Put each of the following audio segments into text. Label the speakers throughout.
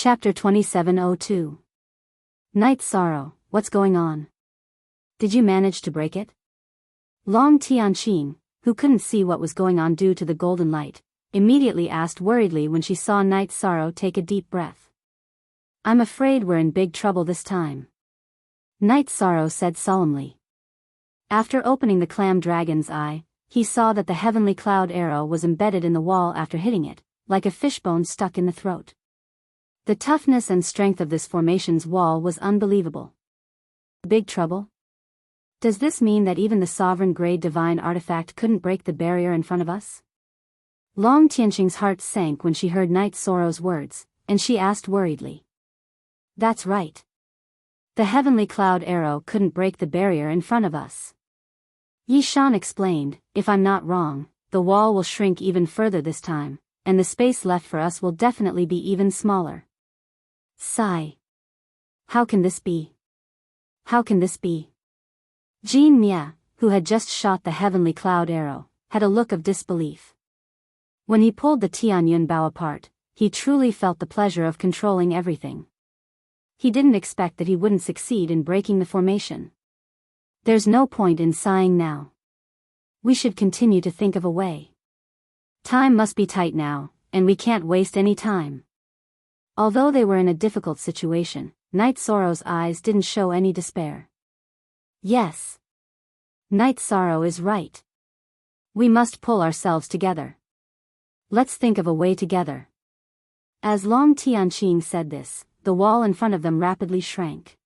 Speaker 1: Chapter 2702. Night Sorrow, what's going on? Did you manage to break it? Long Tianqing, who couldn't see what was going on due to the golden light, immediately asked worriedly when she saw Night Sorrow take a deep breath. I'm afraid we're in big trouble this time. Night Sorrow said solemnly. After opening the clam dragon's eye, he saw that the heavenly cloud arrow was embedded in the wall after hitting it, like a fishbone stuck in the throat. The toughness and strength of this formation's wall was unbelievable. Big trouble? Does this mean that even the sovereign-grade divine artifact couldn't break the barrier in front of us? Long Tianqing's heart sank when she heard Night Sorrow's words, and she asked worriedly. That's right. The heavenly cloud arrow couldn't break the barrier in front of us. Yi Shan explained, if I'm not wrong, the wall will shrink even further this time, and the space left for us will definitely be even smaller. Sigh. How can this be? How can this be? Jin Mia, who had just shot the heavenly cloud arrow, had a look of disbelief. When he pulled the Tianyun bow apart, he truly felt the pleasure of controlling everything. He didn't expect that he wouldn't succeed in breaking the formation. There's no point in sighing now. We should continue to think of a way. Time must be tight now, and we can't waste any time. Although they were in a difficult situation, Night Sorrow's eyes didn't show any despair. Yes. Night Sorrow is right. We must pull ourselves together. Let's think of a way together. As Long Tianqing said this, the wall in front of them rapidly shrank.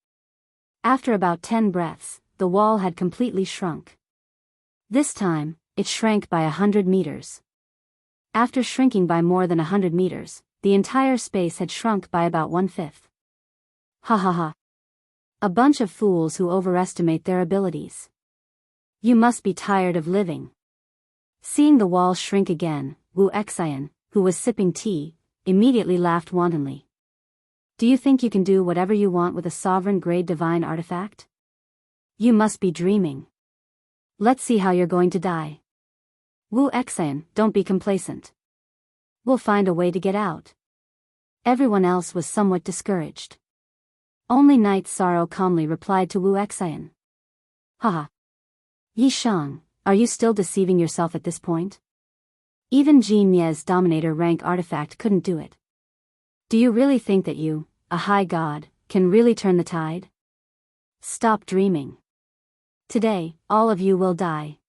Speaker 1: After about 10 breaths, the wall had completely shrunk. This time, it shrank by 100 meters. After shrinking by more than 100 meters, the entire space had shrunk by about 1/5. Ha ha ha. A bunch of fools who overestimate their abilities. You must be tired of living. Seeing the wall shrink again, Wu Xian, who was sipping tea, immediately laughed wantonly. Do you think you can do whatever you want with a sovereign-grade divine artifact? You must be dreaming. Let's see how you're going to die. Wu Xian, don't be complacent. We'll find a way to get out. Everyone else was somewhat discouraged. Only Night Sorrow calmly replied to Wu Xian. Haha. Yi Shan, are you still deceiving yourself at this point? Even Jin Mie's Dominator rank artifact couldn't do it. Do you really think that you, a high god, can really turn the tide? Stop dreaming. Today, all of you will die.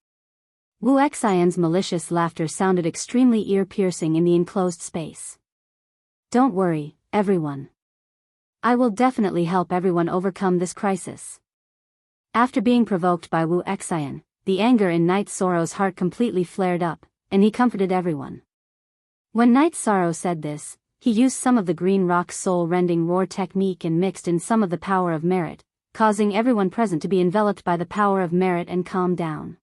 Speaker 1: Wu Xian's malicious laughter sounded extremely ear-piercing in the enclosed space. Don't worry, everyone. I will definitely help everyone overcome this crisis. After being provoked by Wu Xian, the anger in Night Sorrow's heart completely flared up, and he comforted everyone. When Night Sorrow said this, he used some of the Green Rock's soul-rending roar technique and mixed in some of the power of merit, causing everyone present to be enveloped by the power of merit and calm down.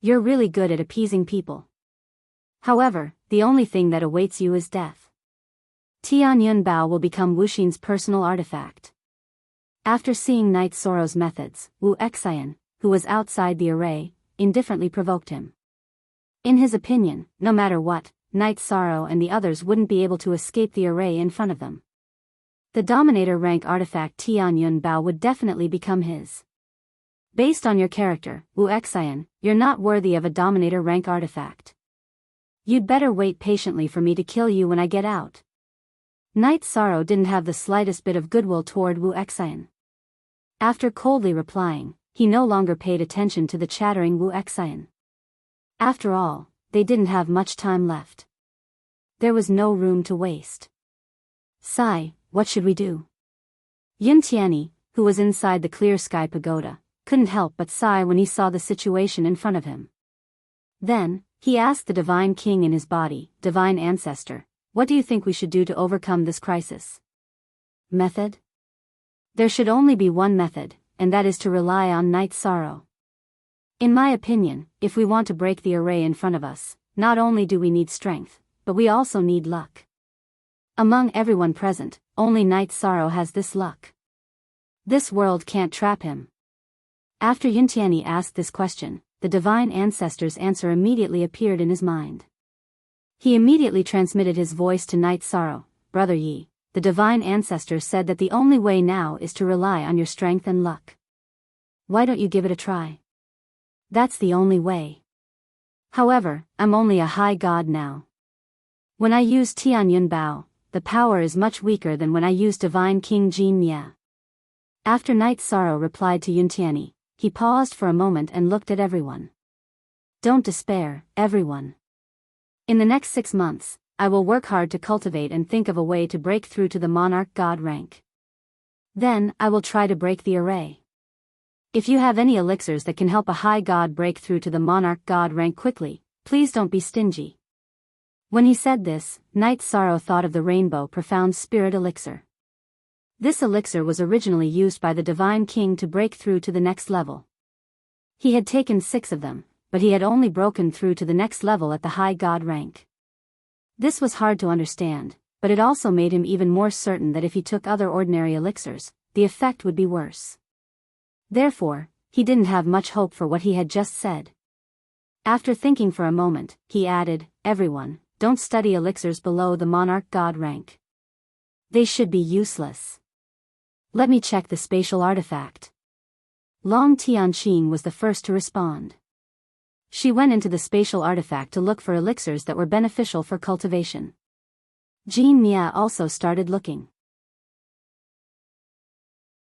Speaker 1: You're really good at appeasing people. However, the only thing that awaits you is death. Tianyun Bao will become Wuxin's personal artifact. After seeing Night Sorrow's methods, Wu Xian, who was outside the array, indifferently provoked him. In his opinion, no matter what, Night Sorrow and the others wouldn't be able to escape the array in front of them. The Dominator rank artifact Tianyun Bao would definitely become his. Based on your character, Wu Xian, you're not worthy of a Dominator rank artifact. You'd better wait patiently for me to kill you when I get out. Night Sorrow didn't have the slightest bit of goodwill toward Wu Xian. After coldly replying, he no longer paid attention to the chattering Wu Xian. After all, they didn't have much time left. There was no room to waste. Sigh, what should we do? Yun Tianyi, who was inside the clear sky pagoda, couldn't help but sigh when he saw the situation in front of him. Then, he asked the Divine King in his body, Divine Ancestor, what do you think we should do to overcome this crisis? Method? There should only be one method, and that is to rely on Night Sorrow. In my opinion, if we want to break the array in front of us, not only do we need strength, but we also need luck. Among everyone present, only Night Sorrow has this luck. This world can't trap him. After Yun Tianyi asked this question, the Divine Ancestor's answer immediately appeared in his mind. He immediately transmitted his voice to Night Sorrow. Brother Yi, the divine ancestor said that the only way now is to rely on your strength and luck. Why don't you give it a try? That's the only way. However, I'm only a high god now. When I use Tianyun Bao, the power is much weaker than when I use Divine King Jin Mia. After Night Sorrow replied to Yuntiani, he paused for a moment and looked at everyone. Don't despair, everyone. In the next 6 months, I will work hard to cultivate and think of a way to break through to the monarch god rank. Then, I will try to break the array. If you have any elixirs that can help a high god break through to the monarch god rank quickly, please don't be stingy. When he said this, Night Sorrow thought of the Rainbow Profound Spirit Elixir. This elixir was originally used by the Divine King to break through to the next level. He had taken 6 of them, but he had only broken through to the next level at the high god rank. This was hard to understand, but it also made him even more certain that if he took other ordinary elixirs, the effect would be worse. Therefore, he didn't have much hope for what he had just said. After thinking for a moment, he added, everyone, don't study elixirs below the monarch god rank. They should be useless. Let me check the spatial artifact. Long Tianqing was the first to respond. She went into the spatial artifact to look for elixirs that were beneficial for cultivation. Jin Mia also started looking.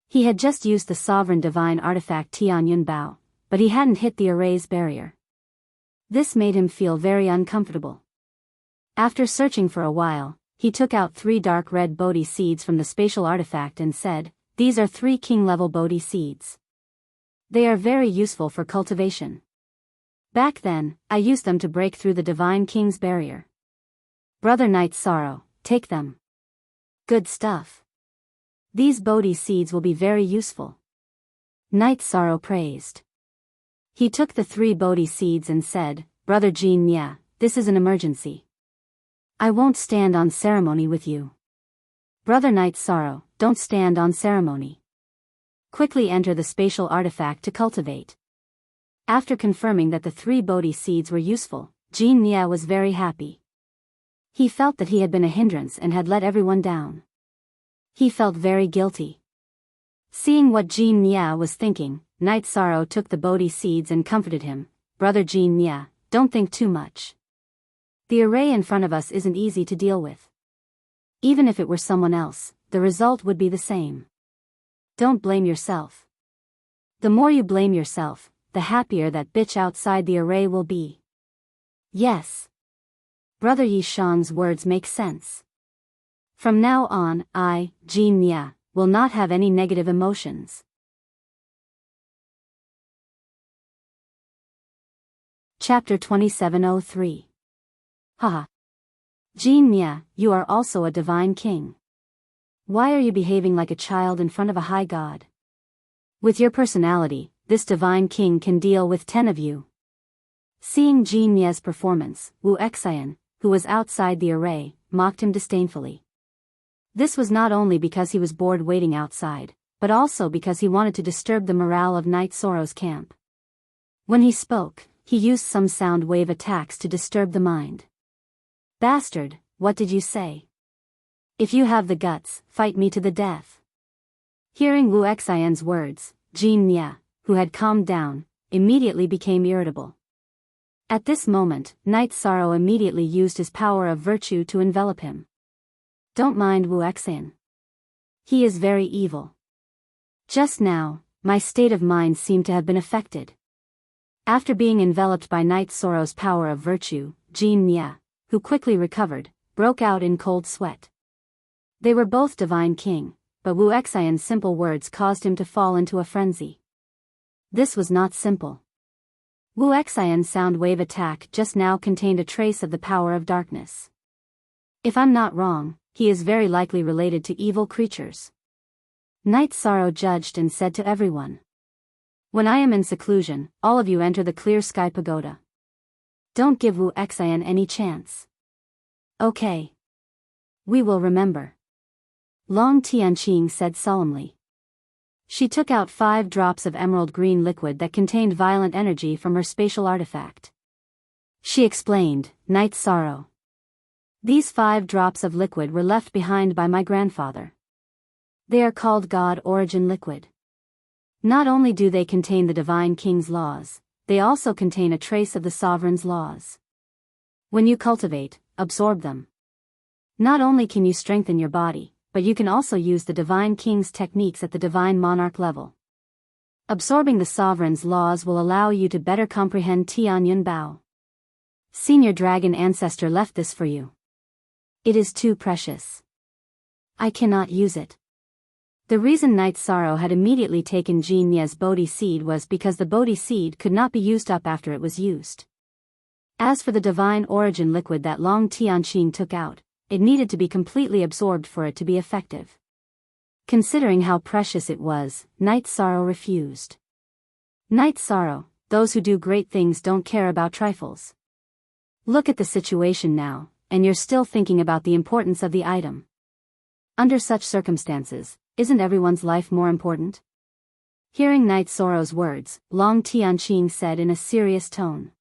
Speaker 1: He had just used the sovereign divine artifact Tianyun Bao, but he hadn't hit the array's barrier. This made him feel very uncomfortable. After searching for a while, he took out 3 dark red Bodhi seeds from the spatial artifact and said, these are 3 king-level Bodhi seeds. They are very useful for cultivation. Back then, I used them to break through the Divine King's barrier. Brother Night Sorrow, take them. Good stuff. These Bodhi seeds will be very useful. Night Sorrow praised. He took the 3 Bodhi seeds and said, Brother Jin Mia, this is an emergency. I won't stand on ceremony with you. Brother Night Sorrow, don't stand on ceremony. Quickly enter the spatial artifact to cultivate. After confirming that the 3 Bodhi seeds were useful, Jin Mia was very happy. He felt that he had been a hindrance and had let everyone down. He felt very guilty. Seeing what Jin Mia was thinking, Night Sorrow took the Bodhi seeds and comforted him. Brother Jin Mia, don't think too much. The array in front of us isn't easy to deal with. Even if it were someone else, the result would be the same. Don't blame yourself. The more you blame yourself, the happier that bitch outside the array will be. Yes. Brother Yi Shan's words make sense. From now on, I, Jin Mia, will not have any negative emotions. Chapter 2703. Haha. Jin Mia, you are also a divine king. Why are you behaving like a child in front of a high god? With your personality, this divine king can deal with 10 of you. Seeing Jin Mia's performance, Wu Xian, who was outside the array, mocked him disdainfully. This was not only because he was bored waiting outside, but also because he wanted to disturb the morale of Night Sorrow's camp. When he spoke, he used some sound wave attacks to disturb the mind. Bastard, what did you say? If you have the guts, fight me to the death. Hearing Wu Xian's words, Jin Mia, who had calmed down, immediately became irritable. At this moment, Night Sorrow immediately used his power of virtue to envelop him. Don't mind Wu Xian. He is very evil. Just now, my state of mind seemed to have been affected. After being enveloped by Night Sorrow's power of virtue, Jin Mia, who quickly recovered, broke out in cold sweat. They were both divine king, but Wu Xian's simple words caused him to fall into a frenzy. This was not simple. Wu Xian's sound wave attack just now contained a trace of the power of darkness. If I'm not wrong, he is very likely related to evil creatures. Night Sorrow judged and said to everyone. When I am in seclusion, all of you enter the clear sky pagoda. Don't give Wu Xian any chance. Okay. We will remember. Long Tianqing said solemnly. She took out 5 drops of emerald green liquid that contained violent energy from her spatial artifact. She explained, Night Sorrow. These 5 drops of liquid were left behind by my grandfather. They are called God Origin Liquid. Not only do they contain the Divine King's laws, they also contain a trace of the Sovereign's laws. When you cultivate, absorb them. Not only can you strengthen your body, but you can also use the Divine King's techniques at the Divine Monarch level. Absorbing the Sovereign's laws will allow you to better comprehend Tian Yun Bao. Senior Dragon Ancestor left this for you. It is too precious. I cannot use it. The reason Night Sorrow had immediately taken Jin Ye's Bodhi seed was because the Bodhi seed could not be used up after it was used. As for the Divine Origin liquid that Long Tianqing took out, it needed to be completely absorbed for it to be effective. Considering how precious it was, Night Sorrow refused. Night Sorrow, those who do great things don't care about trifles. Look at the situation now, and you're still thinking about the importance of the item. Under such circumstances, isn't everyone's life more important? Hearing Night Sorrow's words, Long Tianqing said in a serious tone.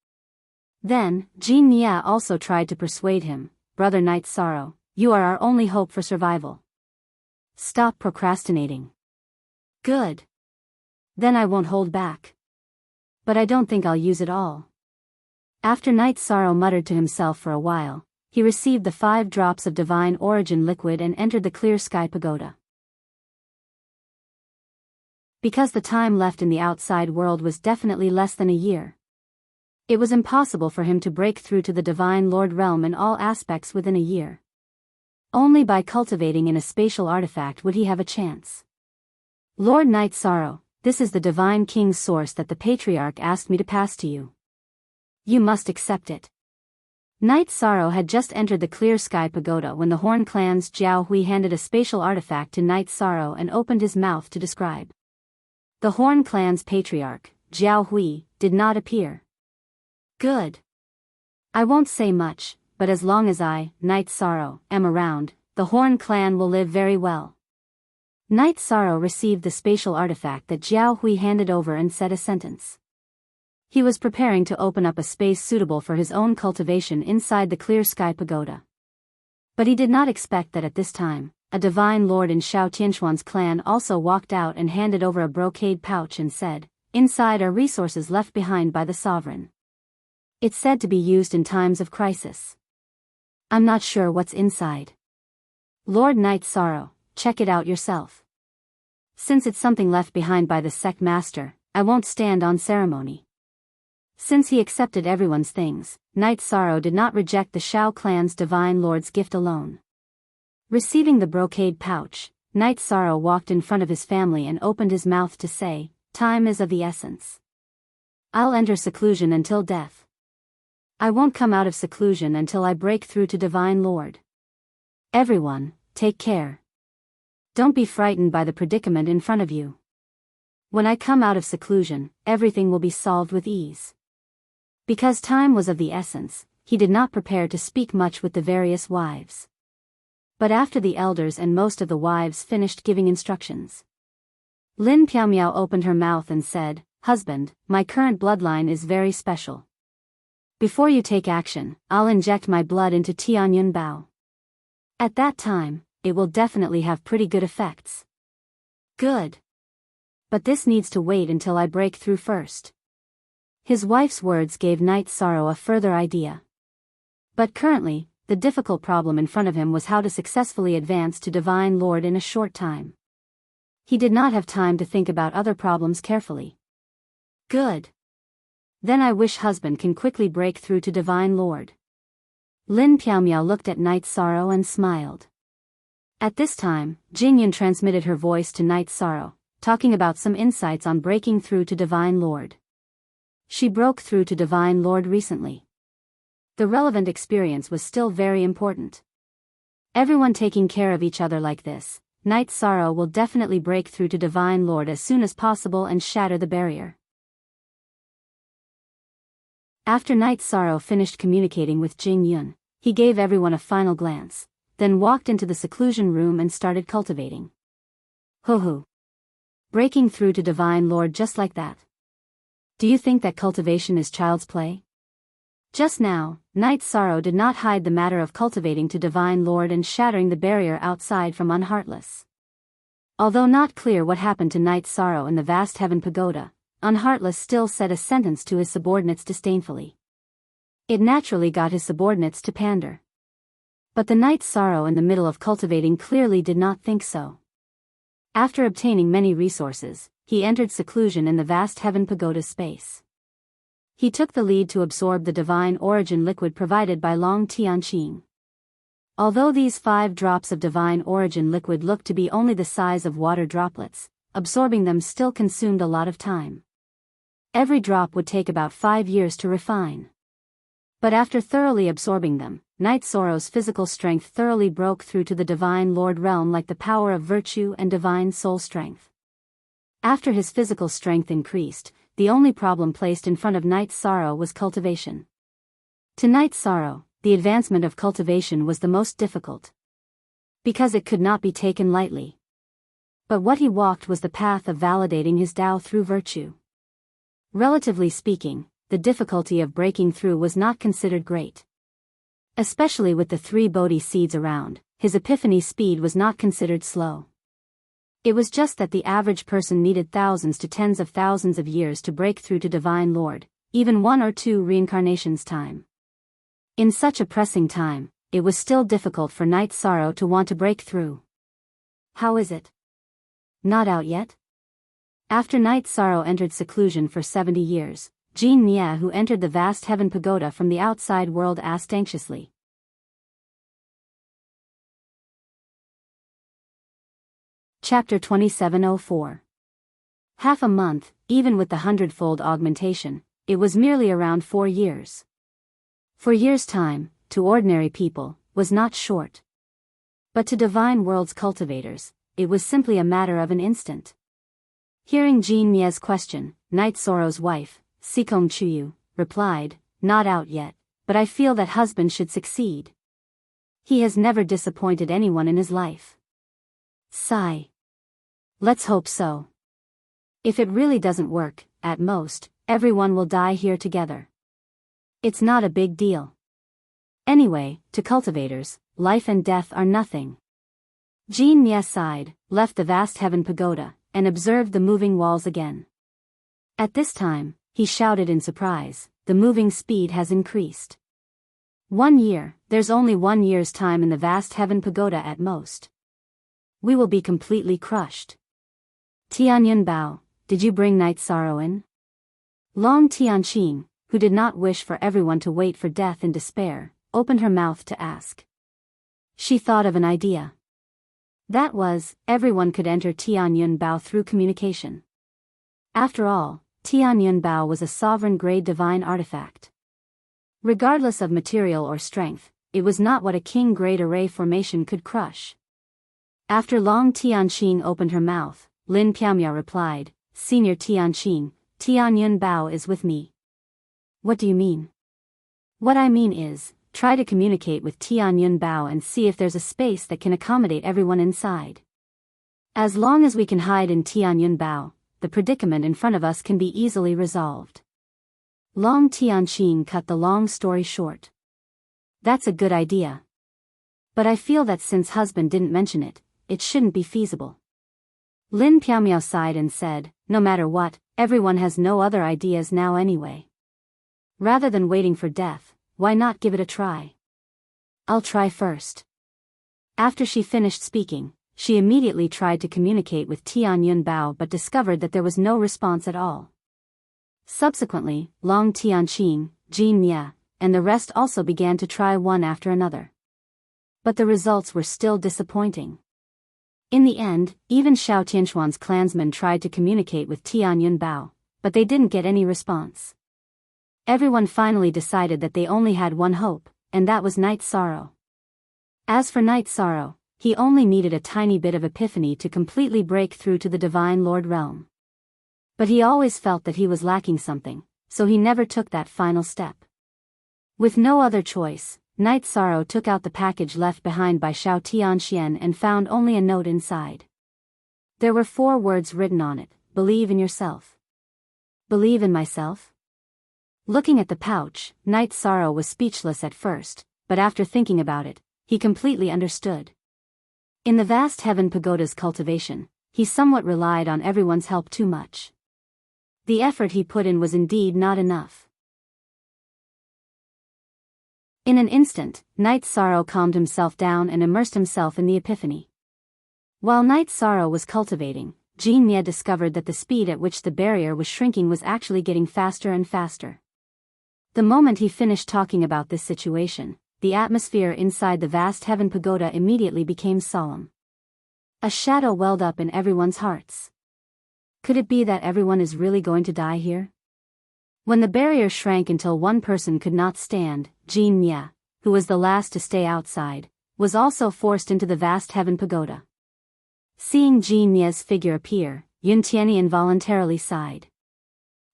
Speaker 1: Then, Jin Ye also tried to persuade him, Brother Night Sorrow, you are our only hope for survival. Stop procrastinating. Good. Then I won't hold back. But I don't think I'll use it all. After Night Sorrow muttered to himself for a while, he received the 5 drops of Divine Origin liquid and entered the Clear Sky Pagoda. Because the time left in the outside world was definitely less than a year. It was impossible for him to break through to the Divine Lord realm in all aspects within a year. Only by cultivating in a spatial artifact would he have a chance. Lord Night Sorrow, this is the Divine King's source that the Patriarch asked me to pass to you. You must accept it. Night Sorrow had just entered the Clear Sky Pagoda when the Horn Clan's Jiao Hui handed a spatial artifact to Night Sorrow and opened his mouth to describe. The Horn Clan's Patriarch, Jiao Hui, did not appear. Good. I won't say much, but as long as I, Night Sorrow, am around, the Horn Clan will live very well. Night Sorrow received the spatial artifact that Jiao Hui handed over and said a sentence. He was preparing to open up a space suitable for his own cultivation inside the Clear Sky Pagoda. But he did not expect that at this time, a divine lord in Shao Tianxuan's clan also walked out and handed over a brocade pouch and said, inside are resources left behind by the sovereign. It's said to be used in times of crisis. I'm not sure what's inside. Lord Night Sorrow, check it out yourself. Since it's something left behind by the sect master, I won't stand on ceremony. Since he accepted everyone's things, Night Sorrow did not reject the Shao clan's divine lord's gift alone. Receiving the brocade pouch, Night Sorrow walked in front of his family and opened his mouth to say, time is of the essence. I'll enter seclusion until death. I won't come out of seclusion until I break through to Divine Lord. Everyone, take care. Don't be frightened by the predicament in front of you. When I come out of seclusion, everything will be solved with ease. Because time was of the essence, he did not prepare to speak much with the various wives. But after the elders and most of the wives finished giving instructions, Lin Piaomiao opened her mouth and said, Husband, my current bloodline is very special. Before you take action, I'll inject my blood into Tian Yun Bao. At that time, it will definitely have pretty good effects. Good. But this needs to wait until I break through first. His wife's words gave Night Sorrow a further idea. But currently, the difficult problem in front of him was how to successfully advance to Divine Lord in a short time. He did not have time to think about other problems carefully. Good. Then I wish husband can quickly break through to Divine Lord. Lin Piaomiao looked at Night Sorrow and smiled. At this time, Jingyun transmitted her voice to Night Sorrow, talking about some insights on breaking through to Divine Lord. She broke through to Divine Lord recently. The relevant experience was still very important. Everyone taking care of each other like this, Night Sorrow will definitely break through to Divine Lord as soon as possible and shatter the barrier. After Night Sorrow finished communicating with Jing Yun, he gave everyone a final glance, then walked into the seclusion room and started cultivating. Ho. Breaking through to Divine Lord just like that. Do you think that cultivation is child's play? Just now, Night Sorrow did not hide the matter of cultivating to Divine Lord and shattering the barrier outside from Unheartless. Although not clear what happened to Night Sorrow in the vast heaven pagoda, Unheartless still said a sentence to his subordinates disdainfully. It naturally got his subordinates to pander. But the Night Sorrow in the middle of cultivating clearly did not think so. After obtaining many resources, he entered seclusion in the vast heaven pagoda space. He took the lead to absorb the divine origin liquid provided by Long Tianqing. Although these 5 drops of divine origin liquid looked to be only the size of water droplets, absorbing them still consumed a lot of time. Every drop would take about 5 years to refine. But after thoroughly absorbing them, Night Sorrow's physical strength thoroughly broke through to the Divine Lord realm like the power of virtue and divine soul strength. After his physical strength increased, the only problem placed in front of Night Sorrow was cultivation. To Night Sorrow, the advancement of cultivation was the most difficult. Because it could not be taken lightly. But what he walked was the path of validating his Tao through virtue. Relatively speaking, the difficulty of breaking through was not considered great. Especially with the 3 Bodhi seeds around, his epiphany speed was not considered slow. It was just that the average person needed thousands to tens of thousands of years to break through to Divine Lord, even 1 or 2 reincarnations time. In such a pressing time, it was still difficult for Night Sorrow to want to break through. How is it? Not out yet? After Night Sorrow entered seclusion for 70 years, Jean Nia, who entered the vast heaven pagoda from the outside world, asked anxiously. Chapter 2704. Half a month, even with the 100-fold augmentation, it was merely around 4 years. 4 years' time, to ordinary people, was not short. But to Divine World's cultivators, it was simply a matter of an instant. Hearing Jean Nia's question, Night Sorrow's wife, Sikong Chuyu, replied, "Not out yet, but I feel that husband should succeed. He has never disappointed anyone in his life." Sigh. Let's hope so. If it really doesn't work, at most, everyone will die here together. It's not a big deal. Anyway, to cultivators, life and death are nothing. Jean Nia sighed, left the vast heaven pagoda, and observed the moving walls again. At this time, he shouted in surprise, "The moving speed has increased. 1 year, there's only 1 year's time in the vast heaven pagoda at most. We will be completely crushed." Tianyun Bao, did you bring Night Sorrow in? Long Tianqing, who did not wish for everyone to wait for death in despair, opened her mouth to ask. She thought of an idea. That was, everyone could enter Tianyun Bao through communication. After all, Tianyun Bao was a sovereign-grade divine artifact. Regardless of material or strength, it was not what a king-grade array formation could crush. After Long Tianqing opened her mouth, Lin Piamya replied, "Senior Tianqing, Tianyun Bao is with me." What do you mean? What I mean is, try to communicate with Tianyun Bao and see if there's a space that can accommodate everyone inside. As long as we can hide in Tianyun Bao, the predicament in front of us can be easily resolved. Long Tianqing cut the long story short. That's a good idea. But I feel that since husband didn't mention it, it shouldn't be feasible. Lin Piamiao sighed and said, "No matter what, everyone has no other ideas now anyway. Rather than waiting for death, why not give it a try? I'll try first." After she finished speaking, she immediately tried to communicate with Tianyun Bao but discovered that there was no response at all. Subsequently, Long Tianqing, Jean Nia, and the rest also began to try one after another. But the results were still disappointing. In the end, even Xiao Tianxuan's clansmen tried to communicate with Tianyun Bao, but they didn't get any response. Everyone finally decided that they only had one hope, and that was Night Sorrow. As for Night Sorrow, he only needed a tiny bit of epiphany to completely break through to the Divine Lord realm. But he always felt that he was lacking something, so he never took that final step. With no other choice, Night Sorrow took out the package left behind by Xiao Tianxian and found only a note inside. There were 4 words written on it: "Believe in yourself." Believe in myself? Looking at the pouch, Night Sorrow was speechless at first, but after thinking about it, he completely understood. In the vast heaven pagoda's cultivation, he somewhat relied on everyone's help too much. The effort he put in was indeed not enough. In an instant, Night Sorrow calmed himself down and immersed himself in the epiphany. While Night Sorrow was cultivating, Jean Mia discovered that the speed at which the barrier was shrinking was actually getting faster and faster. The moment he finished talking about this situation, the atmosphere inside the vast heaven pagoda immediately became solemn. A shadow welled up in everyone's hearts. Could it be that everyone is really going to die here? When the barrier shrank until one person could not stand, Jean Mia, who was the last to stay outside, was also forced into the vast heaven pagoda. Seeing Jean Mia's figure appear, Yun Tianyi involuntarily sighed.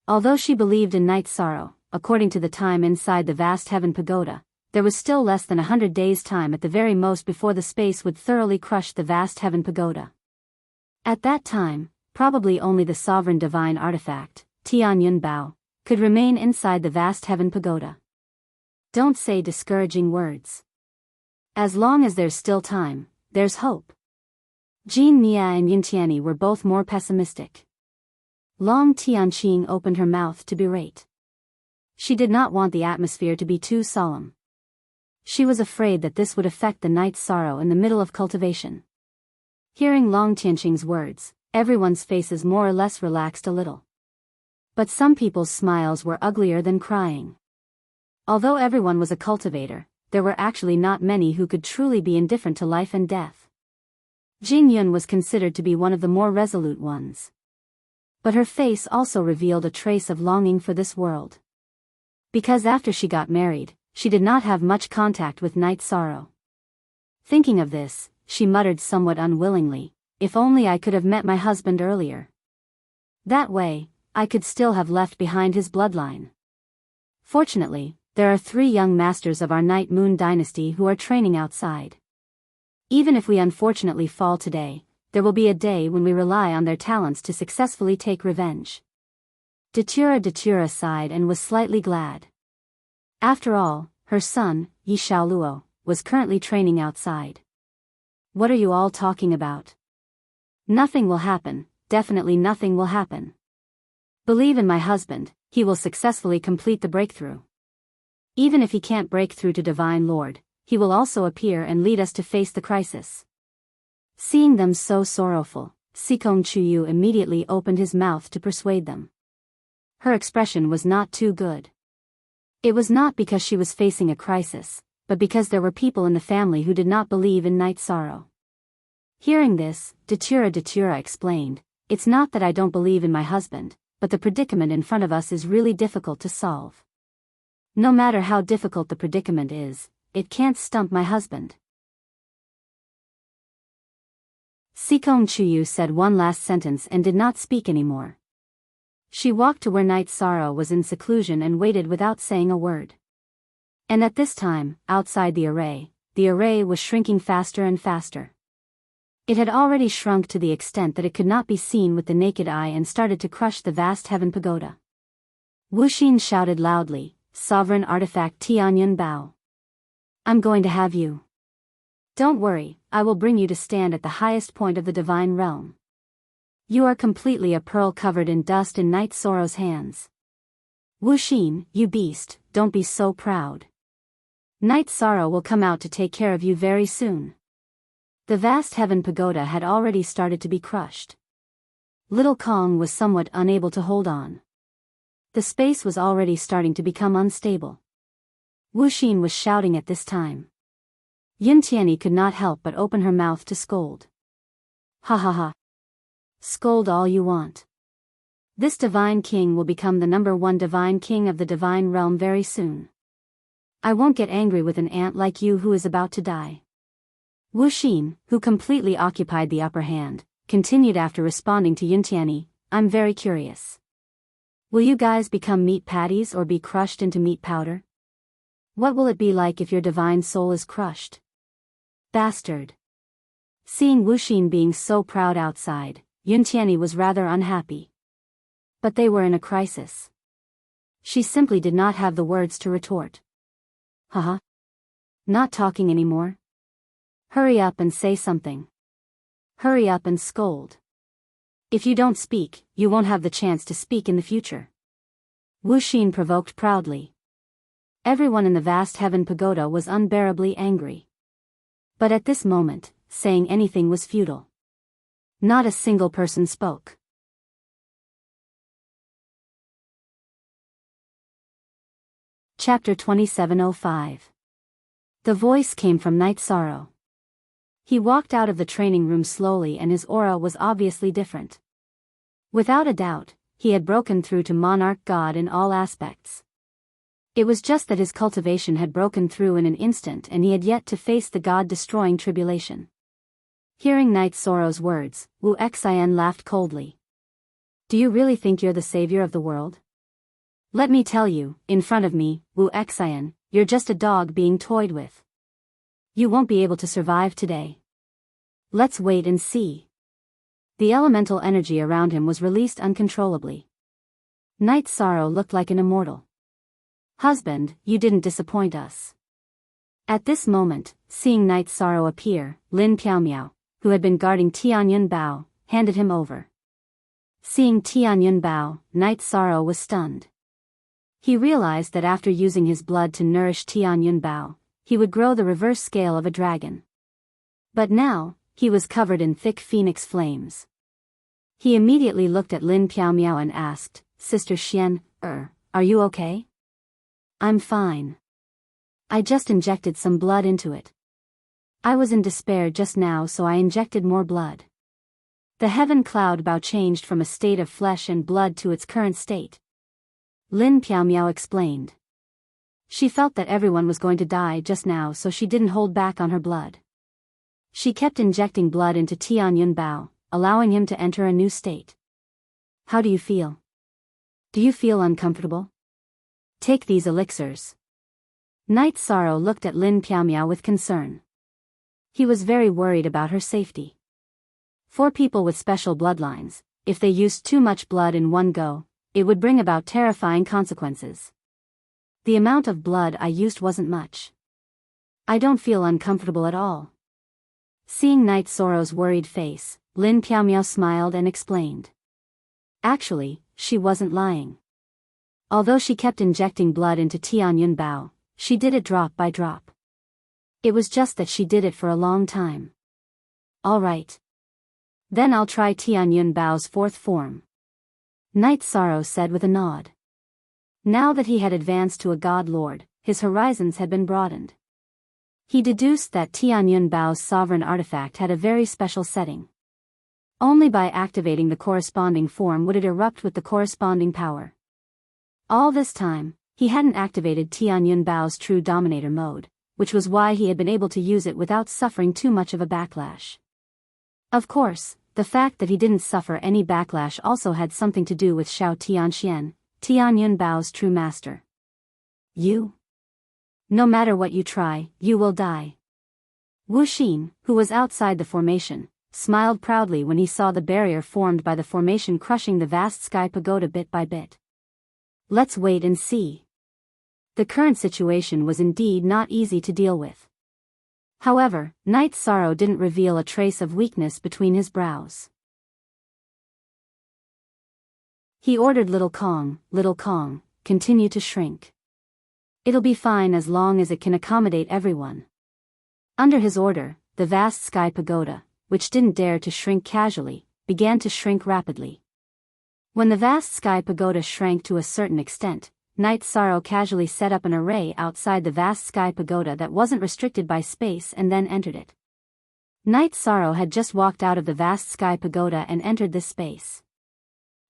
Speaker 1: Although she believed in Night Sorrow, according to the time inside the vast heaven pagoda, there was still less than 100 days' time at the very most before the space would thoroughly crush the vast heaven pagoda. At that time, probably only the sovereign divine artifact, Tian Yun Bao, could remain inside the vast heaven pagoda. Don't say discouraging words. As long as there's still time, there's hope. Jean Mia and Yun Tianyi were both more pessimistic. Long Tianqing opened her mouth to berate. She did not want the atmosphere to be too solemn. She was afraid that this would affect the Night Sorrow in the middle of cultivation. Hearing Long Tianqing's words, everyone's faces more or less relaxed a little. But some people's smiles were uglier than crying. Although everyone was a cultivator, there were actually not many who could truly be indifferent to life and death. Jin Yun was considered to be one of the more resolute ones. But her face also revealed a trace of longing for this world. Because after she got married, she did not have much contact with Night Sorrow. Thinking of this, she muttered somewhat unwillingly, "If only I could have met my husband earlier. That way, I could still have left behind his bloodline." Fortunately, there are 3 young masters of our Night Moon dynasty who are training outside. Even if we unfortunately fall today, there will be a day when we rely on their talents to successfully take revenge. Datura sighed and was slightly glad. After all, her son, Yi Xiaoluo, was currently training outside. What are you all talking about? Nothing will happen, definitely nothing will happen. Believe in my husband, he will successfully complete the breakthrough. Even if he can't break through to Divine Lord, he will also appear and lead us to face the crisis. Seeing them so sorrowful, Sikong Chuyu immediately opened his mouth to persuade them. Her expression was not too good. It was not because she was facing a crisis, but because there were people in the family who did not believe in Night Sorrow. Hearing this, Datura explained, "It's not that I don't believe in my husband, but the predicament in front of us is really difficult to solve. No matter how difficult the predicament is, it can't stump my husband." Sikong Chuyu said one last sentence and did not speak anymore. She walked to where Night Sorrow was in seclusion and waited without saying a word. And at this time, outside the array was shrinking faster and faster. It had already shrunk to the extent that it could not be seen with the naked eye and started to crush the vast heaven pagoda. Wu Xin shouted loudly, "Sovereign artifact Tianyun Bao. I'm going to have you. Don't worry, I will bring you to stand at the highest point of the divine realm. You are completely a pearl covered in dust in Night Sorrow's hands. Wu Xin, you beast, don't be so proud. Night Sorrow will come out to take care of you very soon." The vast heaven pagoda had already started to be crushed. Little Kong was somewhat unable to hold on. The space was already starting to become unstable. Wu Xin was shouting at this time. Yun Tianyi could not help but open her mouth to scold. "Ha ha ha. Scold all you want. This divine king will become the #1 divine king of the divine realm very soon. I won't get angry with an ant like you who is about to die." Wu Xin, who completely occupied the upper hand, continued after responding to Yun Tianyi, "I'm very curious. Will you guys become meat patties or be crushed into meat powder? What will it be like if your divine soul is crushed? Bastard." Seeing Wu Xin being so proud outside, Yun Tianyi was rather unhappy. But they were in a crisis. She simply did not have the words to retort. Haha. Not talking anymore? Hurry up and say something. Hurry up and scold. If you don't speak, you won't have the chance to speak in the future. Wu Xin provoked proudly. Everyone in the vast heaven pagoda was unbearably angry. But at this moment, saying anything was futile. Not a single person spoke. Chapter 2705. The voice came from Night Sorrow. He walked out of the training room slowly and his aura was obviously different. Without a doubt, he had broken through to Monarch God in all aspects. It was just that his cultivation had broken through in an instant and he had yet to face the God-destroying tribulation. Hearing Night Sorrow's words, Wu Xian laughed coldly. Do you really think you're the savior of the world? Let me tell you, in front of me, Wu Xian, you're just a dog being toyed with. You won't be able to survive today. Let's wait and see. The elemental energy around him was released uncontrollably. Night Sorrow looked like an immortal. Husband, you didn't disappoint us. At this moment, seeing Night Sorrow appear, Lin Piaomiao, who had been guarding Tianyun Bao, handed him over. Seeing Tianyun Bao, Night Sorrow was stunned. He realized that after using his blood to nourish Tianyun Bao, he would grow the reverse scale of a dragon. But now, he was covered in thick phoenix flames. He immediately looked at Lin Piaomiao and asked, Sister Xian, are you okay? I'm fine. I just injected some blood into it. I was in despair just now so I injected more blood. The heaven cloud bao changed from a state of flesh and blood to its current state. Lin Piaomiao explained. She felt that everyone was going to die just now so she didn't hold back on her blood. She kept injecting blood into Tianyun Bao, allowing him to enter a new state. How do you feel? Do you feel uncomfortable? Take these elixirs. Night Sorrow looked at Lin Piaomiao with concern. He was very worried about her safety. For people with special bloodlines, if they used too much blood in one go, it would bring about terrifying consequences. The amount of blood I used wasn't much. I don't feel uncomfortable at all. Seeing Night Sorrow's worried face, Lin Piaomiao smiled and explained. Actually, she wasn't lying. Although she kept injecting blood into Tianyun Bao, she did it drop by drop. It was just that she did it for a long time. All right. Then I'll try Tianyun Bao's fourth form. Night Sorrow said with a nod. Now that he had advanced to a God Lord, his horizons had been broadened. He deduced that Tianyun Bao's sovereign artifact had a very special setting. Only by activating the corresponding form would it erupt with the corresponding power. All this time, he hadn't activated Tianyun Bao's true dominator mode, which was why he had been able to use it without suffering too much of a backlash. Of course, the fact that he didn't suffer any backlash also had something to do with Xiao Tianxian, Tianyun Bao's true master. You? No matter what you try, you will die. Wu Xin, who was outside the formation, smiled proudly when he saw the barrier formed by the formation crushing the vast sky pagoda bit by bit. Let's wait and see. The current situation was indeed not easy to deal with. However, Night Sorrow didn't reveal a trace of weakness between his brows. He ordered Little Kong, continue to shrink. It'll be fine as long as it can accommodate everyone. Under his order, the vast sky pagoda, which didn't dare to shrink casually, began to shrink rapidly. When the vast sky pagoda shrank to a certain extent, Night Sorrow casually set up an array outside the vast sky pagoda that wasn't restricted by space and then entered it. Night Sorrow had just walked out of the vast sky pagoda and entered this space.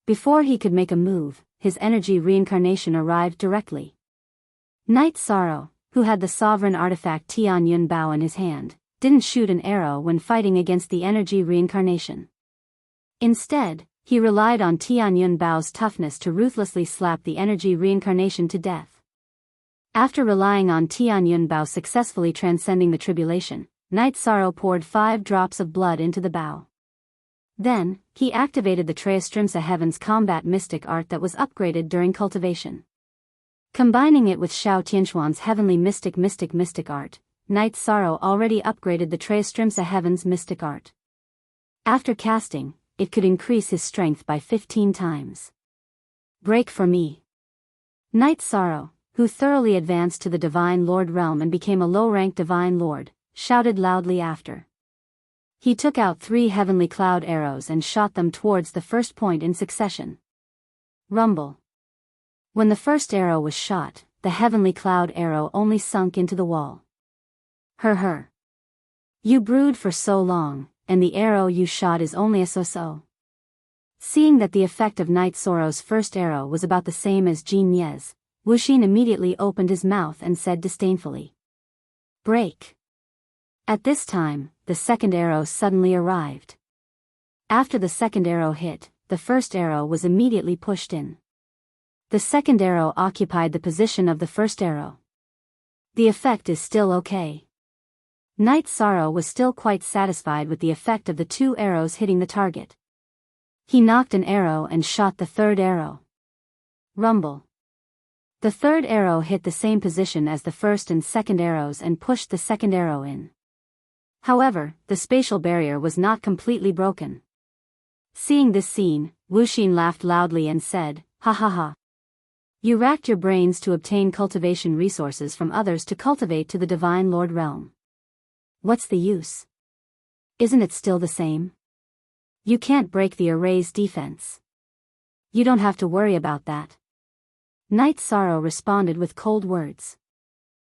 Speaker 1: Before he could make a move, his energy reincarnation arrived directly. Night Sorrow, who had the sovereign artifact Tianyun Bao in his hand, didn't shoot an arrow when fighting against the energy reincarnation. Instead, he relied on Tianyun Bao's toughness to ruthlessly slap the energy reincarnation to death. After relying on Tianyun Bao successfully transcending the tribulation, Night Sorrow poured 5 drops of blood into the Bao. Then, he activated the Treastrimsa Heaven's combat mystic art that was upgraded during cultivation. Combining it with Xiao Tianxuan's heavenly mystic art, Night Sorrow already upgraded the Treistrimsa Heaven's mystic art. After casting, it could increase his strength by 15 times. Break for me. Night Sorrow, who thoroughly advanced to the Divine Lord realm and became a low-ranked Divine Lord, shouted loudly after. He took out 3 heavenly cloud arrows and shot them towards the first point in succession. Rumble. When the first arrow was shot, the heavenly cloud arrow only sunk into the wall. Her. You brood for so long, and the arrow you shot is only a so-so. Seeing that the effect of Night Sorrow's first arrow was about the same as Jin Ye's, Wuxin immediately opened his mouth and said disdainfully. Break. At this time, the second arrow suddenly arrived. After the second arrow hit, the first arrow was immediately pushed in. The second arrow occupied the position of the first arrow. The effect is still okay. Night Sorrow was still quite satisfied with the effect of the 2 arrows hitting the target. He knocked an arrow and shot the third arrow. Rumble. The third arrow hit the same position as the first and second arrows and pushed the second arrow in. However, the spatial barrier was not completely broken. Seeing this scene, Wuxin laughed loudly and said, "Ha ha ha. You racked your brains to obtain cultivation resources from others to cultivate to the Divine Lord realm. What's the use? Isn't it still the same? You can't break the array's defense. You don't have to worry about that." Night Sorrow responded with cold words.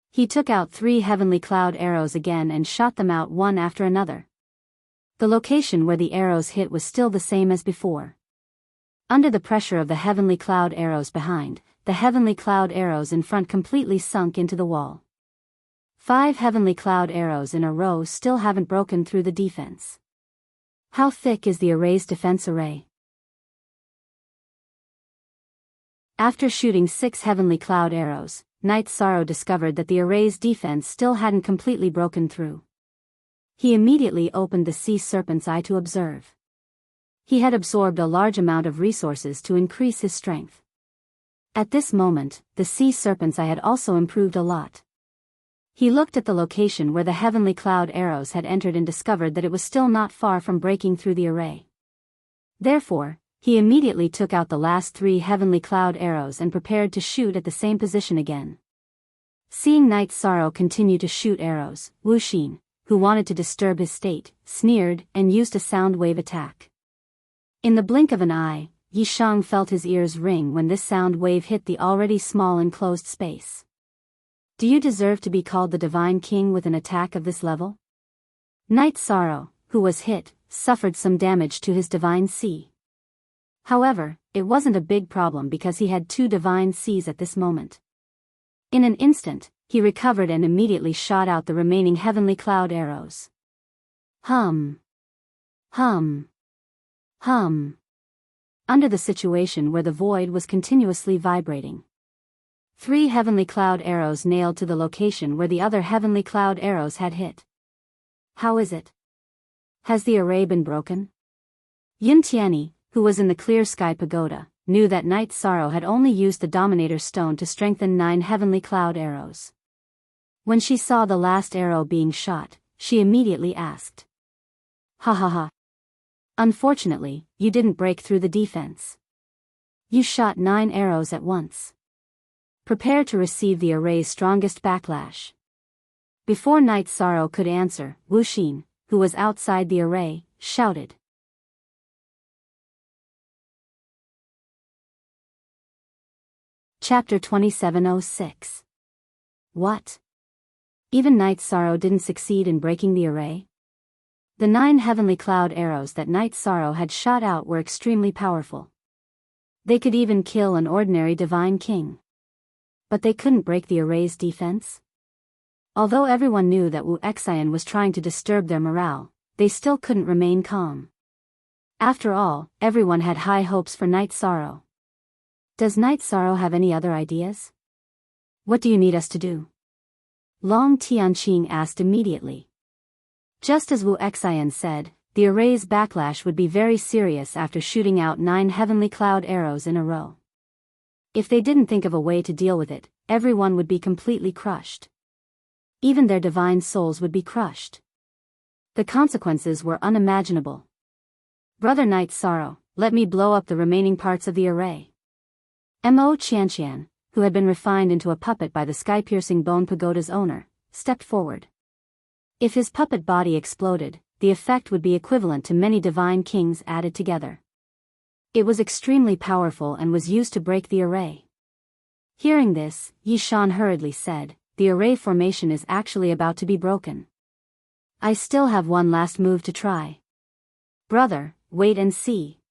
Speaker 1: He took out 3 heavenly cloud arrows again and shot them out one after another. The location where the arrows hit was still the same as before. Under the pressure of the heavenly cloud arrows behind, the heavenly cloud arrows in front completely sunk into the wall. 5 heavenly cloud arrows in a row still haven't broken through the defense. How thick is the array's defense array? After shooting 6 heavenly cloud arrows, Night Sorrow discovered that the array's defense still hadn't completely broken through. He immediately opened the sea serpent's eye to observe. He had absorbed a large amount of resources to increase his strength. At this moment, the sea serpent's eye had also improved a lot. He looked at the location where the heavenly cloud arrows had entered and discovered that it was still not far from breaking through the array. Therefore, he immediately took out the last 3 heavenly cloud arrows and prepared to shoot at the same position again. Seeing Night Sorrow continue to shoot arrows, Wuxin, who wanted to disturb his state, sneered and used a sound wave attack. In the blink of an eye, Yishang felt his ears ring when this sound wave hit the already small enclosed space. Do you deserve to be called the Divine King with an attack of this level? Night Sorrow, who was hit, suffered some damage to his Divine Sea. However, it wasn't a big problem because he had 2 Divine Seas at this moment. In an instant, he recovered and immediately shot out the remaining heavenly cloud arrows. Hum. Hum. Hum. Under the situation where the void was continuously vibrating. 3 heavenly cloud arrows nailed to the location where the other heavenly cloud arrows had hit. How is it? Has the array been broken? Yin Tianyi, who was in the clear sky pagoda, knew that Night Sorrow had only used the Dominator Stone to strengthen 9 heavenly cloud arrows. When she saw the last arrow being shot, she immediately asked. Ha ha ha. Unfortunately, you didn't break through the defense. You shot 9 arrows at once. Prepare to receive the array's strongest backlash. Before Night Sorrow could answer, Wuxin, who was outside the array, shouted. Chapter 2706. What? Even Night Sorrow didn't succeed in breaking the array? The 9 heavenly cloud arrows that Night Sorrow had shot out were extremely powerful. They could even kill an ordinary divine king. But they couldn't break the array's defense? Although everyone knew that Wu Xian was trying to disturb their morale, they still couldn't remain calm. After all, everyone had high hopes for Night Sorrow. Does Night Sorrow have any other ideas? What do you need us to do? Long Tianqing asked immediately. Just as Wu Xian said, the array's backlash would be very serious after shooting out 9 heavenly cloud arrows in a row. If they didn't think of a way to deal with it, everyone would be completely crushed. Even their divine souls would be crushed. The consequences were unimaginable. Brother Night Sorrow, let me blow up the remaining parts of the array. Mo Qianqian, who had been refined into a puppet by the sky-piercing bone pagoda's owner, stepped forward. If his puppet body exploded, the effect would be equivalent to many divine kings added together. It was extremely powerful and was used to break the array. Hearing this, Yi Shan hurriedly said, the array formation is actually about to be broken. I still have one last move to try. Brother, wait and see.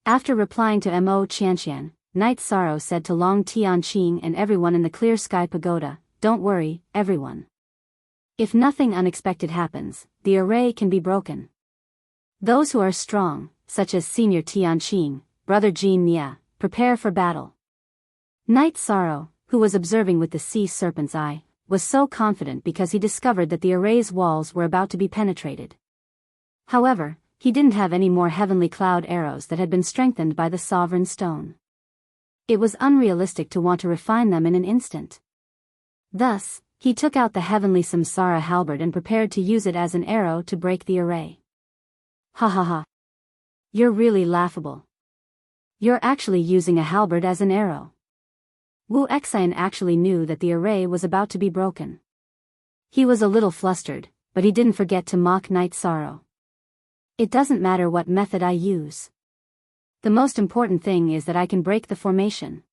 Speaker 1: After replying to Mo Qianqian, Night Sorrow said to Long Tianqing and everyone in the Clear Sky Pagoda, don't worry, everyone. If nothing unexpected happens, the array can be broken. Those who are strong, such as Senior Tianqing, Brother Jin Nia, prepare for battle. Night Sorrow, who was observing with the sea serpent's eye, was so confident because he discovered that the array's walls were about to be penetrated. However, he didn't have any more heavenly cloud arrows that had been strengthened by the sovereign stone. It was unrealistic to want to refine them in an instant. Thus, he took out the heavenly samsara halberd and prepared to use it as an arrow to break the array. Ha ha ha. You're really laughable. You're actually using a halberd as an arrow. Wu Exine actually knew that the array was about to be broken. He was a little flustered, but he didn't forget to mock Night Sorrow. It doesn't matter what method I use. The most important thing is that I can break the formation.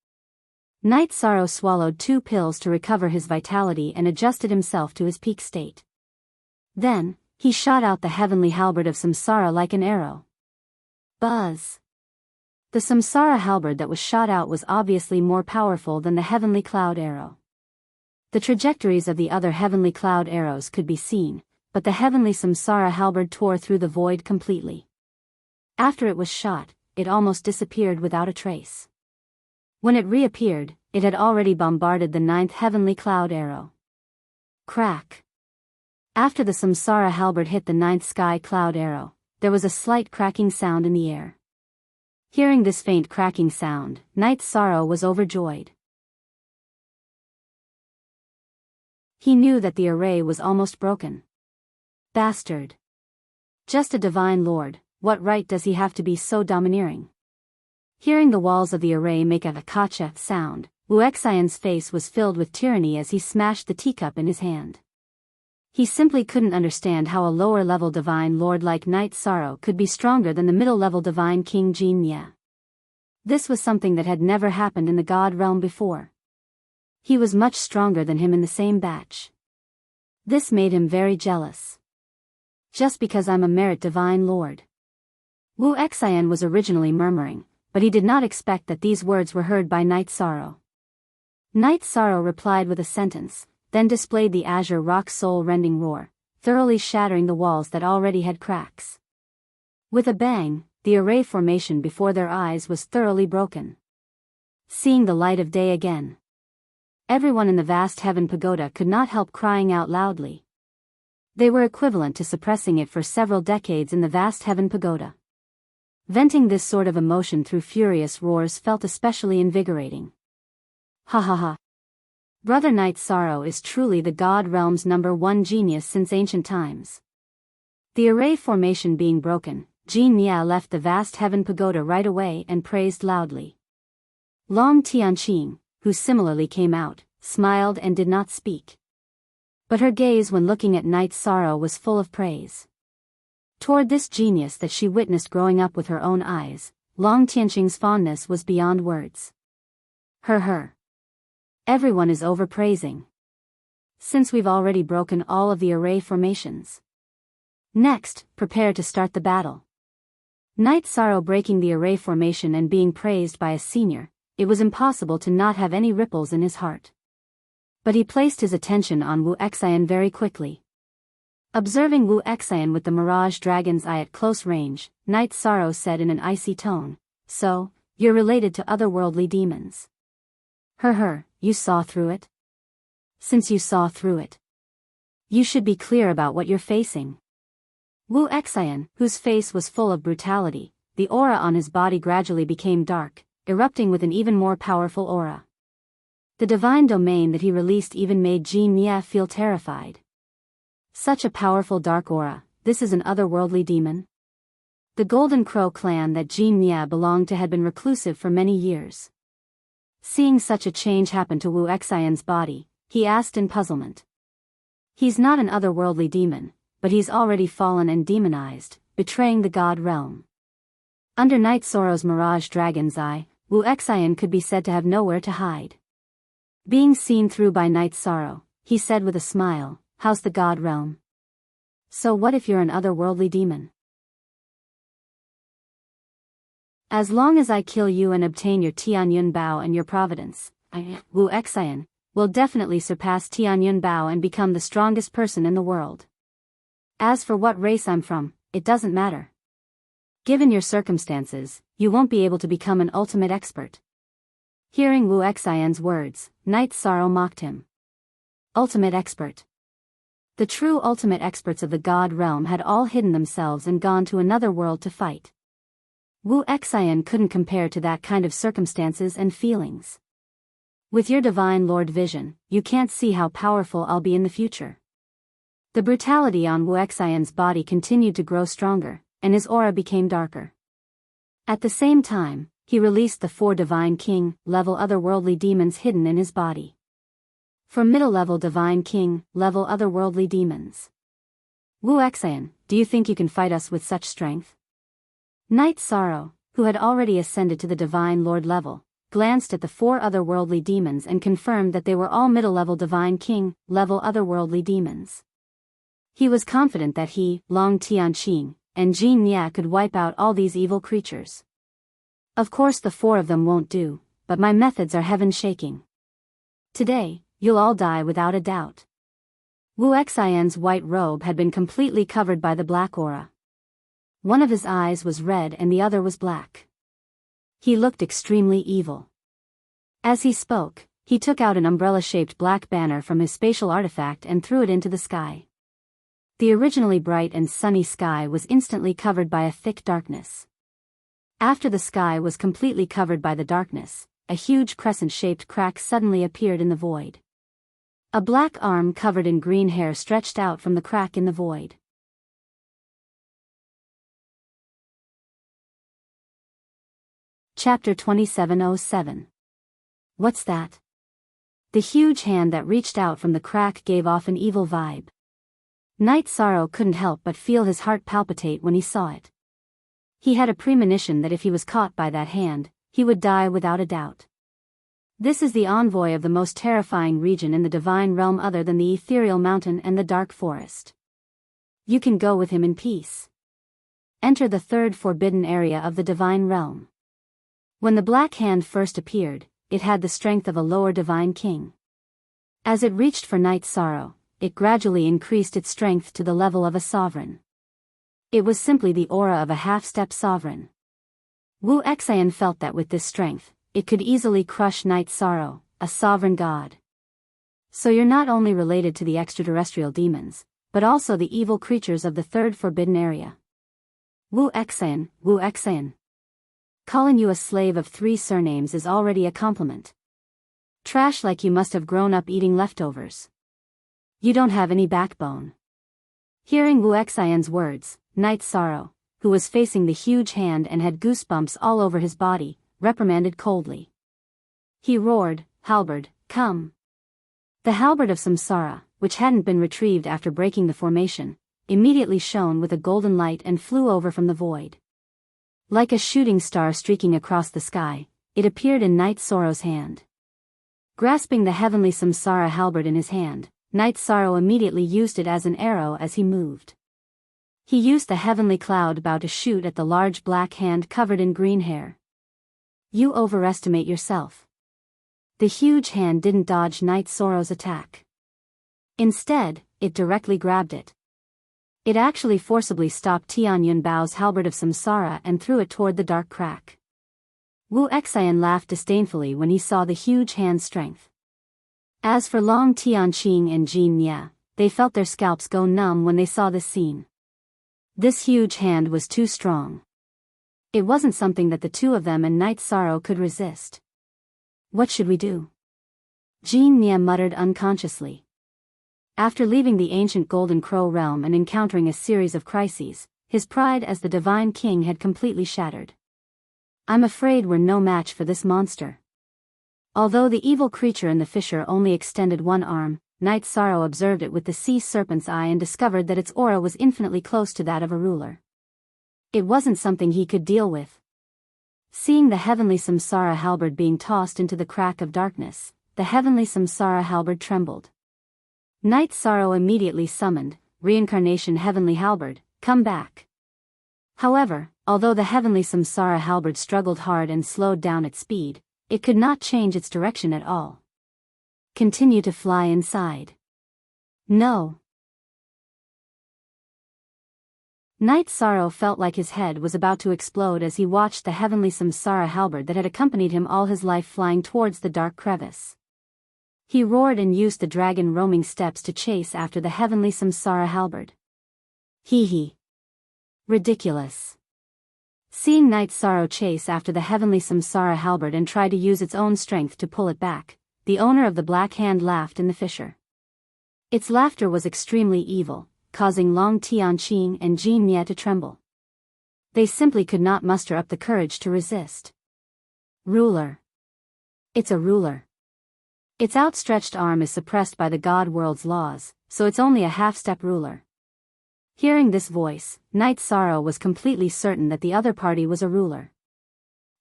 Speaker 1: Night Sorrow swallowed 2 pills to recover his vitality and adjusted himself to his peak state. Then, he shot out the heavenly halberd of samsara like an arrow. Buzz! The samsara halberd that was shot out was obviously more powerful than the heavenly cloud arrow. The trajectories of the other heavenly cloud arrows could be seen, but the heavenly samsara halberd tore through the void completely. After it was shot, it almost disappeared without a trace. When it reappeared, it had already bombarded the 9th heavenly cloud arrow. Crack! After the samsara halberd hit the 9th sky cloud arrow, there was a slight cracking sound in the air. Hearing this faint cracking sound, Night Sorrow was overjoyed. He knew that the array was almost broken. Bastard! Just a divine lord, what right does he have to be so domineering? Hearing the walls of the array make a kacha sound, Wu Exian's face was filled with tyranny as he smashed the teacup in his hand. He simply couldn't understand how a lower-level divine lord like Night Sorrow could be stronger than the middle-level divine King Jin Nia. This was something that had never happened in the god realm before. He was much stronger than him in the same batch. This made him very jealous. Just because I'm a merit divine lord. Wu Exian was originally murmuring, but he did not expect that these words were heard by Night Sorrow. Night Sorrow replied with a sentence, then displayed the azure rock soul-rending roar, thoroughly shattering the walls that already had cracks. With a bang, the array formation before their eyes was thoroughly broken. Seeing the light of day again. Everyone in the vast heaven pagoda could not help crying out loudly. They were equivalent to suppressing it for several decades in the vast heaven pagoda. Venting this sort of emotion through furious roars felt especially invigorating. Ha ha ha. Brother Night Sorrow is truly the god realm's #1 genius since ancient times. The array formation being broken, Jin Nia left the vast heaven pagoda right away and praised loudly. Long Tianqing, who similarly came out, smiled and did not speak. But her gaze when looking at Night Sorrow was full of praise. Toward this genius that she witnessed growing up with her own eyes, Long Tianqing's fondness was beyond words. Her. Everyone is overpraising. Since we've already broken all of the array formations. Next, prepare to start the battle. Night Sorrow breaking the array formation and being praised by a senior, it was impossible to not have any ripples in his heart. But he placed his attention on Wu Exian very quickly. Observing Wu Exian with the Mirage Dragon's eye at close range, Night Sorrow said in an icy tone, "So, you're related to otherworldly demons." You saw through it? Since you saw through it, you should be clear about what you're facing. Wu Exian, whose face was full of brutality, the aura on his body gradually became dark, erupting with an even more powerful aura. The divine domain that he released even made Jin Nie feel terrified. Such a powerful dark aura, this is an otherworldly demon? The Golden Crow clan that Jin Nie belonged to had been reclusive for many years. Seeing such a change happen to Wu Xian's body, he asked in puzzlement. He's not an otherworldly demon, but he's already fallen and demonized, betraying the god realm. Under Night Sorrow's Mirage Dragon's Eye, Wu Xian could be said to have nowhere to hide. Being seen through by Night Sorrow, he said with a smile, "How's the god realm? So what if you're an otherworldly demon? As long as I kill you and obtain your Tianyun Bao and your providence, I, Wu Xian, will definitely surpass Tianyun Bao and become the strongest person in the world. As for what race I'm from, it doesn't matter. Given your circumstances, you won't be able to become an ultimate expert." Hearing Wu Xian's words, Night Sorrow mocked him. Ultimate expert. The true ultimate experts of the god realm had all hidden themselves and gone to another world to fight. Wu Xian couldn't compare to that kind of circumstances and feelings. With your divine lord vision, you can't see how powerful I'll be in the future. The brutality on Wu Xian's body continued to grow stronger, and his aura became darker. At the same time, he released the 4 divine king-level otherworldly demons hidden in his body. For middle-level divine king-level otherworldly demons. Wu Xian, do you think you can fight us with such strength? Night Sorrow, who had already ascended to the divine lord level, glanced at the 4 otherworldly demons and confirmed that they were all middle-level divine king-level otherworldly demons. He was confident that he, Long Tianqing, and Jin Nie could wipe out all these evil creatures. Of course the 4 of them won't do, but my methods are heaven-shaking. Today, you'll all die without a doubt. Wu Xian's white robe had been completely covered by the black aura. One of his eyes was red and the other was black. He looked extremely evil. As he spoke, he took out an umbrella-shaped black banner from his spatial artifact and threw it into the sky. The originally bright and sunny sky was instantly covered by a thick darkness. After the sky was completely covered by the darkness, a huge crescent-shaped crack suddenly appeared in the void. A black arm covered in green hair stretched out from the crack in the void. Chapter 2707. What's that? The huge hand that reached out from the crack gave off an evil vibe. Night Sorrow couldn't help but feel his heart palpitate when he saw it. He had a premonition that if he was caught by that hand, he would die without a doubt. This is the envoy of the most terrifying region in the divine realm other than the ethereal mountain and the dark forest. You can go with him in peace. Enter the 3rd forbidden area of the divine realm. When the black hand first appeared, it had the strength of a lower divine king. As it reached for Night Sorrow, it gradually increased its strength to the level of a sovereign. It was simply the aura of a half-step sovereign. Wu Xian felt that with this strength, it could easily crush Night Sorrow, a sovereign god. So you're not only related to the extraterrestrial demons, but also the evil creatures of the 3rd forbidden area. Wu Xian, Wu Xian. Calling you a slave of 3 surnames is already a compliment. Trash like you must have grown up eating leftovers. You don't have any backbone. Hearing Wu Xian's words, Night Sorrow, who was facing the huge hand and had goosebumps all over his body, reprimanded coldly. He roared, "Halberd, come!" The halberd of Samsara, which hadn't been retrieved after breaking the formation, immediately shone with a golden light and flew over from the void. Like a shooting star streaking across the sky, it appeared in Night Sorrow's hand. Grasping the heavenly Samsara halberd in his hand, Night Sorrow immediately used it as an arrow as he moved. He used the heavenly cloud bow to shoot at the large black hand covered in green hair. You overestimate yourself. The huge hand didn't dodge Night Sorrow's attack. Instead, it directly grabbed it. It actually forcibly stopped Tianyun Bao's halberd of Samsara and threw it toward the dark crack. Wu Xian laughed disdainfully when he saw the huge hand's strength. As for Long Tianqing and Jin Nie, they felt their scalps go numb when they saw this scene. This huge hand was too strong. It wasn't something that the two of them and Night Sorrow could resist. What should we do? Jean Nia muttered unconsciously. After leaving the ancient Golden Crow realm and encountering a series of crises, his pride as the Divine King had completely shattered. I'm afraid we're no match for this monster. Although the evil creature in the fissure only extended one arm, Night Sorrow observed it with the sea serpent's eye and discovered that its aura was infinitely close to that of a ruler. It wasn't something he could deal with. Seeing the heavenly Samsara halberd being tossed into the crack of darkness, the heavenly Samsara halberd trembled. Night Sorrow immediately summoned, Reincarnation Heavenly Halberd, come back. However, although the heavenly Samsara halberd struggled hard and slowed down its speed, it could not change its direction at all. Continue to fly inside. No. Night Sorrow felt like his head was about to explode as he watched the heavenly Samsara halberd that had accompanied him all his life flying towards the dark crevice. He roared and used the dragon roaming steps to chase after the heavenly Samsara halberd. Hee. Ridiculous. Seeing Night Sorrow chase after the heavenly Samsara halberd and try to use its own strength to pull it back, the owner of the black hand laughed in the fissure. Its laughter was extremely evil, causing Long Tianqing and Jean Nia to tremble. They simply could not muster up the courage to resist. Ruler. It's a ruler. Its outstretched arm is suppressed by the God world's laws, so it's only a half-step ruler. Hearing this voice, Night Sorrow was completely certain that the other party was a ruler.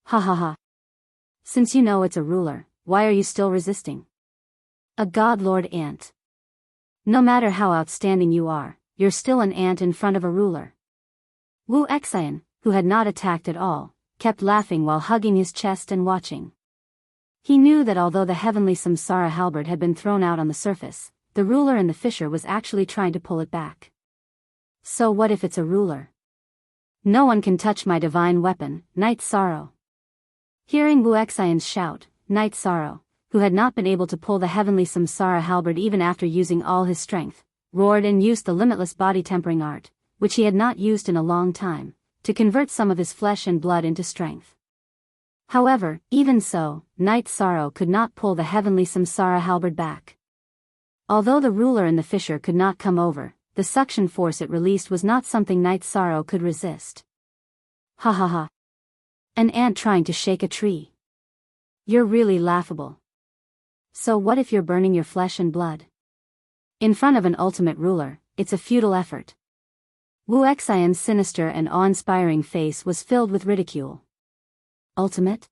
Speaker 1: Ha ha ha. Since you know it's a ruler, why are you still resisting? A God Lord ant. No matter how outstanding you are, you're still an ant in front of a ruler. Wu Xian, who had not attacked at all, kept laughing while hugging his chest and watching. He knew that although the heavenly Samsara halberd had been thrown out on the surface, the ruler in the fissure was actually trying to pull it back. So what if it's a ruler? No one can touch my divine weapon, Night Sorrow. Hearing Wu Xian's shout, Night Sorrow, who had not been able to pull the heavenly Samsara halberd even after using all his strength, roared and used the limitless body tempering art, which he had not used in a long time, to convert some of his flesh and blood into strength. However, even so, Night Sorrow could not pull the heavenly Samsara halberd back. Although the ruler in the fissure could not come over, the suction force it released was not something Night Sorrow could resist. Ha ha ha. An ant trying to shake a tree. You're really laughable. So what if you're burning your flesh and blood? In front of an ultimate ruler, it's a futile effort. Wu Xian's sinister and awe-inspiring face was filled with ridicule. Ultimate?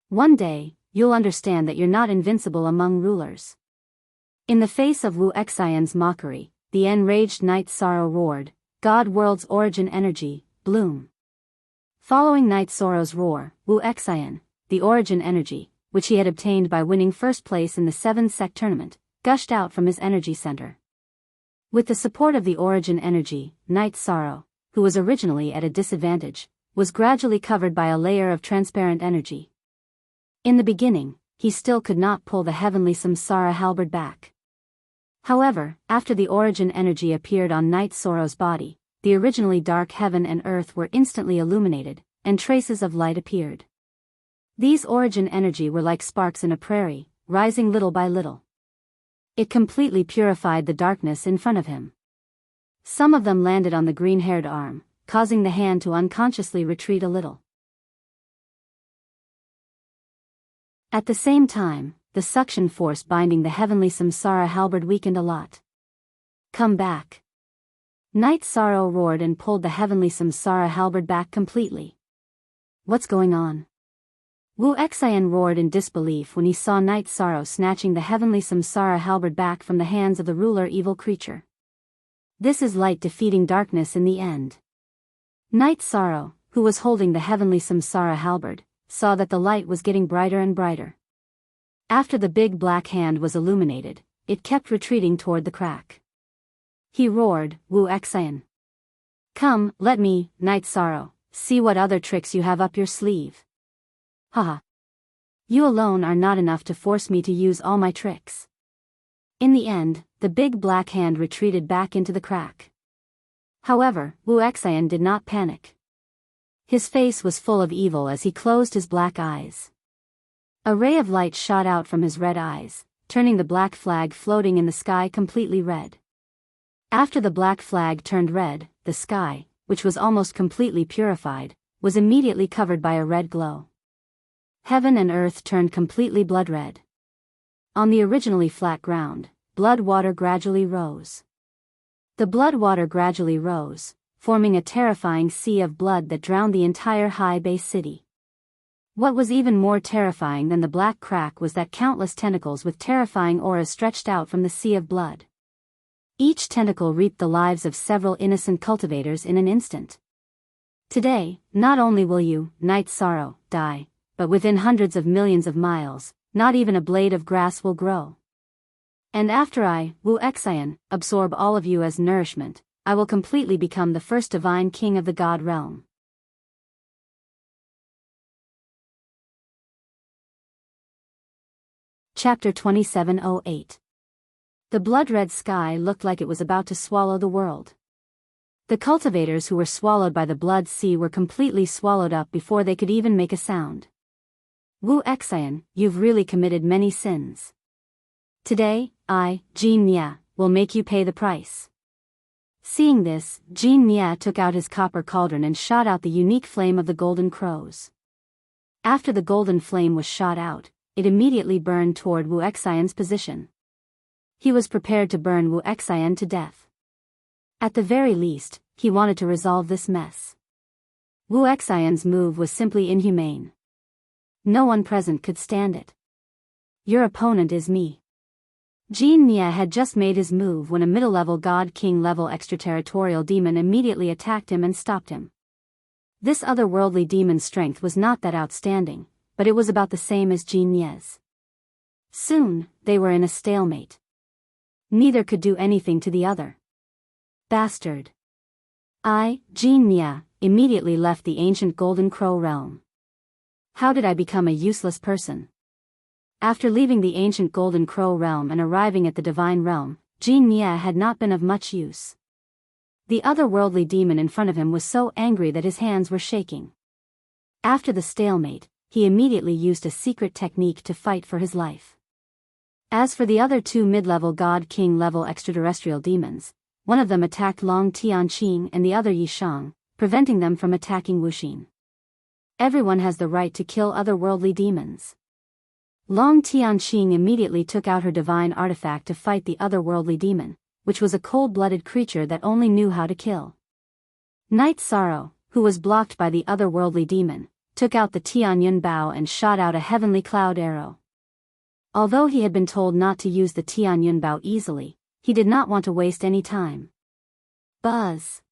Speaker 1: One day, you'll understand that you're not invincible among rulers. In the face of Wu Xian's mockery, the enraged Night Sorrow roared, God World's origin energy, bloom. Following Night Sorrow's roar, Wu Xian, the origin energy, which he had obtained by winning first place in the 7-sec tournament, gushed out from his energy center. With the support of the origin energy, Night Sorrow, who was originally at a disadvantage, was gradually covered by a layer of transparent energy. In the beginning, he still could not pull the heavenly Samsara halberd back. However, after the origin energy appeared on Night Sorrow's body, the originally dark heaven and earth were instantly illuminated, and traces of light appeared. These origin energy were like sparks in a prairie, rising little by little. It completely purified the darkness in front of him. Some of them landed on the green-haired arm, causing the hand to unconsciously retreat a little. At the same time, the suction force binding the heavenly Samsara halberd weakened a lot. Come back. Night Sorrow roared and pulled the heavenly Samsara halberd back completely. What's going on? Wu Xian roared in disbelief when he saw Night Sorrow snatching the heavenly Samsara halberd back from the hands of the ruler evil creature. This is light defeating darkness in the end. Night Sorrow, who was holding the heavenly Samsara halberd, saw that the light was getting brighter and brighter. After the big black hand was illuminated, it kept retreating toward the crack. He roared, Wu Xian. Come, let me, Night Sorrow, see what other tricks you have up your sleeve. Haha. You alone are not enough to force me to use all my tricks. In the end, the big black hand retreated back into the crack. However, Wu Xian did not panic. His face was full of evil as he closed his black eyes. A ray of light shot out from his red eyes, turning the black flag floating in the sky completely red. After the black flag turned red, the sky, which was almost completely purified, was immediately covered by a red glow. Heaven and earth turned completely blood red. On the originally flat ground, blood water gradually rose. The blood water gradually rose, forming a terrifying sea of blood that drowned the entire high base city. What was even more terrifying than the black crack was that countless tentacles with terrifying auras stretched out from the sea of blood. Each tentacle reaped the lives of several innocent cultivators in an instant. Today, not only will you, Night Sorrow, die, but within hundreds of millions of miles, not even a blade of grass will grow. And after I, Wu Xian, absorb all of you as nourishment, I will completely become the first divine king of the God realm. Chapter 2708. The blood-red sky looked like it was about to swallow the world. The cultivators who were swallowed by the blood sea were completely swallowed up before they could even make a sound. Wu Xian, you've really committed many sins. Today, I, Jin Mia, will make you pay the price. Seeing this, Jin Mia took out his copper cauldron and shot out the unique flame of the golden crows. After the golden flame was shot out, it immediately burned toward Wu Xian's position. He was prepared to burn Wu Xian to death. At the very least, he wanted to resolve this mess. Wu Xian's move was simply inhumane. No one present could stand it. Your opponent is me. Jin Mia had just made his move when a middle-level God King level extraterritorial demon immediately attacked him and stopped him. This otherworldly demon's strength was not that outstanding, but it was about the same as Jin Mia's. Soon, they were in a stalemate. Neither could do anything to the other. Bastard. I, Jin Mia, immediately left the ancient Golden Crow realm. How did I become a useless person? After leaving the ancient Golden Crow realm and arriving at the Divine Realm, Jin Mia had not been of much use. The otherworldly demon in front of him was so angry that his hands were shaking. After the stalemate, he immediately used a secret technique to fight for his life. As for the other two mid-level God King level extraterrestrial demons, one of them attacked Long Tianqing and the other Yishang, preventing them from attacking Wuxin. Everyone has the right to kill otherworldly demons. Long Tianqing immediately took out her divine artifact to fight the otherworldly demon, which was a cold-blooded creature that only knew how to kill. Night Sorrow, who was blocked by the otherworldly demon, took out the Tianyun bow and shot out a heavenly cloud arrow. Although he had been told not to use the Tianyun bow easily, he did not want to waste any time. Buzz!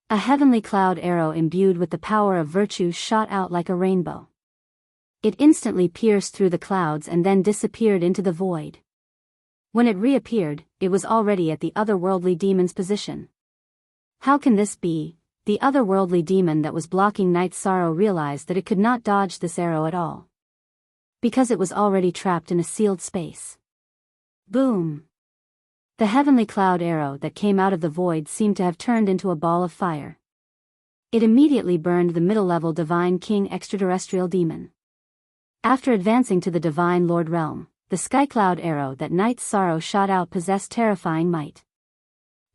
Speaker 1: A heavenly cloud arrow imbued with the power of virtue shot out like a rainbow. It instantly pierced through the clouds and then disappeared into the void. When it reappeared, it was already at the otherworldly demon's position. How can this be? The otherworldly demon that was blocking Night Sorrow realized that it could not dodge this arrow at all. Because it was already trapped in a sealed space. Boom! The heavenly cloud arrow that came out of the void seemed to have turned into a ball of fire. It immediately burned the middle-level Divine King extraterrestrial demon. After advancing to the Divine Lord realm, the skycloud arrow that Night Sorrow shot out possessed terrifying might.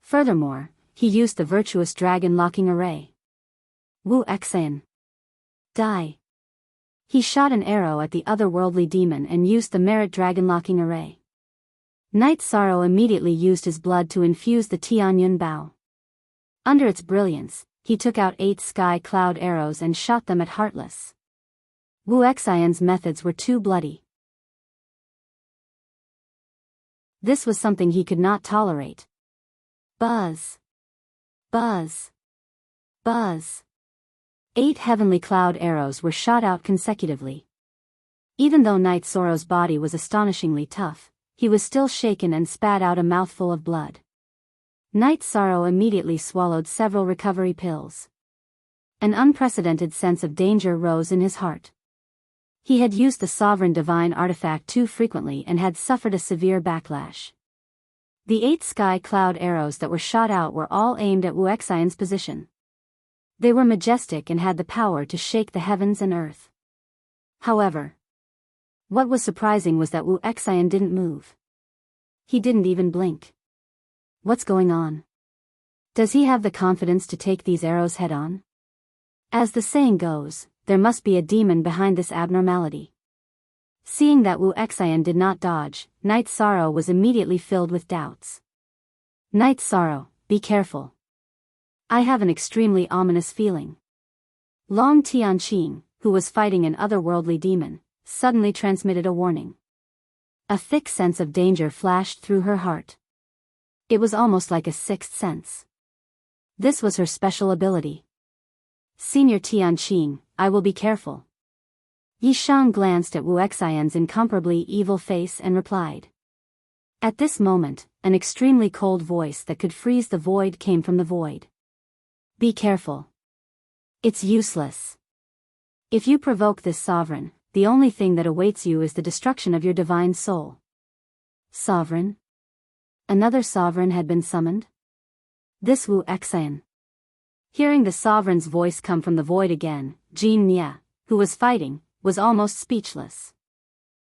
Speaker 1: Furthermore, he used the virtuous dragon locking array. Wu Xian. Die. He shot an arrow at the otherworldly demon and used the merit dragon locking array. Night Sorrow immediately used his blood to infuse the Tianyun bow. Under its brilliance, he took out 8 sky cloud arrows and shot them at Heartless. Wu Xian's methods were too bloody. This was something he could not tolerate. Buzz! Buzz! Buzz! 8 heavenly cloud arrows were shot out consecutively. Even though Night Sorrow's body was astonishingly tough, he was still shaken and spat out a mouthful of blood. Night Sorrow immediately swallowed several recovery pills. An unprecedented sense of danger rose in his heart. He had used the sovereign divine artifact too frequently and had suffered a severe backlash. The 8 sky cloud arrows that were shot out were all aimed at Wu Xian's position. They were majestic and had the power to shake the heavens and earth. However, what was surprising was that Wu Xian didn't move. He didn't even blink. What's going on? Does he have the confidence to take these arrows head-on? As the saying goes, there must be a demon behind this abnormality. Seeing that Wu Xian did not dodge, Night Sorrow was immediately filled with doubts. Night Sorrow, be careful. I have an extremely ominous feeling. Long Tianqing, who was fighting an otherworldly demon, suddenly transmitted a warning. A thick sense of danger flashed through her heart. It was almost like a sixth sense. This was her special ability. Senior Tianqing, I will be careful. Yi Shang glanced at Wu Xian's incomparably evil face and replied. At this moment, an extremely cold voice that could freeze the void came from the void. Be careful. It's useless. If you provoke this sovereign, the only thing that awaits you is the destruction of your divine soul. Sovereign? Another sovereign had been summoned? This Wu Xian. Hearing the sovereign's voice come from the void again, Jin Nye, who was fighting, was almost speechless.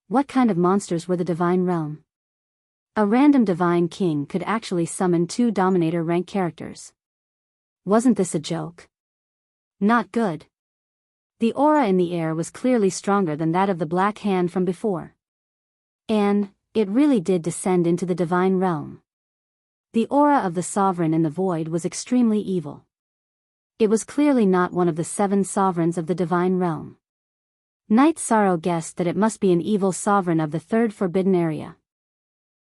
Speaker 1: What kind of monsters were the divine realm? A random divine king could actually summon 2 dominator rank characters. Wasn't this a joke? Not good. The aura in the air was clearly stronger than that of the Black Hand from before. And it really did descend into the divine realm. The aura of the sovereign in the void was extremely evil. It was clearly not one of the 7 sovereigns of the divine realm. Night Sorrow guessed that it must be an evil sovereign of the 3rd forbidden area.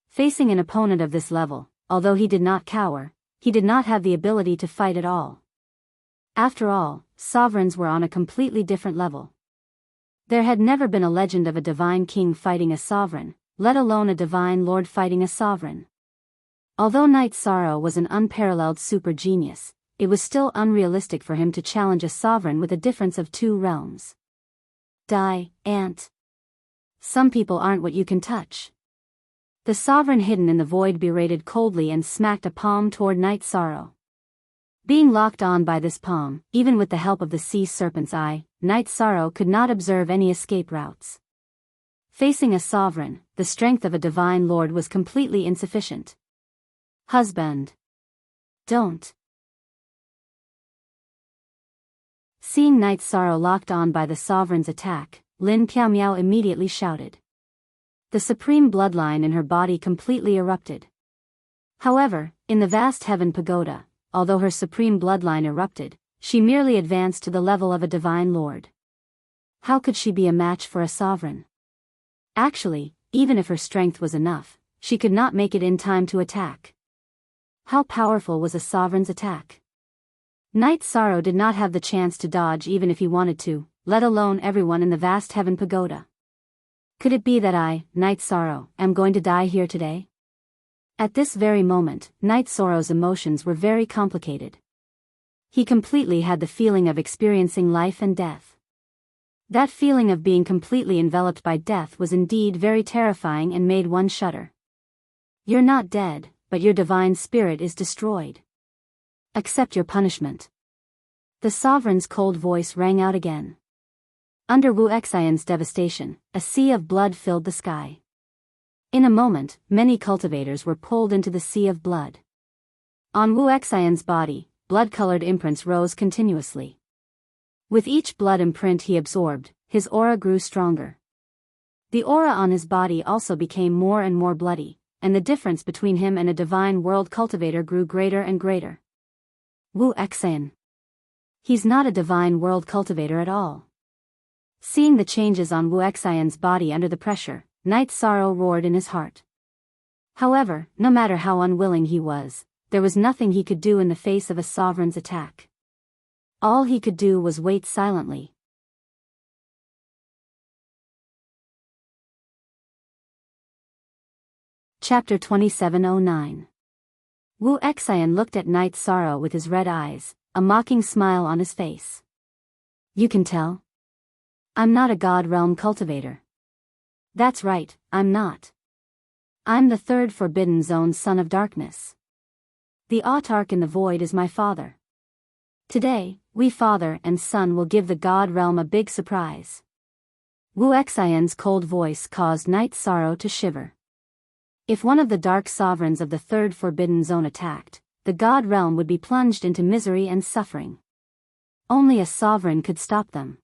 Speaker 1: Facing an opponent of this level, although he did not cower, he did not have the ability to fight at all. After all, sovereigns were on a completely different level. There had never been a legend of a divine king fighting a sovereign, let alone a divine lord fighting a sovereign. Although Night Sorrow was an unparalleled super genius, it was still unrealistic for him to challenge a sovereign with a difference of 2 realms. Die, ant. Some people aren't what you can touch. The sovereign hidden in the void berated coldly and smacked a palm toward Night Sorrow. Being locked on by this palm, even with the help of the sea serpent's eye, Night Sorrow could not observe any escape routes. Facing a sovereign, the strength of a divine lord was completely insufficient. Husband. Don't. Seeing Night Sorrow locked on by the sovereign's attack, Lin Piaomiao immediately shouted. The supreme bloodline in her body completely erupted. However, in the vast heaven pagoda, although her supreme bloodline erupted, she merely advanced to the level of a divine lord. How could she be a match for a sovereign? Actually, even if her strength was enough, she could not make it in time to attack. How powerful was a sovereign's attack? Night Sorrow did not have the chance to dodge even if he wanted to, let alone everyone in the vast heaven pagoda. Could it be that I, Night Sorrow, am going to die here today? At this very moment, Night Sorrow's emotions were very complicated. He completely had the feeling of experiencing life and death. That feeling of being completely enveloped by death was indeed very terrifying and made one shudder. You're not dead, but your divine spirit is destroyed. Accept your punishment. The sovereign's cold voice rang out again. Under Wu Xian's devastation, a sea of blood filled the sky. In a moment, many cultivators were pulled into the sea of blood. On Wu Xian's body, blood-colored imprints rose continuously. With each blood imprint he absorbed, his aura grew stronger. The aura on his body also became more and more bloody, and the difference between him and a divine world cultivator grew greater and greater. Wu Xian. He's not a divine world cultivator at all. Seeing the changes on Wu Xian's body under the pressure, Night Sorrow roared in his heart. However, no matter how unwilling he was, there was nothing he could do in the face of a sovereign's attack. All he could do was wait silently. Chapter 2709. Wu Xian looked at Night Sorrow with his red eyes, a mocking smile on his face. You can tell? I'm not a God Realm cultivator. That's right, I'm not. I'm the 3rd Forbidden Zone Son of Darkness. The autarch in the void is my father. Today, We father and son will give the God realm a big surprise. Wu Xian's cold voice caused Night Sorrow to shiver. If one of the dark sovereigns of the third forbidden zone attacked, the God realm would be plunged into misery and suffering. Only a sovereign could stop them.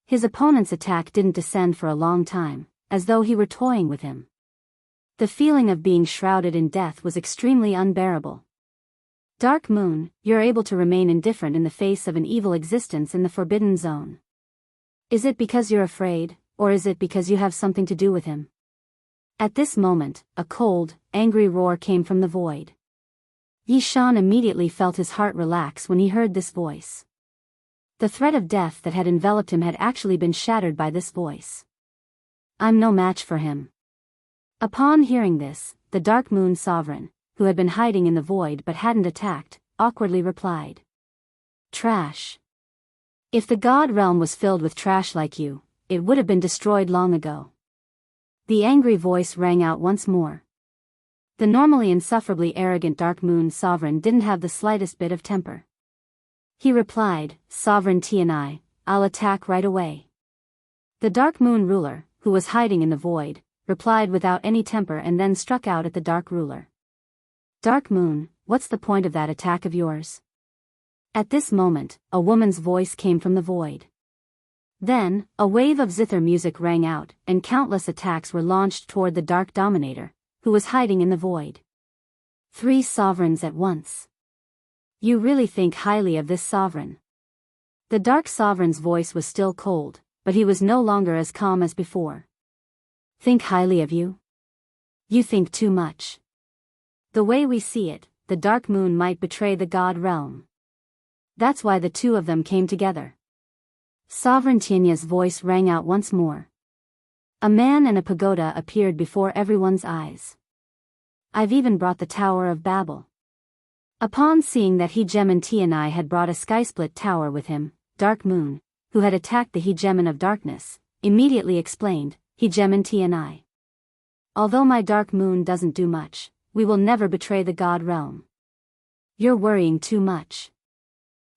Speaker 1: His opponent's attack didn't descend for a long time, as though he were toying with him. The feeling of being shrouded in death was extremely unbearable. Dark Moon, you're able to remain indifferent in the face of an evil existence in the Forbidden Zone. Is it because you're afraid, or is it because you have something to do with him? At this moment, a cold, angry roar came from the void. Yi Shan immediately felt his heart relax when he heard this voice. The threat of death that had enveloped him had actually been shattered by this voice. I'm no match for him. Upon hearing this, the Dark Moon Sovereign, who had been hiding in the void but hadn't attacked, awkwardly replied. Trash. If the God realm was filled with trash like you, it would have been destroyed long ago. The angry voice rang out once more. The normally insufferably arrogant Dark Moon Sovereign didn't have the slightest bit of temper. He replied, Sovereign Tianai, I'll attack right away. The Dark Moon Ruler, who was hiding in the void, replied without any temper and then struck out at the Dark Ruler. Dark Moon, what's the point of that attack of yours? At this moment, a woman's voice came from the void. Then, a wave of zither music rang out, and countless attacks were launched toward the Dark Dominator, who was hiding in the void. 3 sovereigns at once. You really think highly of this sovereign. The Dark Sovereign's voice was still cold, but he was no longer as calm as before. Think highly of you? You think too much. The way we see it, the Dark Moon might betray the God realm. That's why the two of them came together. Sovereign Tianya's voice rang out once more. A man and a pagoda appeared before everyone's eyes. I've even brought the Tower of Babel. Upon seeing that Hegemon Tianai had brought a skysplit tower with him, Dark Moon, who had attacked the Hegemon of Darkness, immediately explained, Hegemon Tianai. Although my Dark Moon doesn't do much, we will never betray the God realm. You're worrying too much.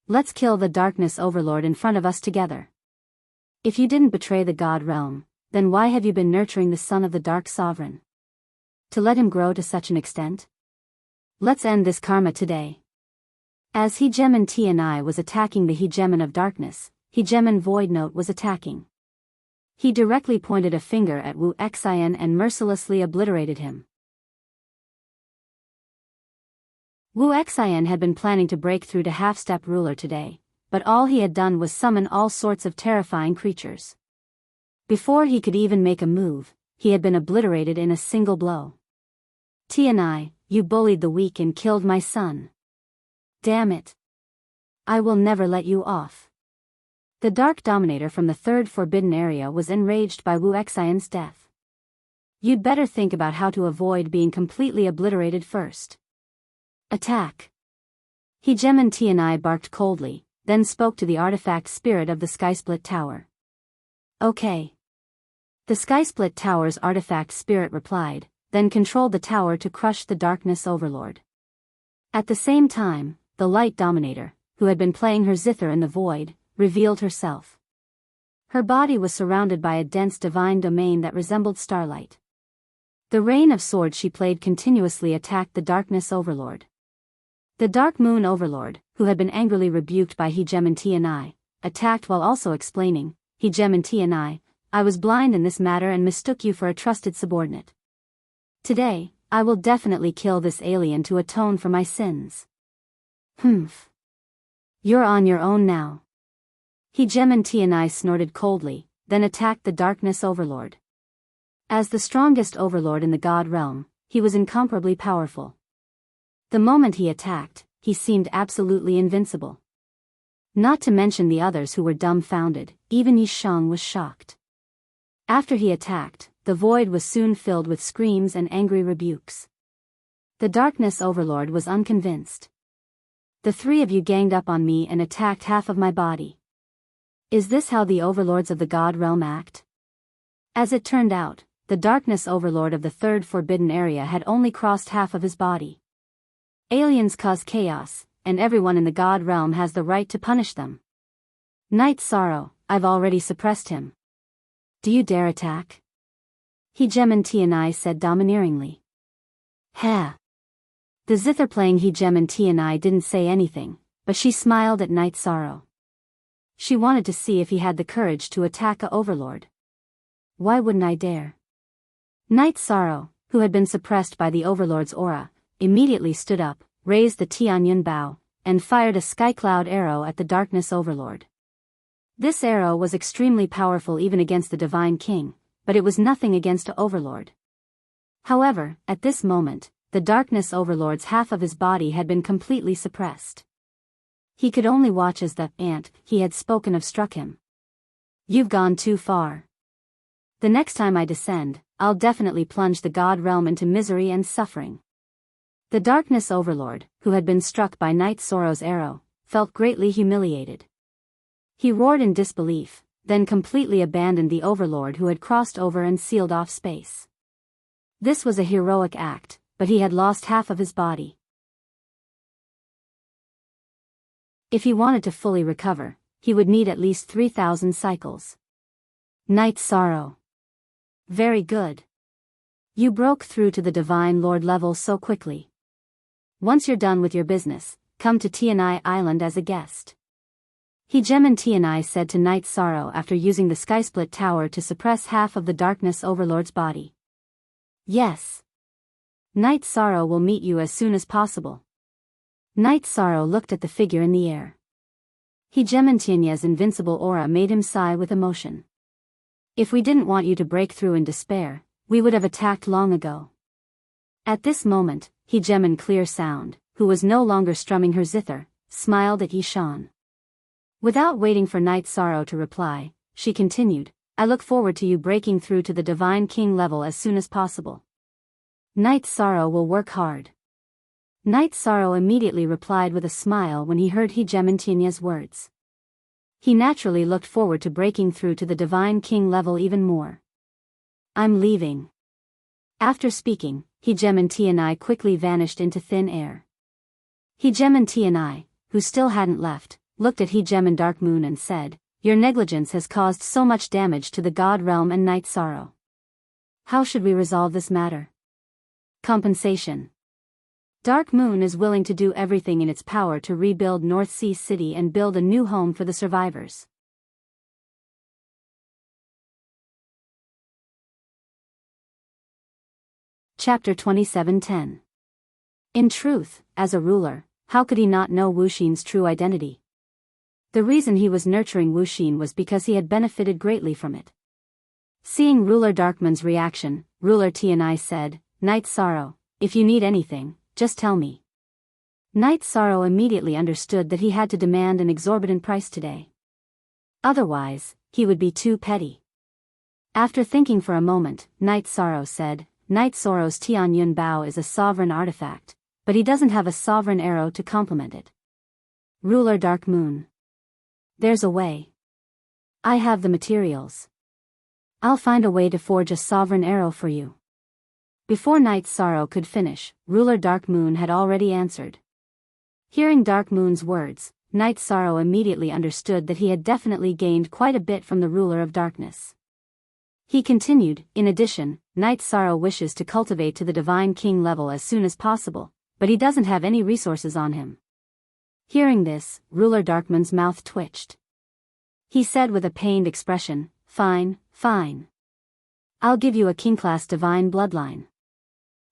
Speaker 1: Let's kill the Darkness Overlord in front of us together. If you didn't betray the God realm, then why have you been nurturing the son of the Dark Sovereign? To let him grow to such an extent? Let's end this karma today. As Hegemon Tianai was attacking the Hegemon of Darkness, Hegemon Voidnote was attacking. He directly pointed a finger at Wu Xian and mercilessly obliterated him. Wu Xian had been planning to break through to Half-Step Ruler today, but all he had done was summon all sorts of terrifying creatures. Before he could even make a move, he had been obliterated in a single blow. Tianai, you bullied the weak and killed my son. Damn it. I will never let you off. The Dark Dominator from the third forbidden area was enraged by Wu Xian's death. You'd better think about how to avoid being completely obliterated first. Attack. Hegemon Tianai barked coldly, then spoke to the artifact spirit of the Skysplit Tower. Okay. The Skysplit Tower's artifact spirit replied, then controlled the tower to crush the Darkness Overlord. At the same time, the Light Dominator, who had been playing her zither in the void, revealed herself. Her body was surrounded by a dense divine domain that resembled starlight. The rain of swords she played continuously attacked the Darkness Overlord. The Dark Moon Overlord, who had been angrily rebuked by Hegemon Tianai, attacked while also explaining, Hegemon Tianai, I was blind in this matter and mistook you for a trusted subordinate. Today, I will definitely kill this alien to atone for my sins. Humph. You're on your own now. Hegemon Tianai snorted coldly, then attacked the Darkness Overlord. As the strongest overlord in the God realm, he was incomparably powerful. The moment he attacked, he seemed absolutely invincible. Not to mention the others who were dumbfounded, even Yi Shang was shocked. After he attacked, the void was soon filled with screams and angry rebukes. The Darkness Overlord was unconvinced. The 3 of you ganged up on me and attacked half of my body. Is this how the overlords of the God realm act? As it turned out, the Darkness Overlord of the third forbidden area had only crossed half of his body. Aliens cause chaos, and everyone in the God realm has the right to punish them. Night Sorrow, I've already suppressed him. Do you dare attack? Hegemontianai said domineeringly. Ha! The zither playing Hegemontianai didn't say anything, but she smiled at Night Sorrow. She wanted to see if he had the courage to attack a overlord. Why wouldn't I dare? Night Sorrow, who had been suppressed by the overlord's aura, immediately stood up, raised the Tianyun bow, and fired a skycloud arrow at the darkness overlord. This arrow was extremely powerful even against the Divine King, but it was nothing against a overlord. However, at this moment, the darkness overlord's half of his body had been completely suppressed. He could only watch as the ant he had spoken of struck him. You've gone too far. The next time I descend, I'll definitely plunge the God realm into misery and suffering. The darkness overlord, who had been struck by Night Sorrow's arrow, felt greatly humiliated. He roared in disbelief, then completely abandoned the overlord who had crossed over and sealed off space. This was a heroic act, but he had lost half of his body. If he wanted to fully recover, he would need at least 3,000 cycles. Night Sorrow. Very good. You broke through to the Divine Lord level so quickly. Once you're done with your business, come to Tianai Island as a guest. Hegemontianai said to Night Sorrow after using the Skysplit Tower to suppress half of the Darkness Overlord's body. Yes. Night Sorrow will meet you as soon as possible. Night Sorrow looked at the figure in the air. Hegemontianai's invincible aura made him sigh with emotion. If we didn't want you to break through in despair, we would have attacked long ago. At this moment, Hegemon Clear Sound, who was no longer strumming her zither, smiled at Yishan. Without waiting for Night Sorrow to reply, she continued, I look forward to you breaking through to the Divine King level as soon as possible. Night Sorrow will work hard. Night Sorrow immediately replied with a smile when he heard Hegemontianai's words. He naturally looked forward to breaking through to the Divine King level even more. I'm leaving. After speaking, Hegemontianai quickly vanished into thin air. Hegemontianai, who still hadn't left, looked at Hegemon Dark Moon and said, Your negligence has caused so much damage to the God Realm and Night Sorrow. How should we resolve this matter? Compensation. Dark Moon is willing to do everything in its power to rebuild North Sea City and build a new home for the survivors. Chapter 27:10. In truth, as a ruler, how could he not know Wuxin's true identity? The reason he was nurturing Wuxin was because he had benefited greatly from it. Seeing Ruler Darkman's reaction, Ruler Tianai said, Night Sorrow, if you need anything, just tell me. Night Sorrow immediately understood that he had to demand an exorbitant price today. Otherwise, he would be too petty. After thinking for a moment, Night Sorrow said, Night Sorrow's Tianyun Bao is a sovereign artifact, but he doesn't have a sovereign arrow to complement it. Ruler Dark Moon. There's a way. I have the materials. I'll find a way to forge a sovereign arrow for you. Before Night Sorrow could finish, Ruler Dark Moon had already answered. Hearing Dark Moon's words, Night Sorrow immediately understood that he had definitely gained quite a bit from the Ruler of Darkness. He continued, in addition, Night Sorrow wishes to cultivate to the Divine King level as soon as possible, but he doesn't have any resources on him. Hearing this, Ruler Darkman's mouth twitched. He said with a pained expression, Fine, fine. I'll give you a king-class divine bloodline.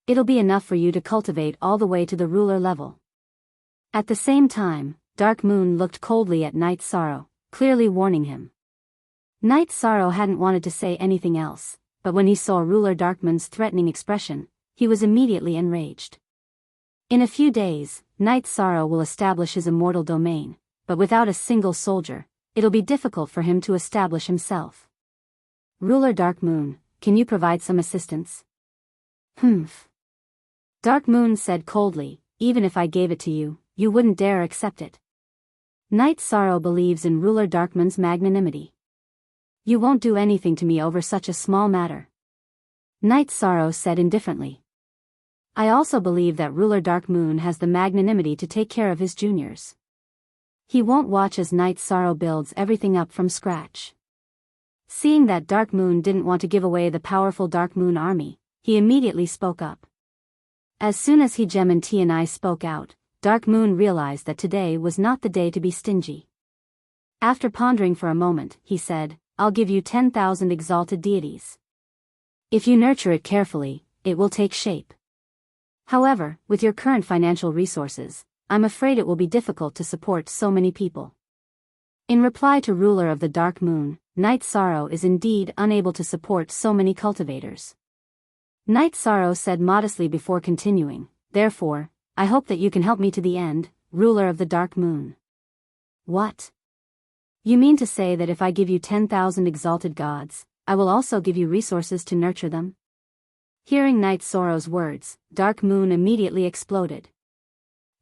Speaker 1: It'll be enough for you to cultivate all the way to the ruler level. At the same time, Dark Moon looked coldly at Night Sorrow, clearly warning him. Night Sorrow hadn't wanted to say anything else, but when he saw Ruler Darkman's threatening expression, he was immediately enraged. In a few days, Night Sorrow will establish his immortal domain, but without a single soldier, it'll be difficult for him to establish himself. Ruler Dark Moon, can you provide some assistance? Humph. Dark Moon said coldly, even if I gave it to you, you wouldn't dare accept it. Night Sorrow believes in Ruler Darkman's magnanimity. You won't do anything to me over such a small matter. Night Sorrow said indifferently. I also believe that ruler Dark Moon has the magnanimity to take care of his juniors. He won't watch as Night Sorrow builds everything up from scratch. Seeing that Dark Moon didn't want to give away the powerful Dark Moon army, he immediately spoke up. As soon as Heartwarming spoke out, Dark Moon realized that today was not the day to be stingy. After pondering for a moment, he said, "I'll give you 10,000 exalted deities. If you nurture it carefully, it will take shape. However, with your current financial resources, I'm afraid it will be difficult to support so many people." In reply to ruler of the Dark Moon, Night Sorrow is indeed unable to support so many cultivators. Night Sorrow said modestly before continuing, "Therefore, I hope that you can help me to the end, ruler of the Dark Moon." What? You mean to say that if I give you 10,000 exalted gods, I will also give you resources to nurture them? Hearing Night Sorrow's words, Dark Moon immediately exploded.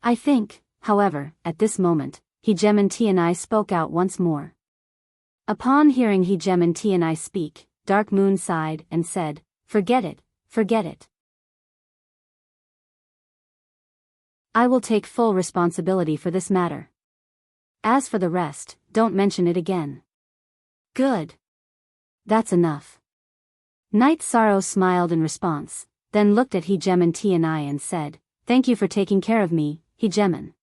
Speaker 1: I think, however, at this moment, Heartwarming spoke out once more. Upon hearing Heartwarming speak, Dark Moon sighed and said, forget it. I will take full responsibility for this matter. As for the rest, don't mention it again." "Good. That's enough." Night Sorrow smiled in response, then looked at Heartwarming and said, "Thank you for taking care of me, Heartwarming."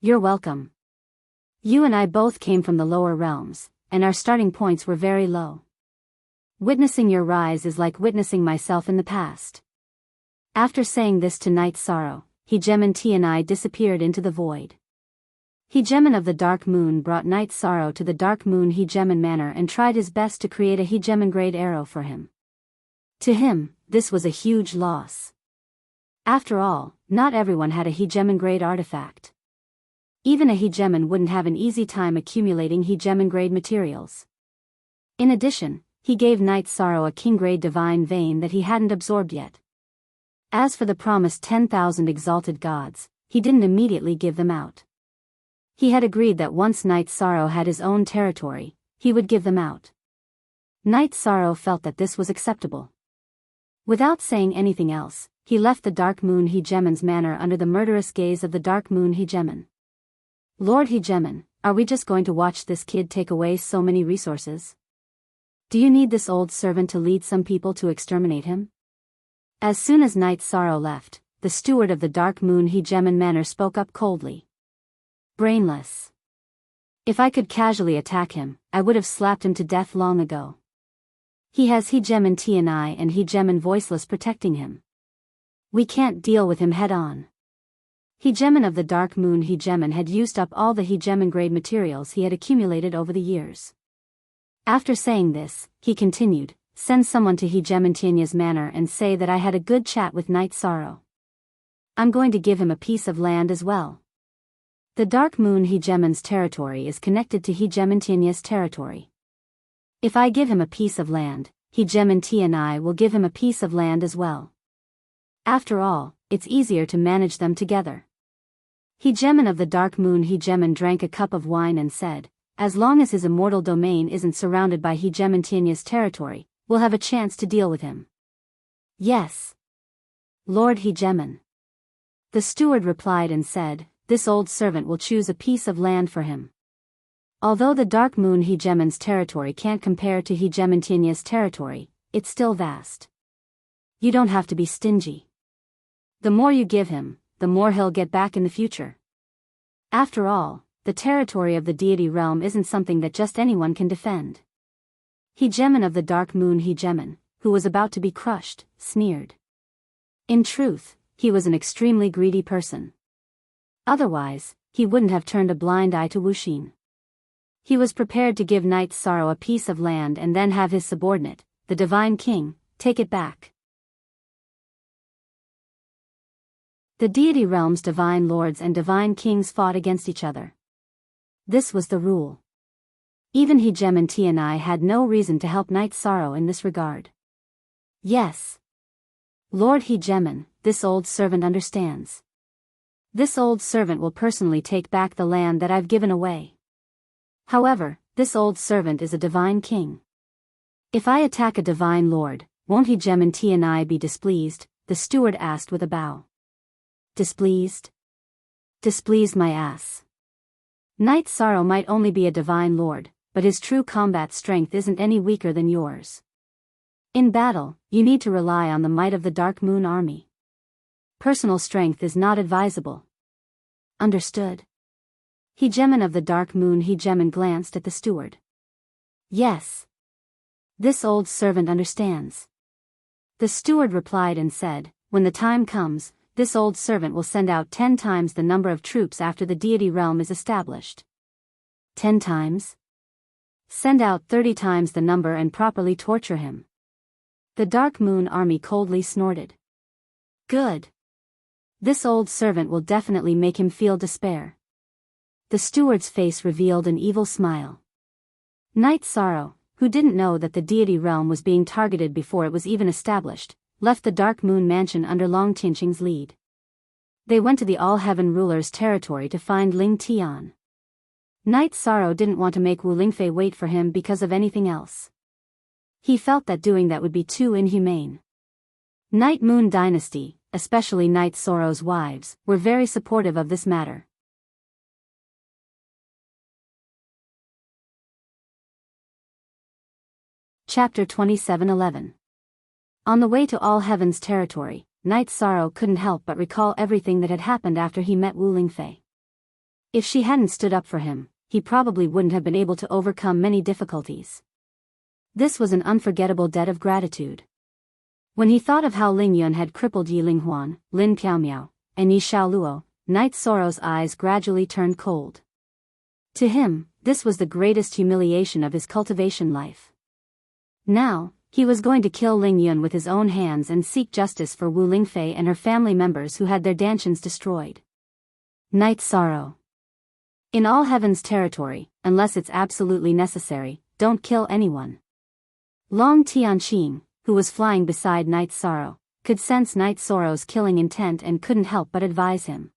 Speaker 1: "You're welcome. You and I both came from the lower realms, and our starting points were very low. Witnessing your rise is like witnessing myself in the past." After saying this to Night Sorrow, Heartwarming disappeared into the void. Heartwarming of the Dark Moon brought Night Sorrow to the Dark Moon Heartwarming Manor and tried his best to create a Heartwarming grade arrow for him. To him, this was a huge loss. After all, not everyone had a Heartwarming grade artifact. Even a Heartwarming wouldn't have an easy time accumulating Heartwarming grade materials. In addition, he gave Night Sorrow a king grade divine vein that he hadn't absorbed yet. As for the promised 10,000 exalted gods, he didn't immediately give them out. He had agreed that once Night Sorrow had his own territory, he would give them out. Night Sorrow felt that this was acceptable. Without saying anything else, he left the Dark Moon Heartwarming's manor under the murderous gaze of the Dark Moon Heartwarming. "Lord Heartwarming, are we just going to watch this kid take away so many resources? Do you need this old servant to lead some people to exterminate him?" As soon as Night Sorrow left, the steward of the Dark Moon Heartwarming manor spoke up coldly. "Brainless. If I could casually attack him, I would have slapped him to death long ago. He has Heartwarming and Heartwarming Voiceless protecting him. We can't deal with him head-on." Heartwarming of the Dark Moon Heartwarming had used up all the Heartwarming grade materials he had accumulated over the years. After saying this, he continued, "Send someone to Heartwarming's manor and say that I had a good chat with Night Sorrow. I'm going to give him a piece of land as well." The Dark Moon Heartwarming's territory is connected to Heartwarming's territory. If I give him a piece of land, Heartwarming will give him a piece of land as well. After all, it's easier to manage them together. Heartwarming of the Dark Moon Heartwarming drank a cup of wine and said, "As long as his immortal domain isn't surrounded by Heartwarming's territory, we'll have a chance to deal with him." "Yes, Lord Heartwarming." The steward replied and said, "This old servant will choose a piece of land for him." Although the Dark Moon Heartwarming's territory can't compare to Heartwarming's territory, it's still vast. You don't have to be stingy. The more you give him, the more he'll get back in the future. After all, the territory of the deity realm isn't something that just anyone can defend. Heartwarming of the Dark Moon Heartwarming, who was about to be crushed, sneered. In truth, he was an extremely greedy person. Otherwise, he wouldn't have turned a blind eye to Wuxin. He was prepared to give Night Sorrow a piece of land and then have his subordinate, the Divine King, take it back. The deity realm's divine lords and divine kings fought against each other. This was the rule. Even Heartwarming had no reason to help Night Sorrow in this regard. "Yes, Lord Heartwarming, this old servant understands. This old servant will personally take back the land that I've given away. However, this old servant is a divine king. If I attack a divine lord, won't Heartwarming be displeased, the steward asked with a bow. Displeased? Displeased my ass. Knight Sorrow might only be a divine lord, but his true combat strength isn't any weaker than yours. In battle, you need to rely on the might of the Dark Moon army. Personal strength is not advisable. Understood? Hegemon of the Dark Moon Hegemon glanced at the steward. Yes. This old servant understands. The steward replied and said, when the time comes, this old servant will send out 10 times the number of troops after the deity realm is established. 10 times? Send out 30 times the number and properly torture him. The Dark Moon army coldly snorted. Good. This old servant will definitely make him feel despair. The steward's face revealed an evil smile. Knight Sorrow, who didn't know that the deity realm was being targeted before it was even established, left the Dark Moon mansion under Long Tianqing's lead. They went to the All-Heaven ruler's territory to find Ling Tian. Knight Sorrow didn't want to make Wu Lingfei wait for him because of anything else. He felt that doing that would be too inhumane. Night Moon Dynasty, especially Knight Sorrow's wives, were very supportive of this matter. Chapter 27:11. On the way to All Heaven's territory, Knight Sorrow couldn't help but recall everything that had happened after he met Wu Lingfei. If she hadn't stood up for him, he probably wouldn't have been able to overcome many difficulties. This was an unforgettable debt of gratitude. When he thought of how Ling Yun had crippled Yi Linghuan, Lin Piaomiao, and Yi Xiaoluo, Knight Sorrow's eyes gradually turned cold. To him, this was the greatest humiliation of his cultivation life. Now, he was going to kill Ling Yun with his own hands and seek justice for Wu Lingfei and her family members who had their danshans destroyed. Knight Sorrow. In All Heaven's territory, unless it's absolutely necessary, don't kill anyone. Long Tianqing, who was flying beside Knight Sorrow, could sense Knight Sorrow's killing intent and couldn't help but advise him.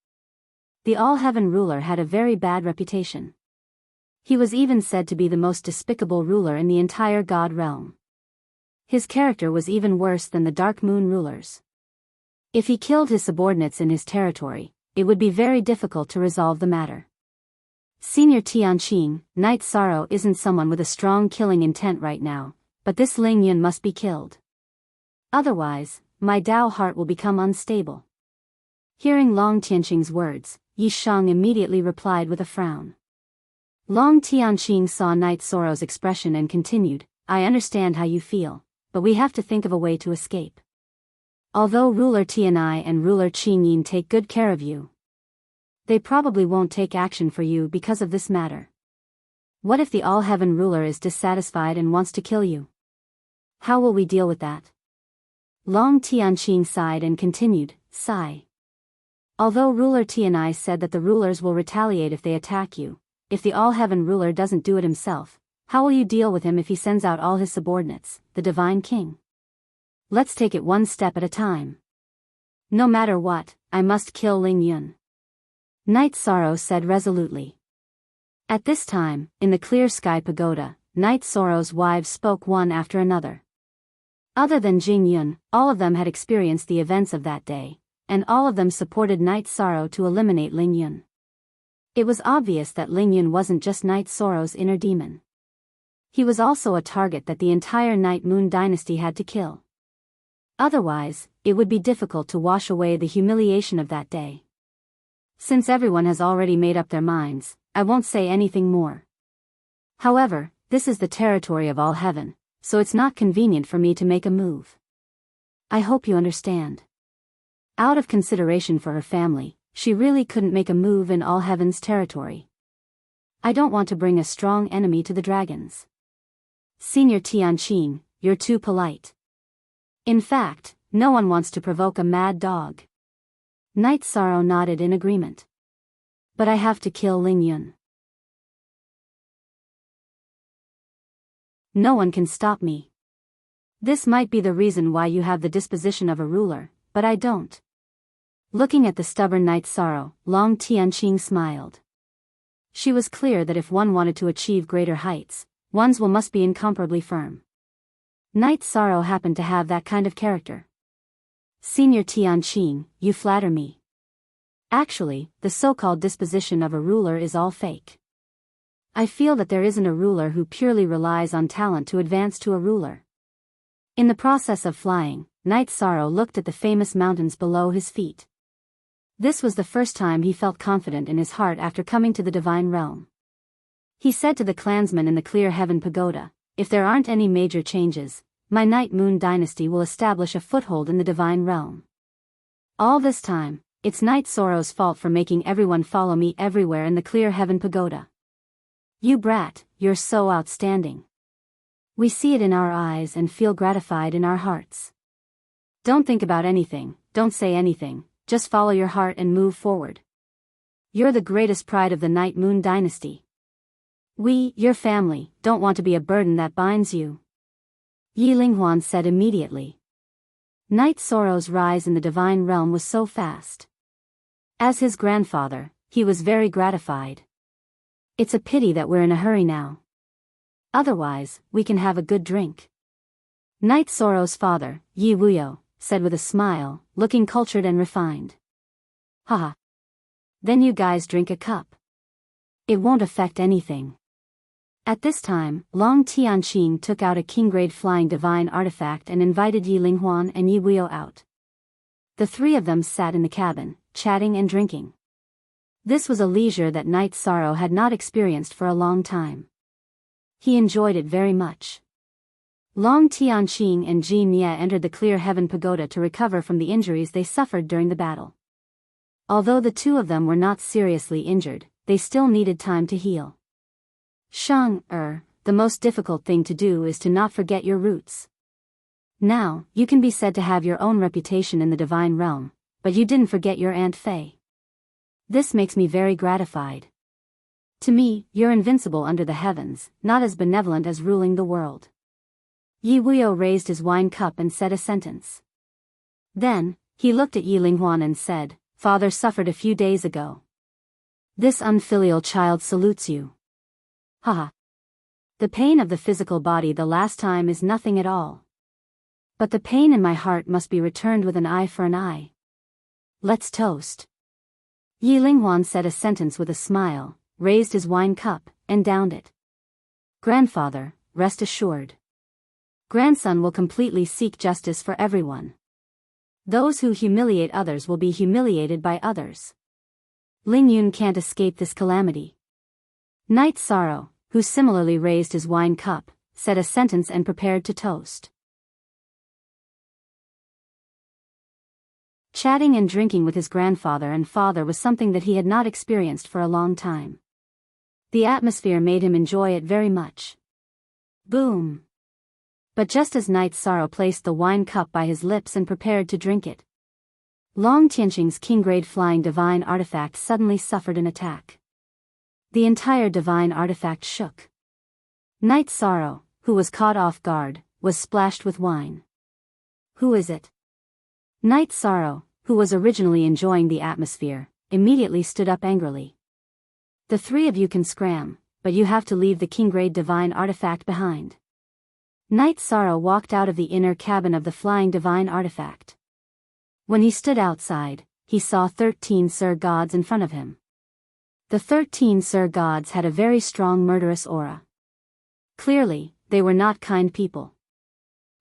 Speaker 1: The All Heaven ruler had a very bad reputation. He was even said to be the most despicable ruler in the entire God realm. His character was even worse than the Dark Moon rulers. If he killed his subordinates in his territory, it would be very difficult to resolve the matter. Senior Tianqing, Knight Sorrow isn't someone with a strong killing intent right now, but this Ling Yun must be killed. Otherwise, my Dao heart will become unstable. Hearing Long Tianqing's words, Yi Shang immediately replied with a frown. Long Tianqing saw Knight Sorrow's expression and continued, I understand how you feel, but we have to think of a way to escape. Although Ruler Tianai and Ruler Qingyin take good care of you, they probably won't take action for you because of this matter. What if the All-Heaven ruler is dissatisfied and wants to kill you? How will we deal with that? Long Tianqing sighed and continued, sigh. Although Ruler Tianai said that the rulers will retaliate if they attack you, if the All-Heaven ruler doesn't do it himself, how will you deal with him if he sends out all his subordinates, the Divine King? Let's take it one step at a time. No matter what, I must kill Ling Yun. Knight Sorrow said resolutely. At this time, in the Clear Sky Pagoda, Knight Sorrow's wives spoke one after another. Other than Jing Yun, all of them had experienced the events of that day, and all of them supported Knight Sorrow to eliminate Ling Yun. It was obvious that Ling Yun wasn't just Knight Sorrow's inner demon. He was also a target that the entire Night Moon dynasty had to kill. Otherwise, it would be difficult to wash away the humiliation of that day. Since everyone has already made up their minds, I won't say anything more. However, this is the territory of All Heaven, so it's not convenient for me to make a move. I hope you understand. Out of consideration for her family, she really couldn't make a move in All Heaven's territory. I don't want to bring a strong enemy to the dragons. Senior Tianqing, you're too polite. In fact, no one wants to provoke a mad dog. Knight Sorrow nodded in agreement. But I have to kill Ling Yun. No one can stop me. This might be the reason why you have the disposition of a ruler, but I don't. Looking at the stubborn Knight Sorrow, Long Tianqing smiled. She was clear that if one wanted to achieve greater heights, one's will must be incomparably firm. Knight Sorrow happened to have that kind of character. Senior Tianqing, you flatter me. Actually, the so-called disposition of a ruler is all fake. I feel that there isn't a ruler who purely relies on talent to advance to a ruler. In the process of flying, Knight Sorrow looked at the famous mountains below his feet. This was the first time he felt confident in his heart after coming to the divine realm. He said to the clansmen in the Clear Heaven Pagoda, "If there aren't any major changes, my Night Moon dynasty will establish a foothold in the divine realm. All this time, it's Knight Sorrow's fault for making everyone follow me everywhere in the Clear Heaven Pagoda. You brat, you're so outstanding. We see it in our eyes and feel gratified in our hearts. Don't think about anything, don't say anything, just follow your heart and move forward. You're the greatest pride of the Night Moon dynasty. We, your family, don't want to be a burden that binds you." Yi Linghuan said immediately. Knight Sorrow's rise in the divine realm was so fast. As his grandfather, he was very gratified. It's a pity that we're in a hurry now. Otherwise, we can have a good drink. Knight Sorrow's father, Yi Wuyo, said with a smile, looking cultured and refined. Haha. Then you guys drink a cup. It won't affect anything. At this time, Long Tianqing took out a king-grade flying divine artifact and invited Yi Linghuan and Yi Wuyo out. The three of them sat in the cabin, chatting and drinking. This was a leisure that Knight Sorrow had not experienced for a long time. He enjoyed it very much. Long Tianqing and Jin Ye entered the Clear Heaven Pagoda to recover from the injuries they suffered during the battle. Although the two of them were not seriously injured, they still needed time to heal. The most difficult thing to do is to not forget your roots. Now, you can be said to have your own reputation in the divine realm, but you didn't forget your Aunt Fei. This makes me very gratified. To me, you're invincible under the heavens, not as benevolent as ruling the world. Yi Wuyo raised his wine cup and said a sentence. Then, he looked at Yi Linghuan and said, "Father suffered a few days ago. This unfilial child salutes you." Haha. The pain of the physical body the last time is nothing at all. But the pain in my heart must be returned with an eye for an eye. Let's toast. Yi Linghuan said a sentence with a smile, raised his wine cup, and downed it. Grandfather, rest assured. Grandson will completely seek justice for everyone. Those who humiliate others will be humiliated by others. Ling Yun can't escape this calamity. Knight Sorrow, who similarly raised his wine cup, said a sentence and prepared to toast. Chatting and drinking with his grandfather and father was something that he had not experienced for a long time. The atmosphere made him enjoy it very much. Boom! But just as Knight Sorrow placed the wine cup by his lips and prepared to drink it, Long Tianqing's king-grade flying divine artifact suddenly suffered an attack. The entire divine artifact shook. Knight Sorrow, who was caught off guard, was splashed with wine. Who is it? Knight Sorrow, who was originally enjoying the atmosphere, immediately stood up angrily. The three of you can scram, but you have to leave the king-grade divine artifact behind. Knight Sorrow walked out of the inner cabin of the flying divine artifact. When he stood outside, he saw 13 Sir Gods in front of him. The 13 Sir Gods had a very strong murderous aura. Clearly, they were not kind people.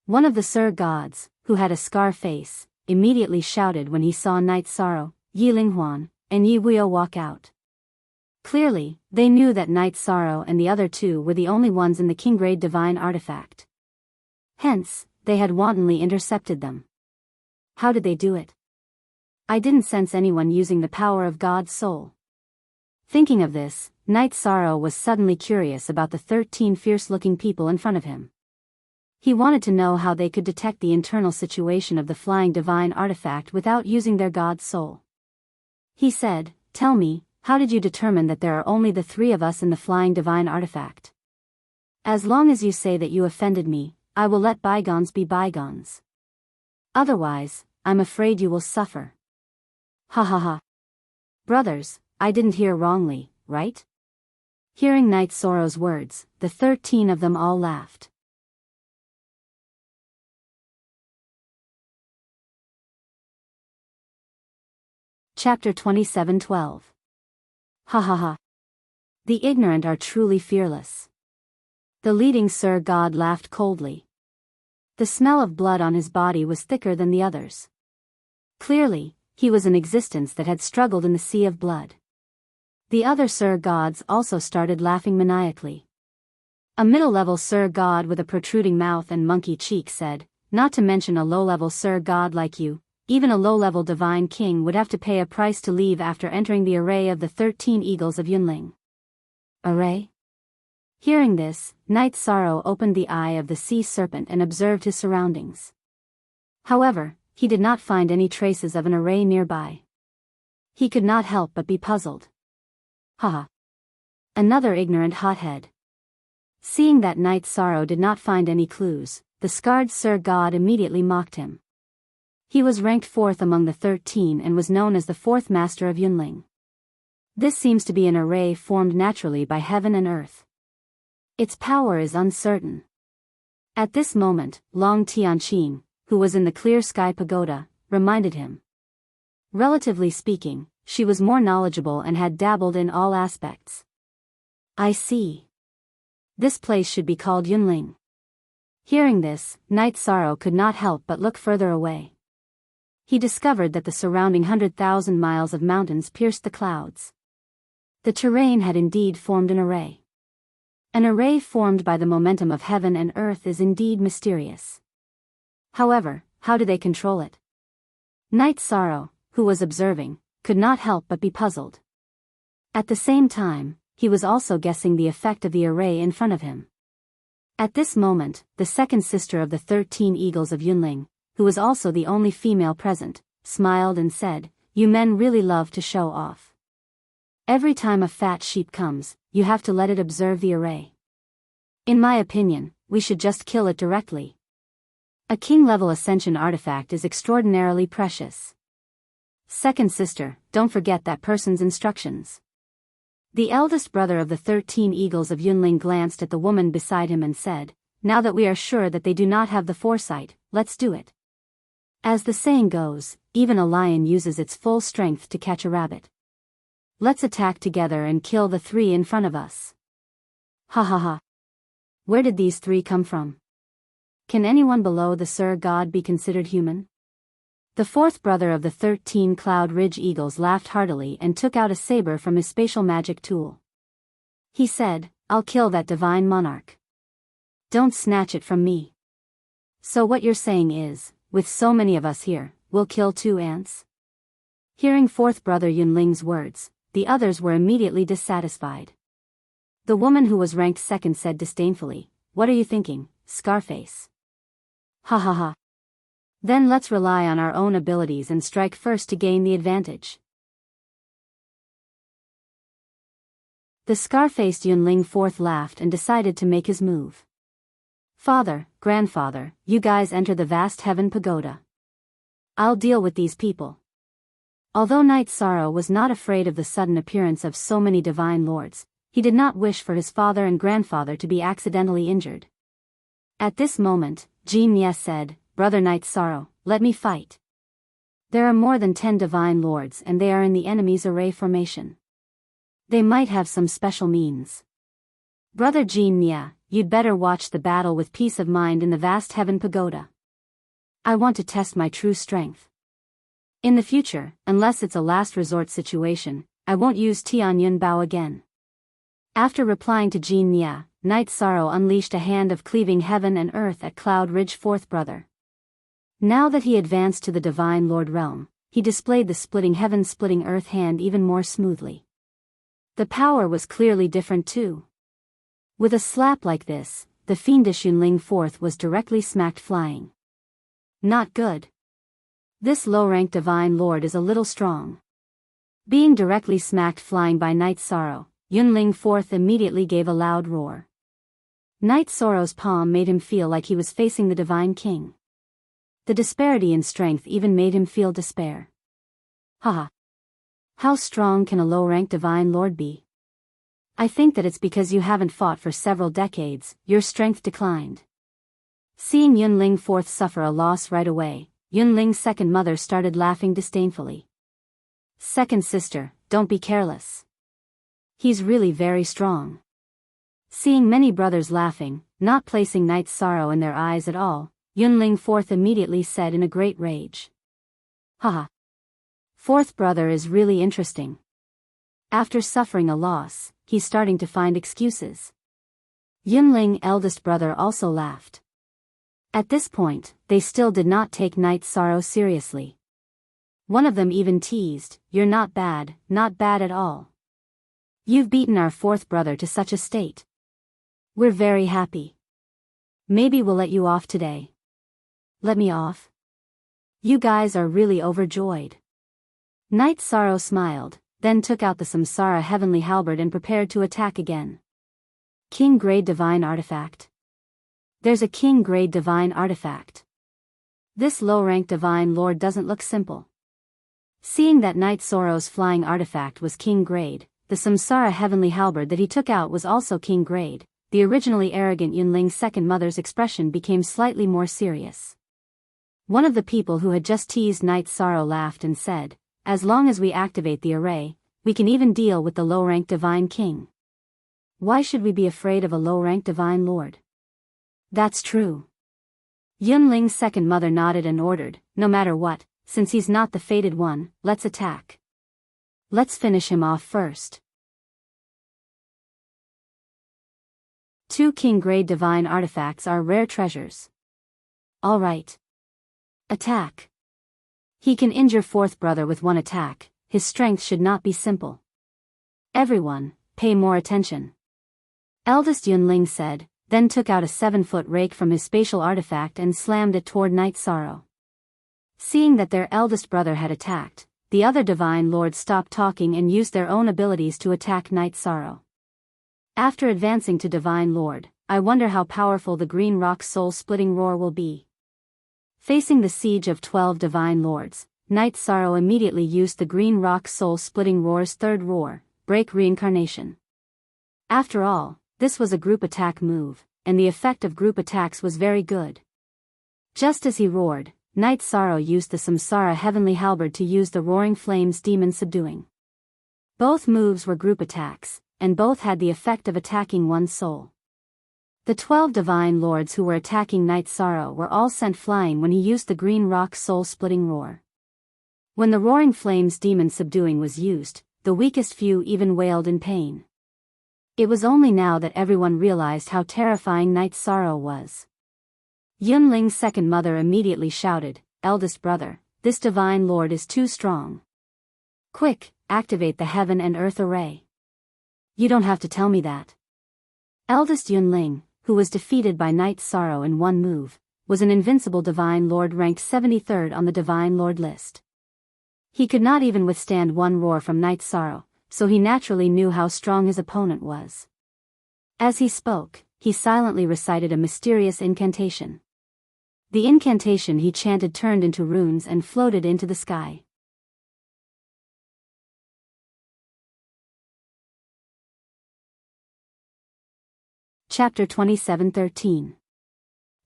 Speaker 1: One of the Sir Gods, who had a scar face, immediately shouted when he saw Knight Sorrow, Yi Linghuan, and Yi Wuyo walk out. Clearly, they knew that Knight Sorrow and the other two were the only ones in the king-grade divine artifact. Hence, they had wantonly intercepted them. How did they do it? I didn't sense anyone using the power of God's soul. Thinking of this, Knight Sorrow was suddenly curious about the 13 fierce-looking people in front of him. He wanted to know how they could detect the internal situation of the flying divine artifact without using their God's soul. He said, "Tell me, how did you determine that there are only the three of us in the flying divine artifact? As long as you say that you offended me, I will let bygones be bygones. Otherwise, I'm afraid you will suffer." Ha ha ha. Brothers, I didn't hear wrongly, right? Hearing Knight Sorrow's words, the 13 of them all laughed. Chapter 27:12. Ha ha ha. The ignorant are truly fearless. The leading Sir God laughed coldly. The smell of blood on his body was thicker than the others. Clearly, he was an existence that had struggled in the sea of blood. The other Sir Gods also started laughing maniacally. A middle-level Sir God with a protruding mouth and monkey cheek said, "Not to mention a low-level Sir God like you, even a low-level divine king would have to pay a price to leave after entering the array of the 13 eagles of Yunling." Array? Hearing this, Night Sorrow opened the eye of the sea serpent and observed his surroundings. However, he did not find any traces of an array nearby. He could not help but be puzzled. Haha. Another ignorant hothead. Seeing that Night Sorrow did not find any clues, the scarred Sir God immediately mocked him. He was ranked 4th among the 13 and was known as the 4th Master of Yunling. This seems to be an array formed naturally by heaven and earth. Its power is uncertain. At this moment, Long Tianqing, who was in the clear sky pagoda, reminded him. Relatively speaking, she was more knowledgeable and had dabbled in all aspects. I see. This place should be called Yunling. Hearing this, Night Sorrow could not help but look further away. He discovered that the surrounding 100,000 miles of mountains pierced the clouds. The terrain had indeed formed an array. An array formed by the momentum of heaven and earth is indeed mysterious. However, how do they control it? Night Sorrow, who was observing, could not help but be puzzled. At the same time, he was also guessing the effect of the array in front of him. At this moment, the second sister of the 13 eagles of Yunling, who was also the only female present, smiled and said, "You men really love to show off. Every time a fat sheep comes, you have to let it observe the array. In my opinion, we should just kill it directly. A king-level Ascension artifact is extraordinarily precious. Second sister, don't forget that person's instructions." The eldest brother of the 13 eagles of Yunling glanced at the woman beside him and said, "Now that we are sure that they do not have the foresight, let's do it. As the saying goes, even a lion uses its full strength to catch a rabbit. Let's attack together and kill the 3 in front of us." Ha ha ha. Where did these 3 come from? Can anyone below the Sir God be considered human? The fourth brother of the 13 Cloud Ridge Eagles laughed heartily and took out a saber from his spatial magic tool. He said, "I'll kill that divine monarch. Don't snatch it from me." So what you're saying is, with so many of us here, we'll kill 2 ants? Hearing fourth brother Yunling's words, the others were immediately dissatisfied. The woman who was ranked second said disdainfully, "What are you thinking, Scarface?" Ha ha ha. Then let's rely on our own abilities and strike first to gain the advantage. The scar-faced Yunling fourth laughed and decided to make his move. "Father, grandfather, you guys enter the vast heaven pagoda. I'll deal with these people." Although Night Sorrow was not afraid of the sudden appearance of so many divine lords, he did not wish for his father and grandfather to be accidentally injured. At this moment, Jean Nye said, "Brother Night Sorrow, let me fight. There are more than 10 divine lords and they are in the enemy's array formation. They might have some special means. Brother Jean Nye, you'd better watch the battle with peace of mind in the vast heaven pagoda. I want to test my true strength. In the future, unless it's a last resort situation, I won't use Tianyun Bao again." After replying to Jean Nye, Night Sorrow unleashed a hand of cleaving heaven and earth at Cloud Ridge fourth brother. Now that he advanced to the Divine Lord realm, he displayed the splitting heaven splitting earth hand even more smoothly. The power was clearly different too. With a slap like this, the fiendish Yunling fourth was directly smacked flying. Not good. This low-ranked divine lord is a little strong. Being directly smacked flying by Night Sorrow, Yunling fourth immediately gave a loud roar. Night Sorrow's palm made him feel like he was facing the divine king. The disparity in strength even made him feel despair. Haha. How strong can a low-ranked divine lord be? I think that it's because you haven't fought for several decades, your strength declined. Seeing Yunling fourth suffer a loss right away, Yunling's second mother started laughing disdainfully. Second sister, don't be careless. He's really very strong. Seeing many brothers laughing, not placing Night's sorrow in their eyes at all, Yunling fourth immediately said in a great rage. Haha. Fourth brother is really interesting. After suffering a loss, he's starting to find excuses. Yunling eldest brother also laughed. At this point, they still did not take Night's sorrow seriously. One of them even teased, "You're not bad at all. You've beaten our fourth brother to such a state. We're very happy. Maybe we'll let you off today." "Let me off? You guys are really overjoyed." Night's sorrow smiled, then took out the Samsara heavenly halberd and prepared to attack again. King grade divine artifact. There's a king grade divine artifact. This low-rank divine lord doesn't look simple. Seeing that Night Sorrow's flying artifact was king grade, the Samsara heavenly halberd that he took out was also king grade, the originally arrogant Yunling's second mother's expression became slightly more serious. One of the people who had just teased Night's sorrow laughed and said, "As long as we activate the array, we can even deal with the low-rank divine king. Why should we be afraid of a low-rank divine lord?" "That's true." Yunling's second mother nodded and ordered, "No matter what, since he's not the fated one, let's attack. Let's finish him off first." 2 king-grade divine artifacts are rare treasures. Alright. Attack. He can injure fourth brother with one attack, his strength should not be simple. Everyone, pay more attention. Eldest Yunling said, then took out a 7-foot rake from his spatial artifact and slammed it toward Night's sorrow. Seeing that their eldest brother had attacked, the other divine lords stopped talking and used their own abilities to attack Night's sorrow. After advancing to divine lord, I wonder how powerful the green rock's soul-splitting roar will be. Facing the siege of 12 divine lords, Night's sorrow immediately used the green rock's soul-splitting roar's third roar, break reincarnation. After all, this was a group attack move, and the effect of group attacks was very good. Just as he roared, Night's sorrow used the Samsara heavenly halberd to use the roaring flames demon subduing. Both moves were group attacks, and both had the effect of attacking one's soul. The 12 divine lords who were attacking Night's sorrow were all sent flying when he used the green rock soul-splitting roar. When the roaring flames demon subduing was used, the weakest few even wailed in pain. It was only now that everyone realized how terrifying Night's sorrow was. Yunling's second mother immediately shouted, "Eldest brother, this divine lord is too strong. Quick, activate the heaven and earth array." "You don't have to tell me that." Eldest Yunling, who was defeated by Night's sorrow in one move, was an invincible divine lord ranked 73rd on the divine lord list. He could not even withstand one roar from Night's sorrow, so he naturally knew how strong his opponent was. As he spoke, he silently recited a mysterious incantation. The incantation he chanted turned into runes and floated into the sky. Chapter 27:13.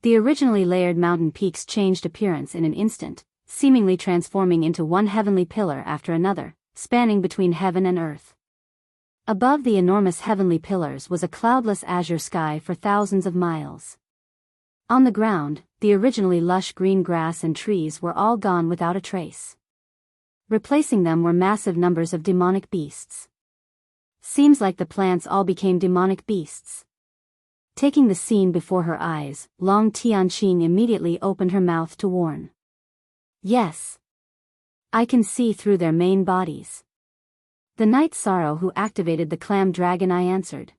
Speaker 1: The originally layered mountain peaks changed appearance in an instant, seemingly transforming into one heavenly pillar after another, spanning between heaven and earth. Above the enormous heavenly pillars was a cloudless azure sky for thousands of miles. On the ground, the originally lush green grass and trees were all gone without a trace. Replacing them were massive numbers of demonic beasts. Seems like the plants all became demonic beasts. Taking the scene before her eyes, Long Tianqing immediately opened her mouth to warn. "Yes. I can see through their main bodies." The Night Sorrow who activated the clam dragon eye answered.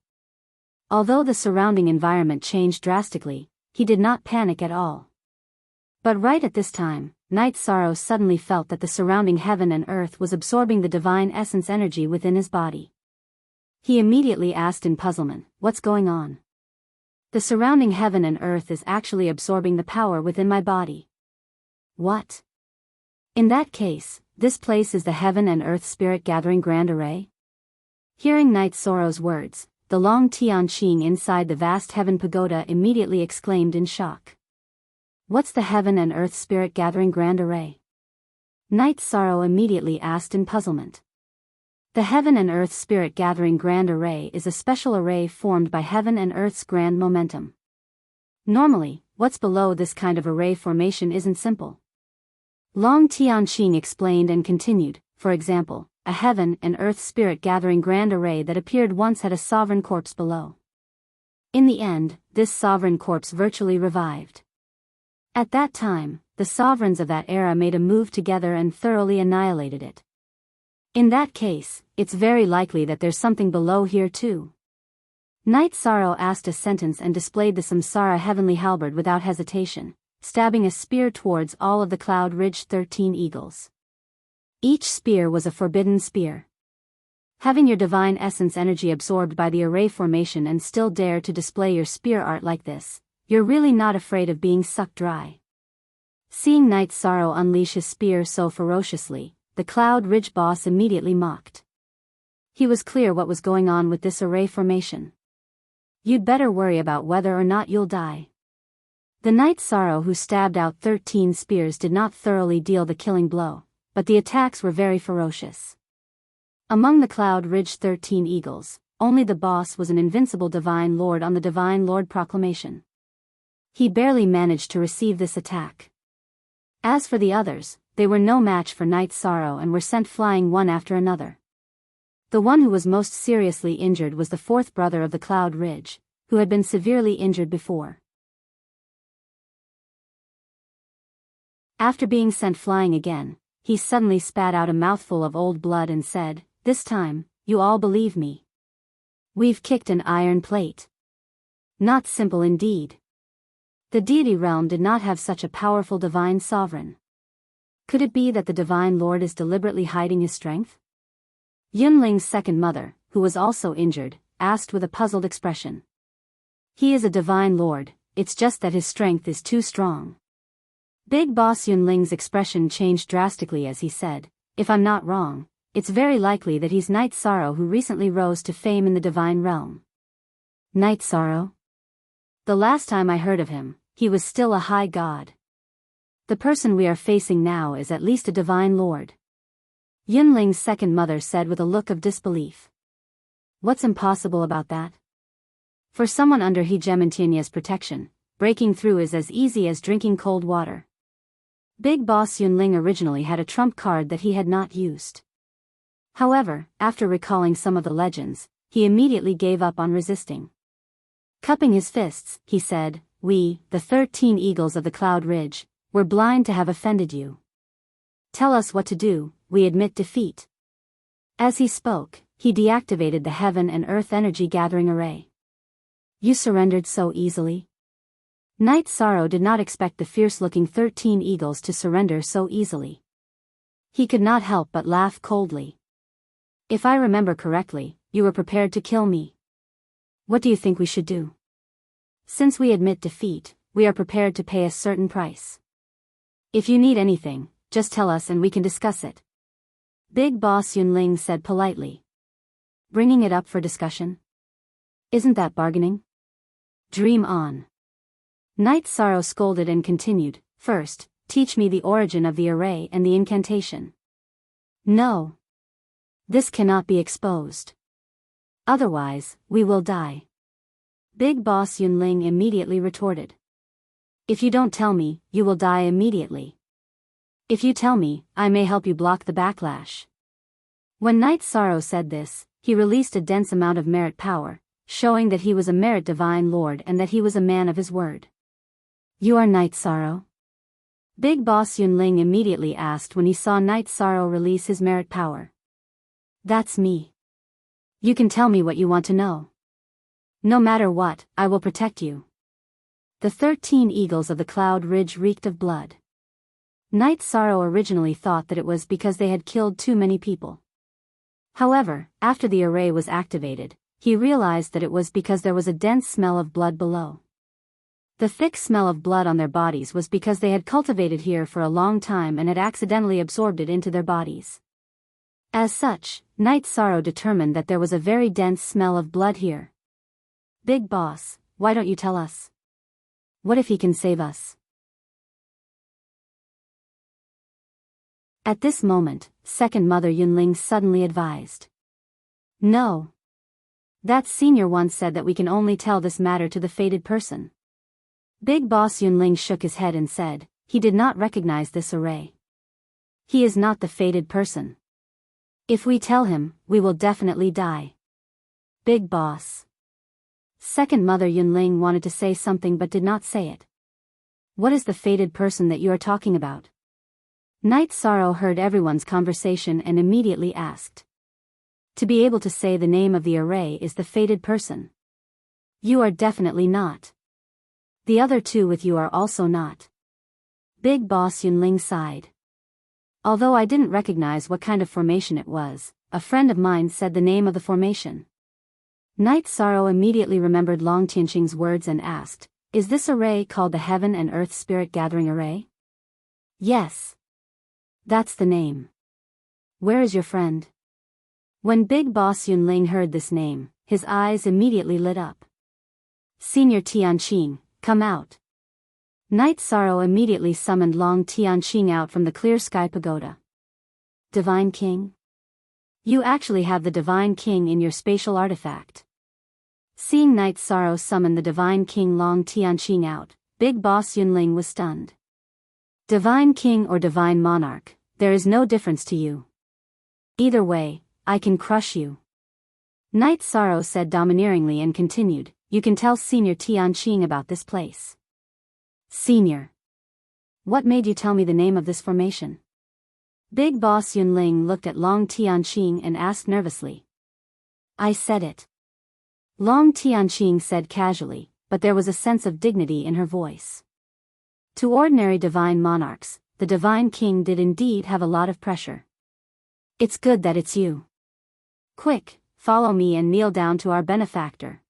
Speaker 1: Although the surrounding environment changed drastically, he did not panic at all. But right at this time, Night Sorrow suddenly felt that the surrounding heaven and earth was absorbing the divine essence energy within his body. He immediately asked in puzzlement, "What's going on?" "The surrounding heaven and earth is actually absorbing the power within my body." "What? In that case, this place is the heaven and earth spirit gathering grand array?" Hearing Night Sorrow's words, the Long Tianqing inside the vast heaven pagoda immediately exclaimed in shock. "What's the heaven and earth spirit gathering grand array?" Night Sorrow immediately asked in puzzlement. The Heaven and Earth Spirit Gathering Grand Array is a special array formed by Heaven and Earth's grand momentum. Normally, what's below this kind of array formation isn't simple. Long Tianqing explained and continued, for example, a Heaven and Earth Spirit Gathering Grand Array that appeared once had a sovereign corpse below. In the end, this sovereign corpse virtually revived. At that time, the sovereigns of that era made a move together and thoroughly annihilated it. In that case, it's very likely that there's something below here too. Night Sorrow asked a sentence and displayed the Samsara heavenly halberd without hesitation, stabbing a spear towards all of the Cloud Ridge 13 eagles. Each spear was a forbidden spear. Having your divine essence energy absorbed by the array formation and still dare to display your spear art like this, you're really not afraid of being sucked dry. Seeing Night Sorrow unleash his spear so ferociously, the Cloud Ridge boss immediately mocked. He was clear what was going on with this array formation. You'd better worry about whether or not you'll die. The Night Sorrow who stabbed out 13 spears did not thoroughly deal the killing blow, but the attacks were very ferocious. Among the Cloud Ridge 13 eagles, only the boss was an invincible Divine Lord on the Divine Lord proclamation. He barely managed to receive this attack. As for the others, they were no match for Night Sorrow and were sent flying one after another. The one who was most seriously injured was the fourth brother of the Cloud Ridge, who had been severely injured before. After being sent flying again, he suddenly spat out a mouthful of old blood and said, "This time, you all believe me. We've kicked an iron plate." Not simple indeed. The deity realm did not have such a powerful divine sovereign. Could it be that the Divine Lord is deliberately hiding his strength? Yunling's second mother, who was also injured, asked with a puzzled expression. He is a Divine Lord, it's just that his strength is too strong. Big Boss Yunling's expression changed drastically as he said, "If I'm not wrong, it's very likely that he's Night Sorrow who recently rose to fame in the divine realm." Night Sorrow? The last time I heard of him, he was still a high god. The person we are facing now is at least a divine lord. Yunling's second mother said with a look of disbelief. What's impossible about that? For someone under Hegemontianya's protection, breaking through is as easy as drinking cold water. Big Boss Yunling originally had a trump card that he had not used. However, after recalling some of the legends, he immediately gave up on resisting. Cupping his fists, he said, "We, the 13 eagles of the Cloud Ridge, were blind to have offended you. Tell us what to do, we admit defeat." As he spoke, he deactivated the Heaven and Earth Energy Gathering Array. You surrendered so easily? Night Sorrow did not expect the fierce-looking 13 eagles to surrender so easily. He could not help but laugh coldly. If I remember correctly, you were prepared to kill me. What do you think we should do? Since we admit defeat, we are prepared to pay a certain price. If you need anything, just tell us and we can discuss it. Big Boss Yunling said politely. Bringing it up for discussion? Isn't that bargaining? Dream on. Night Sorrow scolded and continued, "First, teach me the origin of the array and the incantation." No. This cannot be exposed. Otherwise, we will die. Big Boss Yunling immediately retorted. If you don't tell me, you will die immediately. If you tell me, I may help you block the backlash. When Night Sorrow said this, he released a dense amount of merit power, showing that he was a merit divine lord and that he was a man of his word. You are Night Sorrow? Big Boss Yunling immediately asked when he saw Night Sorrow release his merit power. That's me. You can tell me what you want to know. No matter what, I will protect you. The 13 eagles of the Cloud Ridge reeked of blood. Night Sorrow originally thought that it was because they had killed too many people. However, after the array was activated, he realized that it was because there was a dense smell of blood below. The thick smell of blood on their bodies was because they had cultivated here for a long time and had accidentally absorbed it into their bodies. As such, Night Sorrow determined that there was a very dense smell of blood here. Big Boss, why don't you tell us? What if he can save us? At this moment, second Mother Yunling suddenly advised. No. That senior once said that we can only tell this matter to the fated person. Big Boss Yunling shook his head and said, he did not recognize this array. He is not the fated person. If we tell him, we will definitely die. Big Boss. Second Mother Yunling wanted to say something but did not say it. What is the fated person that you are talking about? Night Sorrow heard everyone's conversation and immediately asked. To be able to say the name of the array is the fated person. You are definitely not. The other two with you are also not. Big Boss Yunling sighed. Although I didn't recognize what kind of formation it was, a friend of mine said the name of the formation. Night Sorrow immediately remembered Long Tianqing's words and asked, is this array called the Heaven and Earth Spirit Gathering Array? Yes. That's the name. Where is your friend? When Big Boss Yunling heard this name, his eyes immediately lit up. Senior Tianqing, come out. Night Sorrow immediately summoned Long Tianqing out from the clear sky pagoda. Divine King? You actually have the Divine King in your spatial artifact. Seeing Night Sorrow summon the Divine King Long Tianqing out, Big Boss Yunling was stunned. Divine King or Divine Monarch, there is no difference to you. Either way, I can crush you. Night Sorrow said domineeringly and continued, you can tell Senior Tianqing about this place. Senior. What made you tell me the name of this formation? Big Boss Yunling looked at Long Tianqing and asked nervously. I said it. Long Tianqing said casually, but there was a sense of dignity in her voice. To ordinary divine monarchs, the Divine King did indeed have a lot of pressure. It's good that it's you. Quick, follow me and kneel down to our benefactor.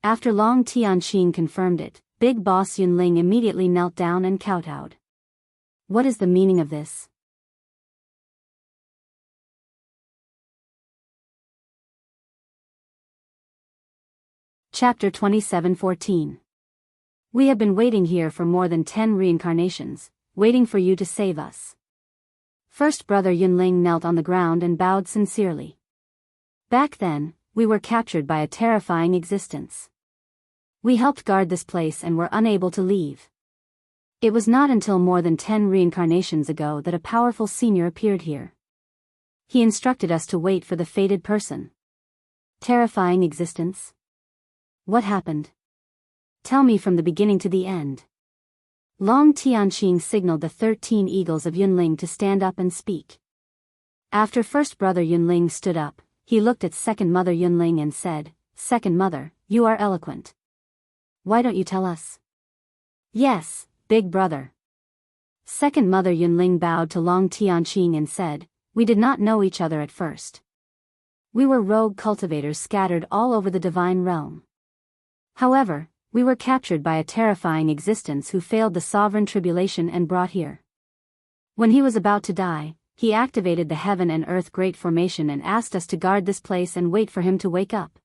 Speaker 1: After Long Tianqing confirmed it, Big Boss Yunling immediately knelt down and kowtowed. What is the meaning of this? Chapter 27:14. We have been waiting here for more than 10 reincarnations, waiting for you to save us. First Brother Yunling knelt on the ground and bowed sincerely. Back then, we were captured by a terrifying existence. We helped guard this place and were unable to leave. It was not until more than 10 reincarnations ago that a powerful senior appeared here. He instructed us to wait for the fated person. Terrifying existence? What happened? Tell me from the beginning to the end. Long Tianqing signaled the 13 eagles of Yunling to stand up and speak. After First Brother Yunling stood up, he looked at Second Mother Yunling and said, Second Mother, you are eloquent. Why don't you tell us? Yes, Big Brother. Second Mother Yunling bowed to Long Tianqing and said, we did not know each other at first. We were rogue cultivators scattered all over the divine realm. However, we were captured by a terrifying existence who failed the sovereign tribulation and brought here. When he was about to die, he activated the Heaven and Earth Great Formation and asked us to guard this place and wait for him to wake up.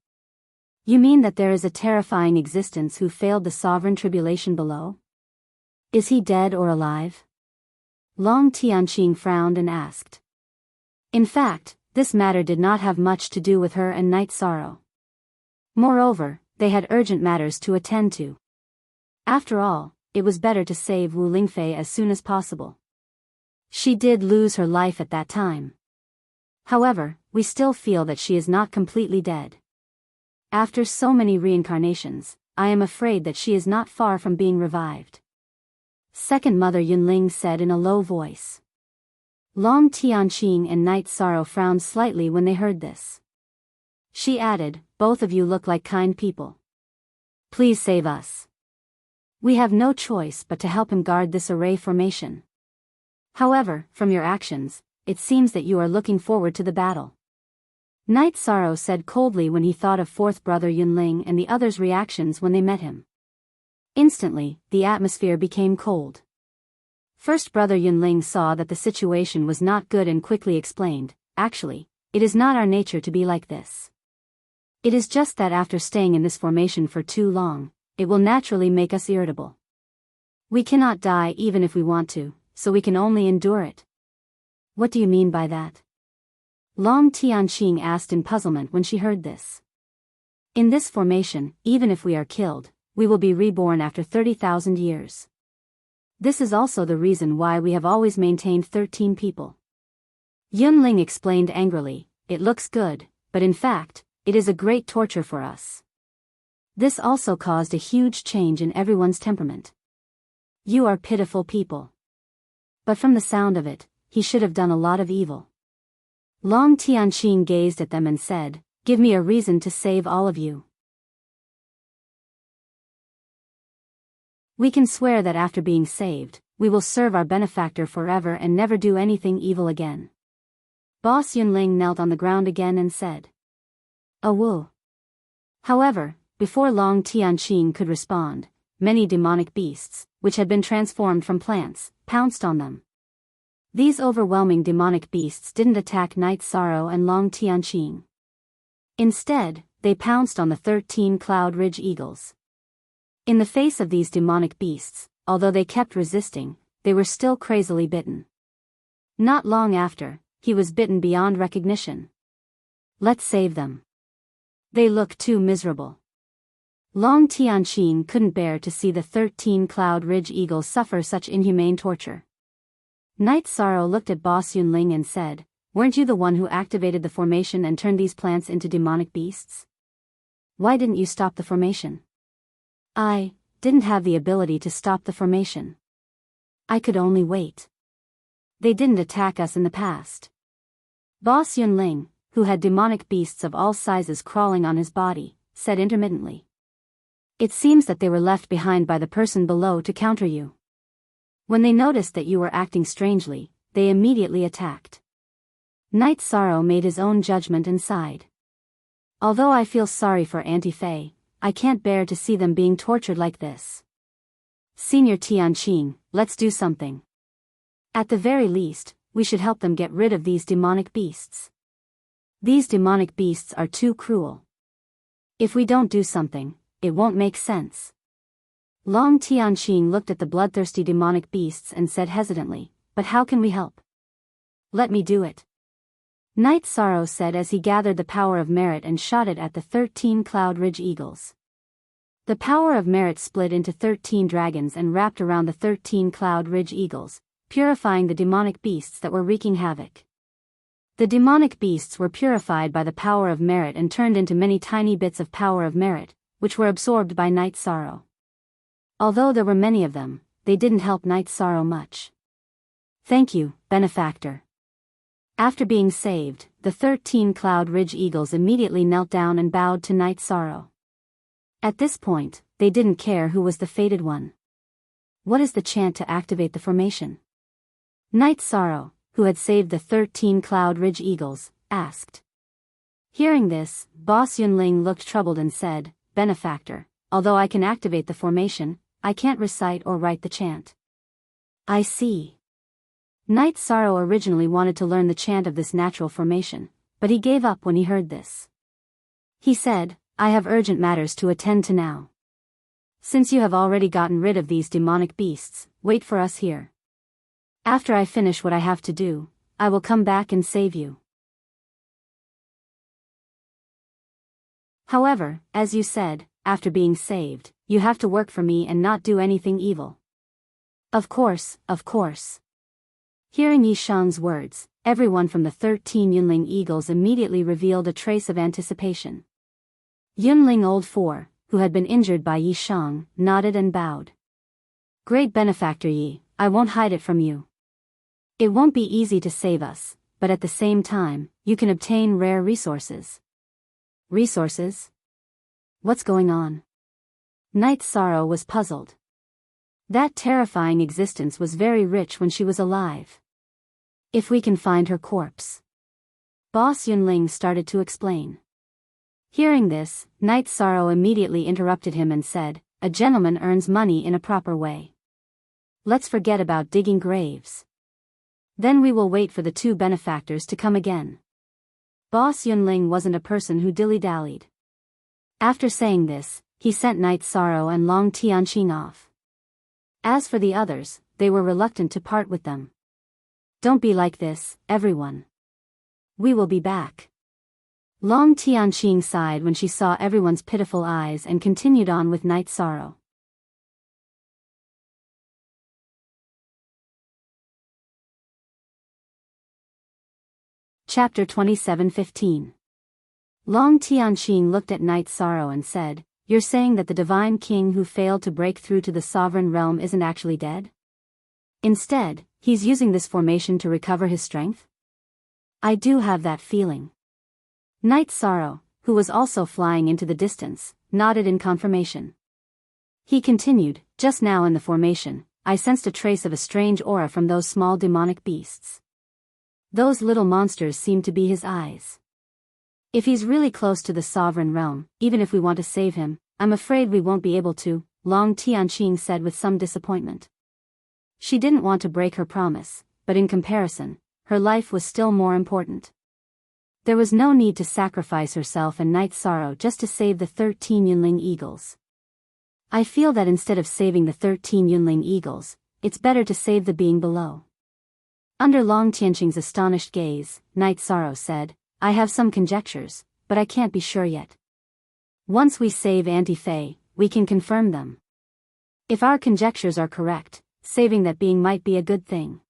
Speaker 1: You mean that there is a terrifying existence who failed the sovereign tribulation below? Is he dead or alive? Long Tianqing frowned and asked. In fact, this matter did not have much to do with her and Night Sorrow. Moreover, they had urgent matters to attend to. After all, it was better to save Wu Lingfei as soon as possible. She did lose her life at that time. However, we still feel that she is not completely dead. After so many reincarnations, I am afraid that she is not far from being revived. Second Mother Yunling said in a low voice. Long Tianqing and Night Sorrow frowned slightly when they heard this. She added, both of you look like kind people. Please save us. We have no choice but to help him guard this array formation. However, from your actions, it seems that you are looking forward to the battle. Night Sorrow said coldly when he thought of fourth Brother Yunling and the others' reactions when they met him. Instantly, the atmosphere became cold. First Brother Yunling saw that the situation was not good and quickly explained, actually, it is not our nature to be like this. It is just that after staying in this formation for too long, it will naturally make us irritable. We cannot die even if we want to, so we can only endure it. What do you mean by that? Long Tianqing asked in puzzlement when she heard this. In this formation, even if we are killed, we will be reborn after 30,000 years. This is also the reason why we have always maintained 13 people. Yunling explained angrily, it looks good, but in fact, it is a great torture for us. This also caused a huge change in everyone's temperament. You are pitiful people. But from the sound of it, he should have done a lot of evil. Long Tianqing gazed at them and said, give me a reason to save all of you. We can swear that after being saved, we will serve our benefactor forever and never do anything evil again. Boss Yunling knelt on the ground again and said, "A woo." However, before Long Tianqing could respond, many demonic beasts, which had been transformed from plants, pounced on them. These overwhelming demonic beasts didn't attack Night Sorrow and Long Tianqing. Instead, they pounced on the 13 Cloud Ridge Eagles. In the face of these demonic beasts, although they kept resisting, they were still crazily bitten. Not long after, he was bitten beyond recognition. Let's save them. They look too miserable. Long Tianqing couldn't bear to see the 13 Cloud Ridge Eagles suffer such inhumane torture. Night Sorrow looked at Boss Yunling and said, weren't you the one who activated the formation and turned these plants into demonic beasts? Why didn't you stop the formation? I didn't have the ability to stop the formation. I could only wait. They didn't attack us in the past. Boss Yunling, who had demonic beasts of all sizes crawling on his body, said intermittently. It seems that they were left behind by the person below to counter you. When they noticed that you were acting strangely, they immediately attacked. Night Sorrow made his own judgment and sighed. Although I feel sorry for Auntie Fei, I can't bear to see them being tortured like this. Senior Tianqing, let's do something. At the very least, we should help them get rid of these demonic beasts. These demonic beasts are too cruel. If we don't do something, it won't make sense. Long Tianqing looked at the bloodthirsty demonic beasts and said hesitantly, but how can we help? Let me do it. Night Sorrow said as he gathered the power of merit and shot it at the 13 Cloud Ridge Eagles. The power of merit split into 13 dragons and wrapped around the 13 Cloud Ridge Eagles, purifying the demonic beasts that were wreaking havoc. The demonic beasts were purified by the power of merit and turned into many tiny bits of power of merit, which were absorbed by Night Sorrow. Although there were many of them, they didn't help Night Sorrow much. Thank you, benefactor. After being saved, the 13 Cloud Ridge Eagles immediately knelt down and bowed to Night Sorrow. At this point, they didn't care who was the fated one. What is the chant to activate the formation? Night Sorrow, who had saved the 13 Cloud Ridge Eagles, asked. Hearing this, Boss Yunling looked troubled and said, benefactor, although I can activate the formation, I can't recite or write the chant. I see. Night Sorrow originally wanted to learn the chant of this natural formation, but he gave up when he heard this. He said, I have urgent matters to attend to now. Since you have already gotten rid of these demonic beasts, wait for us here. After I finish what I have to do, I will come back and save you. However, as you said, after being saved, you have to work for me and not do anything evil. Of course, of course. Hearing Yi Shang's words, everyone from the 13 Yunling Eagles immediately revealed a trace of anticipation. Yunling Old 4, who had been injured by Yi Shang, nodded and bowed. Great benefactor Yi, I won't hide it from you. It won't be easy to save us, but at the same time, you can obtain rare resources. Resources? What's going on? Night Sorrow was puzzled. That terrifying existence was very rich when she was alive. If we can find her corpse. Boss Yunling started to explain. Hearing this, Night Sorrow immediately interrupted him and said, a gentleman earns money in a proper way. Let's forget about digging graves. Then we will wait for the two benefactors to come again. Boss Yunling wasn't a person who dilly-dallied. After saying this, he sent Night Sorrow and Long Tianqing off. As for the others, they were reluctant to part with them. Don't be like this, everyone. We will be back. Long Tianqing sighed when she saw everyone's pitiful eyes and continued on with Night Sorrow. Chapter 27:15. Long Tianqing looked at Night Sorrow and said, "You're saying that the divine king who failed to break through to the sovereign realm isn't actually dead? Instead, he's using this formation to recover his strength?" "I do have that feeling." Night Sorrow, who was also flying into the distance, nodded in confirmation. He continued, "Just now in the formation, I sensed a trace of a strange aura from those small demonic beasts. Those little monsters seem to be his eyes. If he's really close to the sovereign realm, even if we want to save him, I'm afraid we won't be able to," Long Tianqing said with some disappointment. She didn't want to break her promise, but in comparison, her life was still more important. There was no need to sacrifice herself and Night Sorrow just to save the 13 Yunling eagles. "I feel that instead of saving the 13 Yunling eagles, it's better to save the being below." Under Long Tianqing's astonished gaze, Night Sorrow said, "I have some conjectures, but I can't be sure yet. Once we save Auntie Fei, we can confirm them. If our conjectures are correct, saving that being might be a good thing."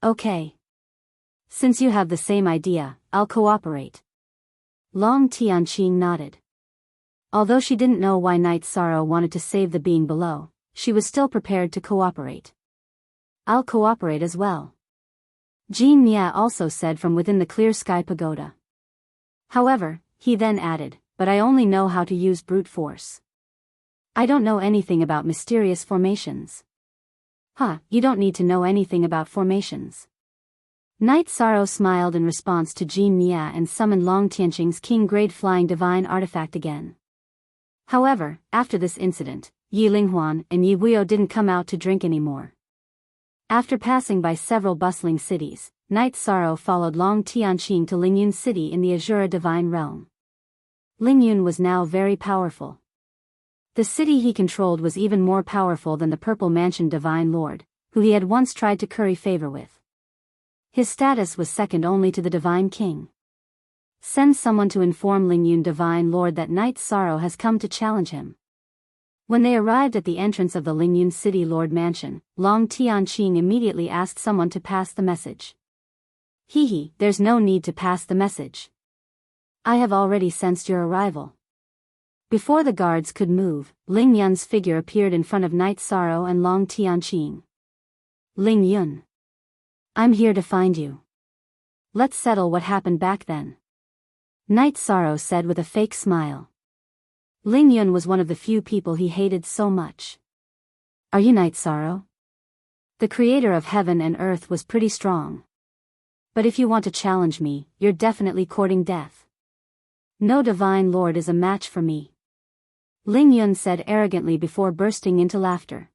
Speaker 1: "Okay. Since you have the same idea, I'll cooperate." Long Tianqing nodded. Although she didn't know why Night Sorrow wanted to save the being below, she was still prepared to cooperate. "I'll cooperate as well," Jean Mia also said from within the clear sky pagoda. However, he then added, "But I only know how to use brute force. I don't know anything about mysterious formations." "Huh, you don't need to know anything about formations." Night Sorrow smiled in response to Jean Mia and summoned Long Tianqing's king-grade flying divine artifact again. However, after this incident, Yi Linghuan and Yi Wuyo didn't come out to drink anymore. After passing by several bustling cities, Night Sorrow followed Long Tianqing to Lingyun City in the Azura Divine Realm. Lingyun was now very powerful. The city he controlled was even more powerful than the Purple Mansion Divine Lord, who he had once tried to curry favor with. His status was second only to the Divine King. "Send someone to inform Lingyun Divine Lord that Night Sorrow has come to challenge him." When they arrived at the entrance of the Lingyun City Lord Mansion, Long Tianqing immediately asked someone to pass the message. "Hee, there's no need to pass the message. I have already sensed your arrival." Before the guards could move, Ling Yun's figure appeared in front of Night Sorrow and Long Tianqing. "Ling Yun. I'm here to find you. Let's settle what happened back then," Night Sorrow said with a fake smile. Ling Yun was one of the few people he hated so much. "Are you Night Sorrow? The creator of heaven and earth was pretty strong. But if you want to challenge me, you're definitely courting death. No divine lord is a match for me," Ling Yun said arrogantly before bursting into laughter.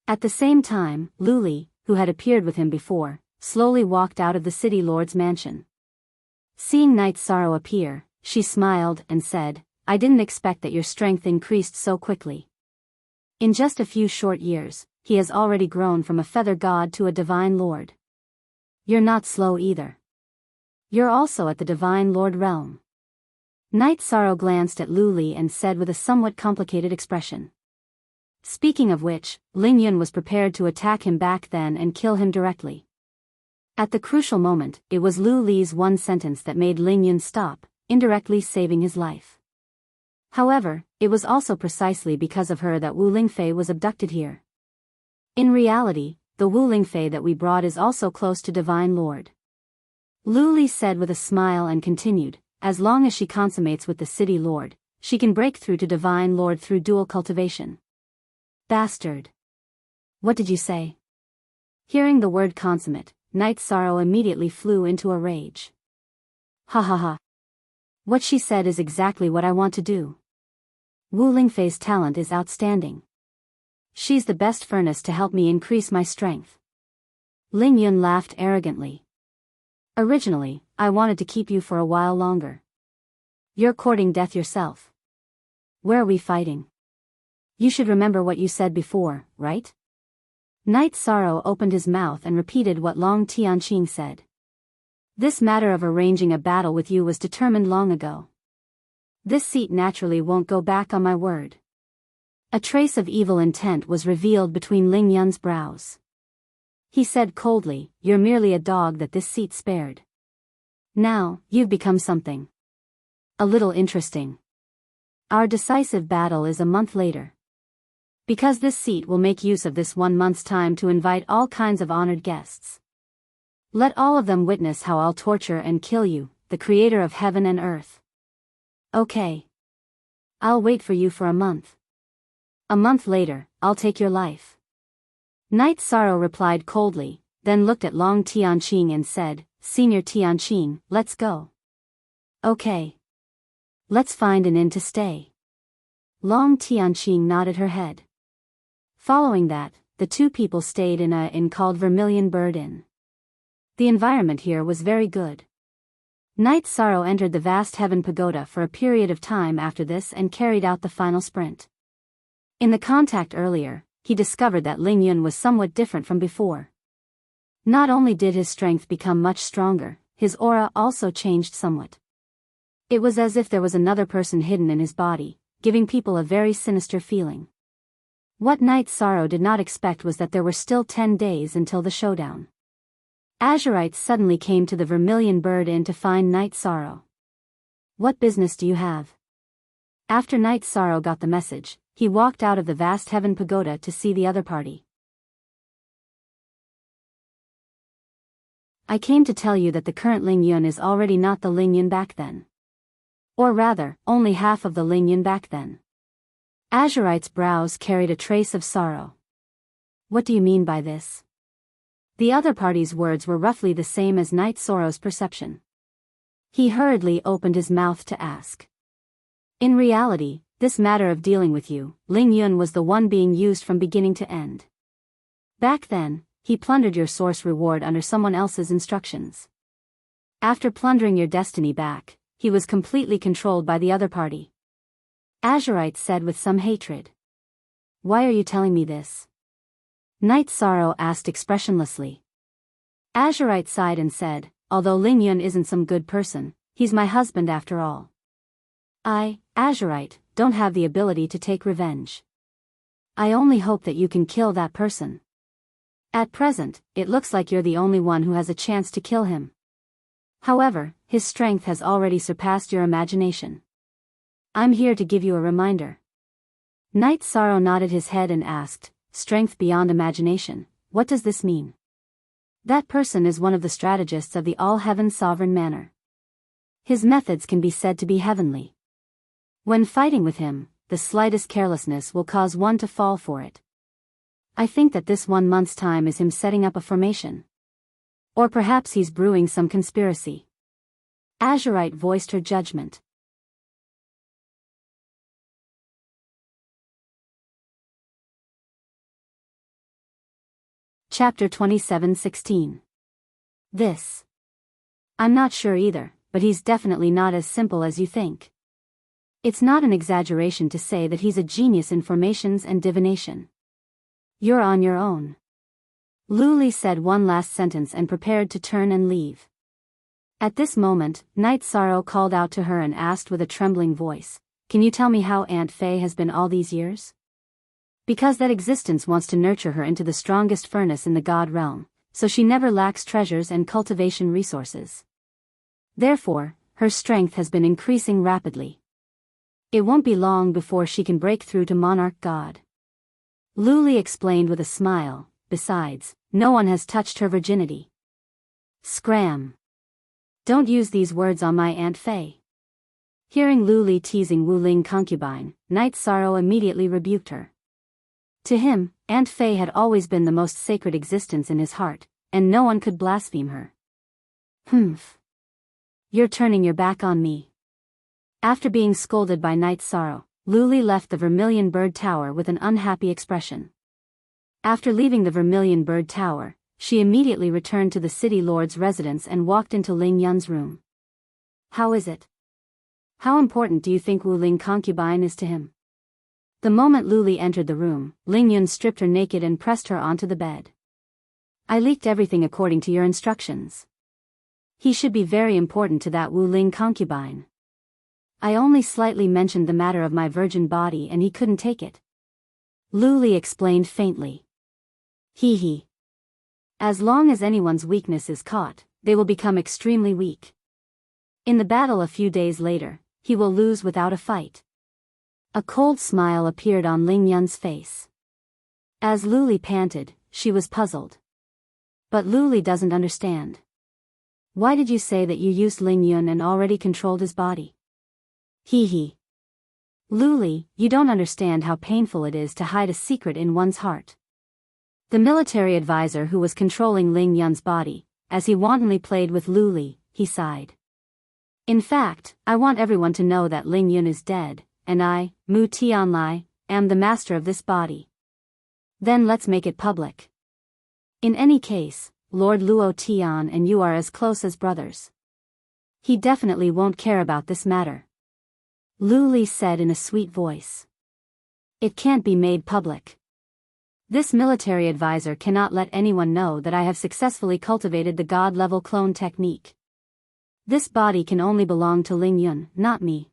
Speaker 1: At the same time, Luli, who had appeared with him before, slowly walked out of the city lord's mansion. Seeing Night Sorrow appear, she smiled and said, "I didn't expect that your strength increased so quickly. In just a few short years, he has already grown from a feather god to a divine lord. You're not slow either. You're also at the divine lord realm." Night Sorrow glanced at Luli and said with a somewhat complicated expression. Speaking of which, Ling Yun was prepared to attack him back then and kill him directly. At the crucial moment, it was Lu Li's one sentence that made Ling Yun stop, indirectly saving his life. However, it was also precisely because of her that Wu Lingfei was abducted here. In reality, the Wu Lingfei that we brought is also close to Divine Lord. Lu Li said with a smile and continued, "As long as she consummates with the City Lord, she can break through to Divine Lord through dual cultivation." "Bastard! What did you say?" Hearing the word consummate, Night Sorrow immediately flew into a rage. "Ha ha ha. What she said is exactly what I want to do. Wu Lingfei's talent is outstanding. She's the best furnace to help me increase my strength." Ling Yun laughed arrogantly. "Originally, I wanted to keep you for a while longer. You're courting death yourself. Where are we fighting? You should remember what you said before, right? Night Sorrow opened his mouth and repeated what Long Tianqing said. This matter of arranging a battle with you was determined long ago. This seat naturally won't go back on my word. A trace of evil intent was revealed between Ling Yun's brows. He said coldly, "You're merely a dog that this seat spared. Now, you've become something a little interesting. Our decisive battle is a month later. Because this seat will make use of this 1 month's time to invite all kinds of honored guests. Let all of them witness how I'll torture and kill you, the creator of heaven and earth." Okay. I'll wait for you for a month. A month later, I'll take your life. Night Sorrow replied coldly, then looked at Long Tianqing and said, "Senior Tianqing, let's go." Okay. Let's find an inn to stay. Long Tianqing nodded her head. Following that, the two people stayed in a inn called Vermilion Bird Inn. The environment here was very good. Night Sorrow entered the vast heaven pagoda for a period of time after this and carried out the final sprint. In the contact earlier, he discovered that Ling Yun was somewhat different from before. Not only did his strength become much stronger, his aura also changed somewhat. It was as if there was another person hidden in his body, giving people a very sinister feeling. What Night Sorrow did not expect was that there were still 10 days until the showdown. Azurites suddenly came to the Vermilion Bird Inn to find Night Sorrow. "What business do you have?" After Night Sorrow got the message, he walked out of the vast heaven pagoda to see the other party. "I came to tell you that the current Ling Yun is already not the Ling Yun back then. Or rather, only half of the Ling Yun back then." Azurite's brows carried a trace of sorrow. "What do you mean by this?" The other party's words were roughly the same as Night Sorrow's perception. He hurriedly opened his mouth to ask. "In reality, this matter of dealing with you, Ling Yun was the one being used from beginning to end. Back then, he plundered your source reward under someone else's instructions. After plundering your destiny back, he was completely controlled by the other party." Azurite said with some hatred. "Why are you telling me this?" Night Sorrow asked expressionlessly. Azurite sighed and said, "Although Ling Yun isn't some good person, he's my husband after all. I, Azurite, don't have the ability to take revenge. I only hope that you can kill that person. At present, it looks like you're the only one who has a chance to kill him. However, his strength has already surpassed your imagination. I'm here to give you a reminder." Night Sorrow nodded his head and asked, "Strength beyond imagination, what does this mean?" "That person is one of the strategists of the All-Heaven Sovereign Manor. His methods can be said to be heavenly. When fighting with him, the slightest carelessness will cause one to fall for it. I think that this 1 month's time is him setting up a formation. Or perhaps he's brewing some conspiracy." Azurite voiced her judgment. Chapter 27:16. This. I'm not sure either, but he's definitely not as simple as you think. It's not an exaggeration to say that he's a genius in formations and divination. You're on your own. Luli said one last sentence and prepared to turn and leave. At this moment, Night Sorrow called out to her and asked with a trembling voice, "Can you tell me how Aunt Faye has been all these years?" Because that existence wants to nurture her into the strongest furnace in the god realm, so she never lacks treasures and cultivation resources. Therefore, her strength has been increasing rapidly. It won't be long before she can break through to Monarch God. Luli explained with a smile. Besides, no one has touched her virginity. Scram. Don't use these words on my Aunt Faye. Hearing Luli teasing Wu Ling concubine, Night Sorrow immediately rebuked her. To him, Aunt Faye had always been the most sacred existence in his heart, and no one could blaspheme her. Humph. You're turning your back on me. After being scolded by Night Sorrow, Luli left the Vermilion Bird Tower with an unhappy expression. After leaving the Vermilion Bird Tower, she immediately returned to the city lord's residence and walked into Ling Yun's room. How is it? How important do you think Wu Ling concubine is to him? The moment Luli entered the room, Ling Yun stripped her naked and pressed her onto the bed. I leaked everything according to your instructions. He should be very important to that Wu Ling concubine. I only slightly mentioned the matter of my virgin body and he couldn't take it. Luli explained faintly. He. As long as anyone's weakness is caught, they will become extremely weak. In the battle a few days later, he will lose without a fight. A cold smile appeared on Ling Yun's face. As Luli panted, she was puzzled. But Luli doesn't understand. Why did you say that you used Ling Yun and already controlled his body? He. Luli, you don't understand how painful it is to hide a secret in one's heart. The military advisor who was controlling Ling Yun's body, as he wantonly played with Luli, he sighed. In fact, I want everyone to know that Ling Yun is dead, and I, Mu Tianlai, am the master of this body. Then let's make it public. In any case, Lord Luo Tian and you are as close as brothers. He definitely won't care about this matter. Luli said in a sweet voice. It can't be made public. This military advisor cannot let anyone know that I have successfully cultivated the god-level clone technique. This body can only belong to Ling Yun, not me.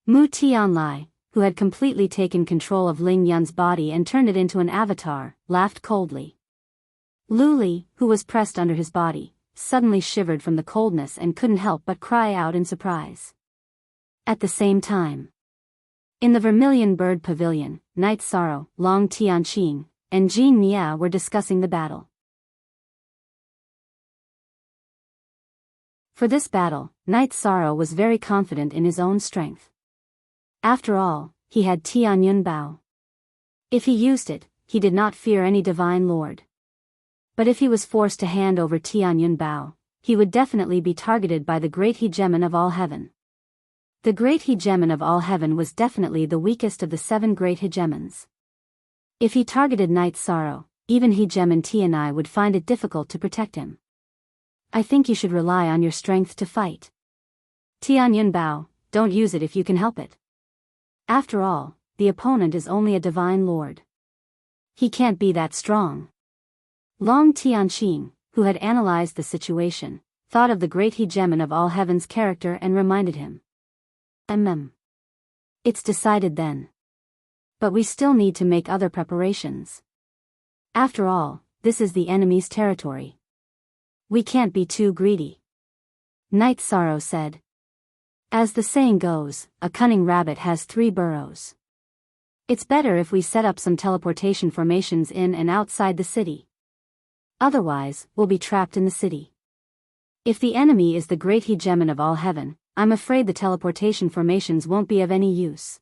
Speaker 1: Mu Tianlai, who had completely taken control of Ling Yun's body and turned it into an avatar, laughed coldly. Luli, who was pressed under his body, suddenly shivered from the coldness and couldn't help but cry out in surprise. At the same time, in the Vermilion Bird Pavilion, Night Sorrow, Long Tianqing, and Jean Nia were discussing the battle. For this battle, Night Sorrow was very confident in his own strength. After all, he had Tianyun Bao. If he used it, he did not fear any divine lord. But if he was forced to hand over Tianyun Bao, he would definitely be targeted by the great hegemon of all heaven. The great hegemon of all heaven was definitely the weakest of the 7 great hegemons. If he targeted Night Sorrow, even hegemon Tianai would find it difficult to protect him. I think you should rely on your strength to fight. Tianyun Bao, don't use it if you can help it. After all, the opponent is only a divine lord. He can't be that strong. Long Tianqing, who had analyzed the situation, thought of the great hegemon of all heaven's character and reminded him. It's decided then. But we still need to make other preparations. After all, this is the enemy's territory. We can't be too greedy. Night Sorrow said. As the saying goes, a cunning rabbit has 3 burrows. It's better if we set up some teleportation formations in and outside the city. Otherwise, we'll be trapped in the city. If the enemy is the great hegemon of all heaven, I'm afraid the teleportation formations won't be of any use.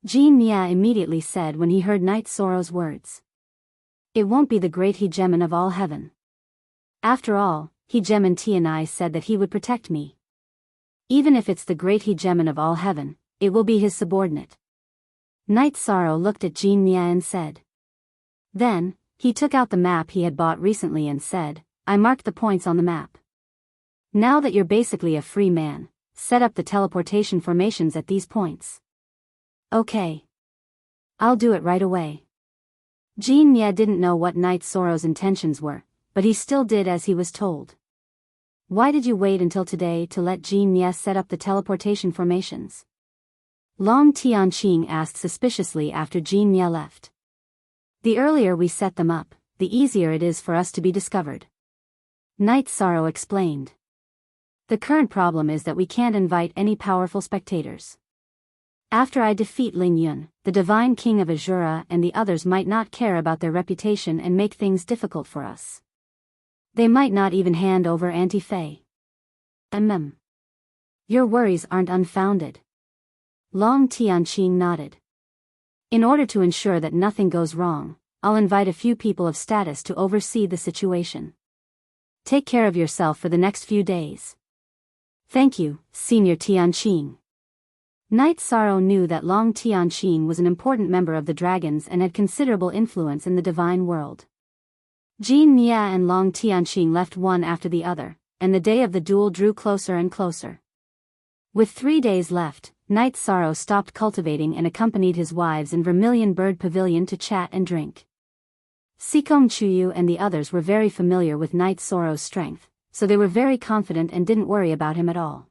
Speaker 1: Jean Nia immediately said when he heard Night Sorrow's words. It won't be the great hegemon of all heaven. After all, hegemon Tianai said that he would protect me. Even if it's the great hegemon of all heaven, it will be his subordinate. Night Sorrow looked at Jean Nia and said. Then, he took out the map he had bought recently and said, I marked the points on the map. Now that you're basically a free man, set up the teleportation formations at these points. Okay. I'll do it right away. Jean Nia didn't know what Night Sorrow's intentions were, but he still did as he was told. Why did you wait until today to let Jean Nia set up the teleportation formations? Long Tianqing asked suspiciously after Jean Nia left. The earlier we set them up, the easier it is for us to be discovered. Night Sorrow explained. The current problem is that we can't invite any powerful spectators. After I defeat Ling Yun, the divine king of Azura and the others might not care about their reputation and make things difficult for us. They might not even hand over Auntie Fei. Your worries aren't unfounded. Long Tianqing nodded. In order to ensure that nothing goes wrong, I'll invite a few people of status to oversee the situation. Take care of yourself for the next few days. Thank you, Senior Tianqing. Night Sorrow knew that Long Tianqing was an important member of the dragons and had considerable influence in the divine world. Jean Nia and Long Tianqing left one after the other, and the day of the duel drew closer and closer. With 3 days left, Night Sorrow stopped cultivating and accompanied his wives in Vermilion Bird Pavilion to chat and drink. Seekom Chuyu and the others were very familiar with Night Sorrow's strength, so they were very confident and didn't worry about him at all.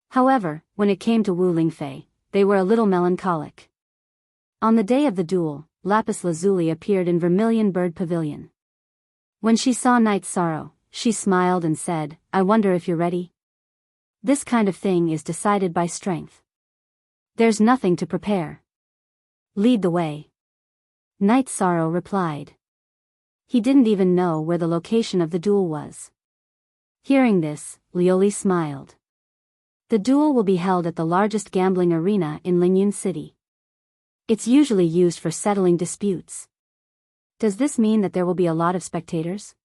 Speaker 1: However, when it came to Wu Lingfei, they were a little melancholic. On the day of the duel, Lapis Lazuli appeared in Vermilion Bird Pavilion. When she saw Night Sorrow, she smiled and said, "I wonder if you're ready? This kind of thing is decided by strength. There's nothing to prepare. Lead the way." Night Sorrow replied. He didn't even know where the location of the duel was. Hearing this, Lioli smiled. The duel will be held at the largest gambling arena in Lingyun City. It's usually used for settling disputes. Does this mean that there will be a lot of spectators?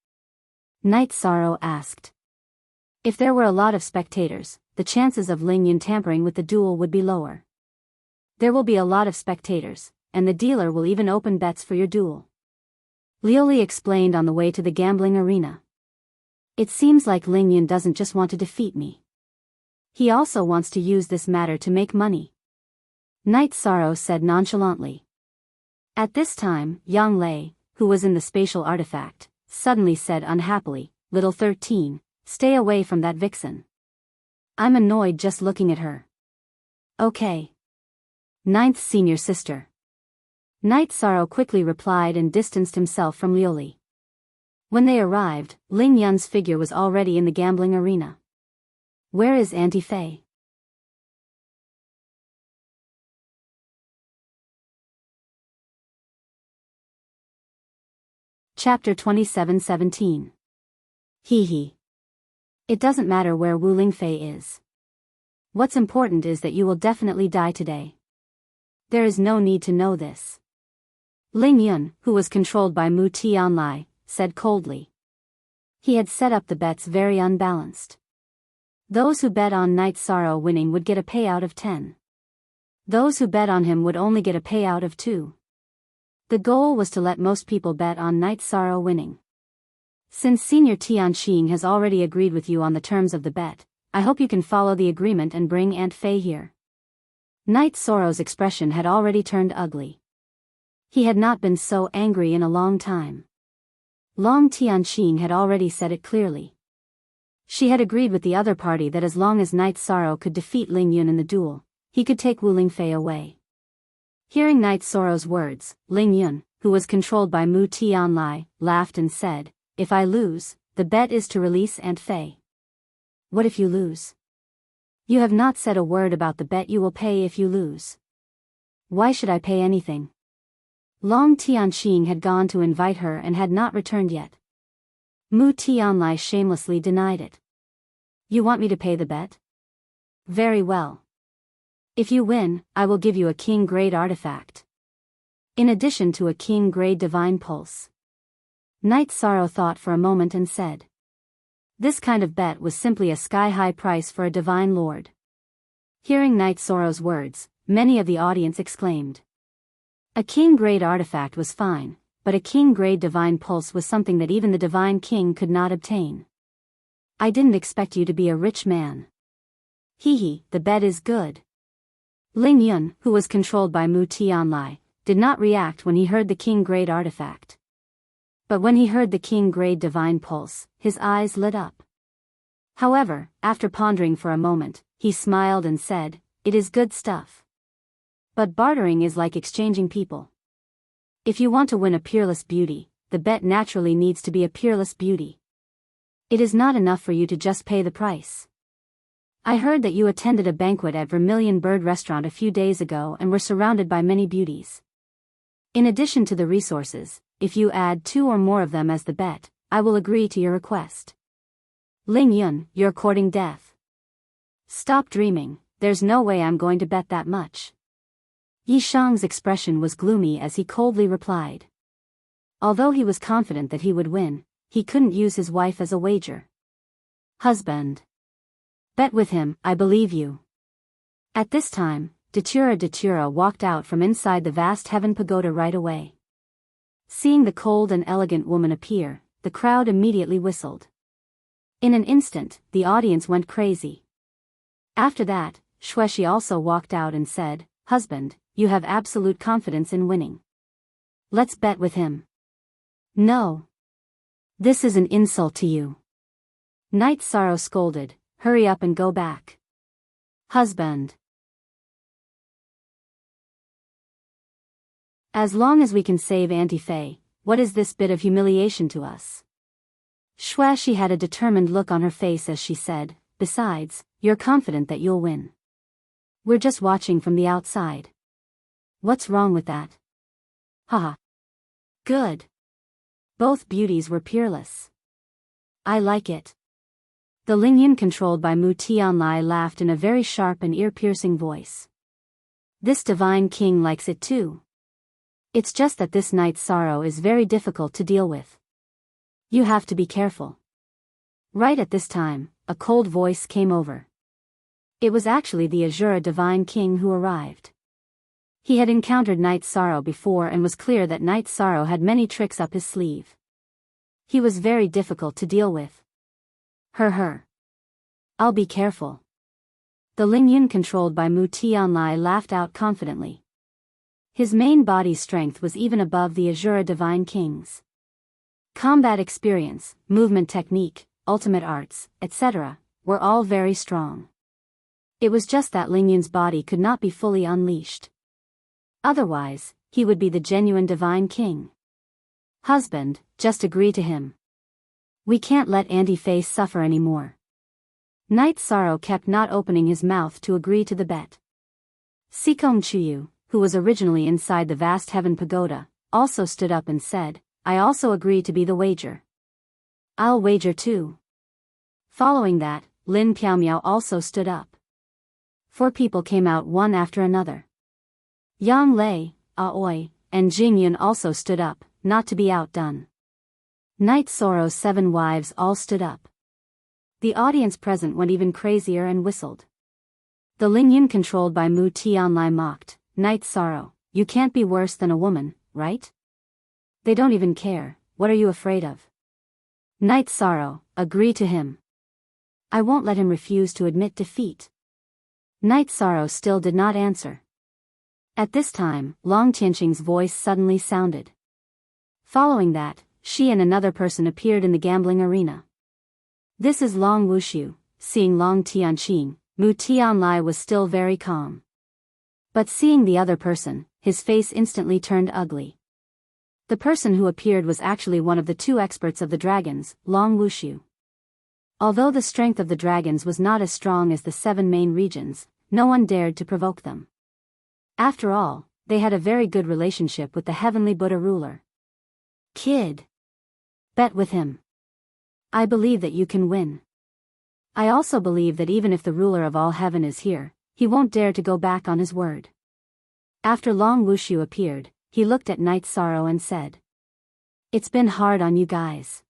Speaker 1: Night Sorrow asked. If there were a lot of spectators, the chances of Lingyun tampering with the duel would be lower. There will be a lot of spectators, and the dealer will even open bets for your duel. Lioli explained on the way to the gambling arena. It seems like Lingyun doesn't just want to defeat me. He also wants to use this matter to make money. Night Sorrow said nonchalantly. At this time, Yang Lei, who was in the spatial artifact, suddenly said unhappily, "Little 13, stay away from that vixen. I'm annoyed just looking at her." Okay. Ninth senior sister. Night Sorrow quickly replied and distanced himself from Lioli. When they arrived, Ling Yun's figure was already in the gambling arena. Where is Auntie Fei? Chapter 27:17. Hee. It doesn't matter where Wu Lingfei is. What's important is that you will definitely die today. There is no need to know this. Ling Yun, who was controlled by Mu Tianlai, said coldly. He had set up the bets very unbalanced. Those who bet on Night Sorrow winning would get a payout of 10. Those who bet on him would only get a payout of 2. The goal was to let most people bet on Night Sorrow winning. Since Senior Tianqing has already agreed with you on the terms of the bet, I hope you can follow the agreement and bring Aunt Fei here. Night Sorrow's expression had already turned ugly. He had not been so angry in a long time. Long Tianqing had already said it clearly. She had agreed with the other party that as long as Night Sorrow could defeat Ling Yun in the duel, he could take Wu Lingfei away. Hearing Night Sorrow's words, Ling Yun, who was controlled by Mu Tianlai, laughed and said, "If I lose, the bet is to release Aunt Fei." What if you lose? You have not said a word about the bet you will pay if you lose. Why should I pay anything? Long Tianqing had gone to invite her and had not returned yet. Mu Tianlai shamelessly denied it. You want me to pay the bet? Very well. If you win, I will give you a king-grade artifact. In addition to a king-grade divine pulse. Night Sorrow thought for a moment and said. This kind of bet was simply a sky-high price for a divine lord. Hearing Night Sorrow's words, many of the audience exclaimed. A king-grade artifact was fine, but a king-grade divine pulse was something that even the divine king could not obtain. I didn't expect you to be a rich man. Hee, the bet is good. Ling Yun, who was controlled by Mu Tianlai, did not react when he heard the king-grade artifact. But when he heard the king-grade divine pulse, his eyes lit up. However, after pondering for a moment, he smiled and said, "It is good stuff. But bartering is like exchanging people. If you want to win a peerless beauty, the bet naturally needs to be a peerless beauty. It is not enough for you to just pay the price. I heard that you attended a banquet at Vermilion Bird Restaurant a few days ago and were surrounded by many beauties. In addition to the resources, if you add 2 or more of them as the bet, I will agree to your request. Ling Yun, you're courting death. Stop dreaming, there's no way I'm going to bet that much." Yi Shang's expression was gloomy as he coldly replied. Although he was confident that he would win, he couldn't use his wife as a wager. Husband. Bet with him, I believe you. At this time, Datura walked out from inside the vast heaven pagoda right away. Seeing the cold and elegant woman appear, the crowd immediately whistled. In an instant, the audience went crazy. After that, Shueshi also walked out and said, "Husband, you have absolute confidence in winning. Let's bet with him." "No. This is an insult to you." Night Sorrow scolded, "Hurry up and go back." "Husband. As long as we can save Auntie Faye, what is this bit of humiliation to us?" Shueshi had a determined look on her face as she said, "Besides, you're confident that you'll win. We're just watching from the outside. What's wrong with that?" "Haha. Good. Both beauties were peerless. I like it." The Lingyun controlled by Mu Tianlai laughed in a very sharp and ear-piercing voice. "This divine king likes it too. It's just that this Night Sorrow is very difficult to deal with. You have to be careful." Right at this time, a cold voice came over. It was actually the Azura Divine King who arrived. He had encountered Night Sorrow before and was clear that Night Sorrow had many tricks up his sleeve. He was very difficult to deal with. Her. I'll be careful." The Lingyun controlled by Mu Tianlai laughed out confidently. His main body strength was even above the Azura Divine King's. Combat experience, movement technique, ultimate arts, etc., were all very strong. It was just that Lingyun's body could not be fully unleashed. Otherwise, he would be the genuine Divine King. "Husband, just agree to him. We can't let Auntie Faye suffer anymore." Night Sorrow kept not opening his mouth to agree to the bet. Sikong Chuyu, who was originally inside the vast heaven pagoda, also stood up and said, "I also agree to be the wager." "I'll wager too." Following that, Lin Piaomiao also stood up. 4 people came out one after another. Yang Lei, Aoi, and Jingyun also stood up, not to be outdone. Night Sorrow's 7 wives all stood up. The audience present went even crazier and whistled. The Lingyun controlled by Mu Tianlai mocked, "Night Sorrow, you can't be worse than a woman, right? They don't even care, what are you afraid of?" Night Sorrow, agree to him. I won't let him refuse to admit defeat. Night Sorrow still did not answer. At this time, Long Tianqing's voice suddenly sounded. Following that, she and another person appeared in the gambling arena. "This is Long Wushu." Seeing Long Tianqing, Mu Tianlai was still very calm. But seeing the other person, his face instantly turned ugly. The person who appeared was actually one of the 2 experts of the dragons, Long Wushu. Although the strength of the dragons was not as strong as the 7 main regions, no one dared to provoke them. After all, they had a very good relationship with the heavenly Buddha ruler. "Kid. Bet with him. I believe that you can win. I also believe that even if the ruler of all heaven is here, he won't dare to go back on his word." After Long Wushu appeared, he looked at Night Sorrow and said, "It's been hard on you guys."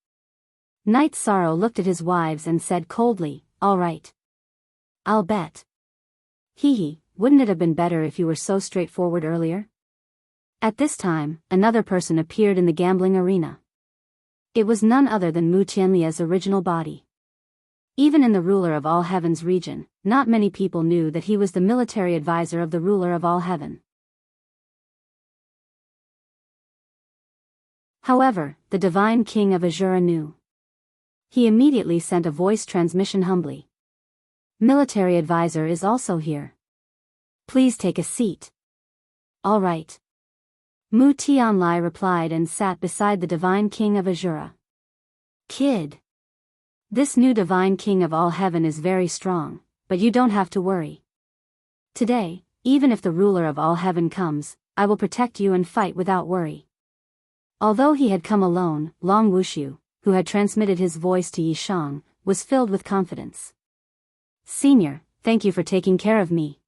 Speaker 1: Night Sorrow looked at his wives and said coldly, "All right. I'll bet." Hee, wouldn't it have been better if you were so straightforward earlier?" At this time, another person appeared in the gambling arena. It was none other than Mu Tianlia's original body. Even in the ruler of all heaven's region, not many people knew that he was the military advisor of the ruler of all heaven. However, the divine king of Azura knew. He immediately sent a voice transmission humbly. "Military advisor is also here. Please take a seat." "All right." Mu Tianlai replied and sat beside the divine king of Azura. "Kid. This new divine king of all heaven is very strong, but you don't have to worry. Today, even if the ruler of all heaven comes, I will protect you and fight without worry." Although he had come alone, Long Wushu, who had transmitted his voice to Yishang, was filled with confidence. "Senior, thank you for taking care of me.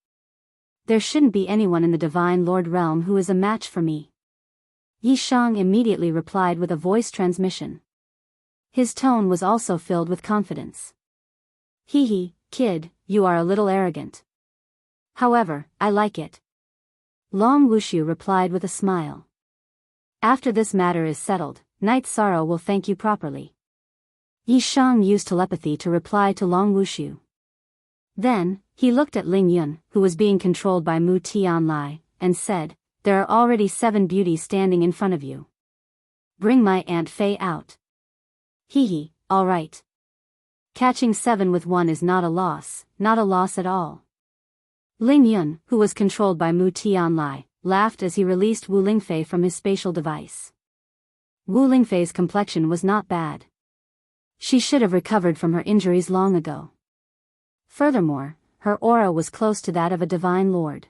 Speaker 1: There shouldn't be anyone in the Divine Lord realm who is a match for me." Yishang immediately replied with a voice transmission. His tone was also filled with confidence. "Hee, kid, you are a little arrogant. However, I like it." Long Wushu replied with a smile. "After this matter is settled, Night Sorrow will thank you properly." Yi Shang used telepathy to reply to Long Wushu. Then, he looked at Ling Yun, who was being controlled by Mu Tianlai, and said, "There are already 7 beauties standing in front of you. Bring my Aunt Fei out." Hee, all right. Catching 7 with 1 is not a loss at all. Ling Yun, who was controlled by Mu Tianlai, laughed as he released Wu Lingfei from his spatial device. Wu Lingfei's complexion was not bad. She should have recovered from her injuries long ago. Furthermore, her aura was close to that of a divine lord.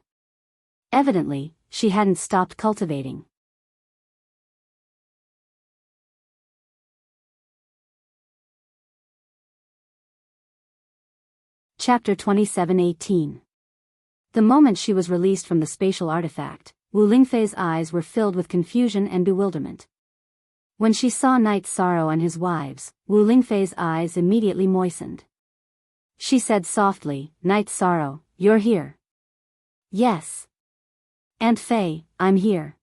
Speaker 1: Evidently, she hadn't stopped cultivating. Chapter 27:18. The moment she was released from the spatial artifact, Wu Lingfei's eyes were filled with confusion and bewilderment. When she saw Knight Sorrow and his wives, Wu Lingfei's eyes immediately moistened. She said softly, "Knight Sorrow, you're here." "Yes. Aunt Fei, I'm here.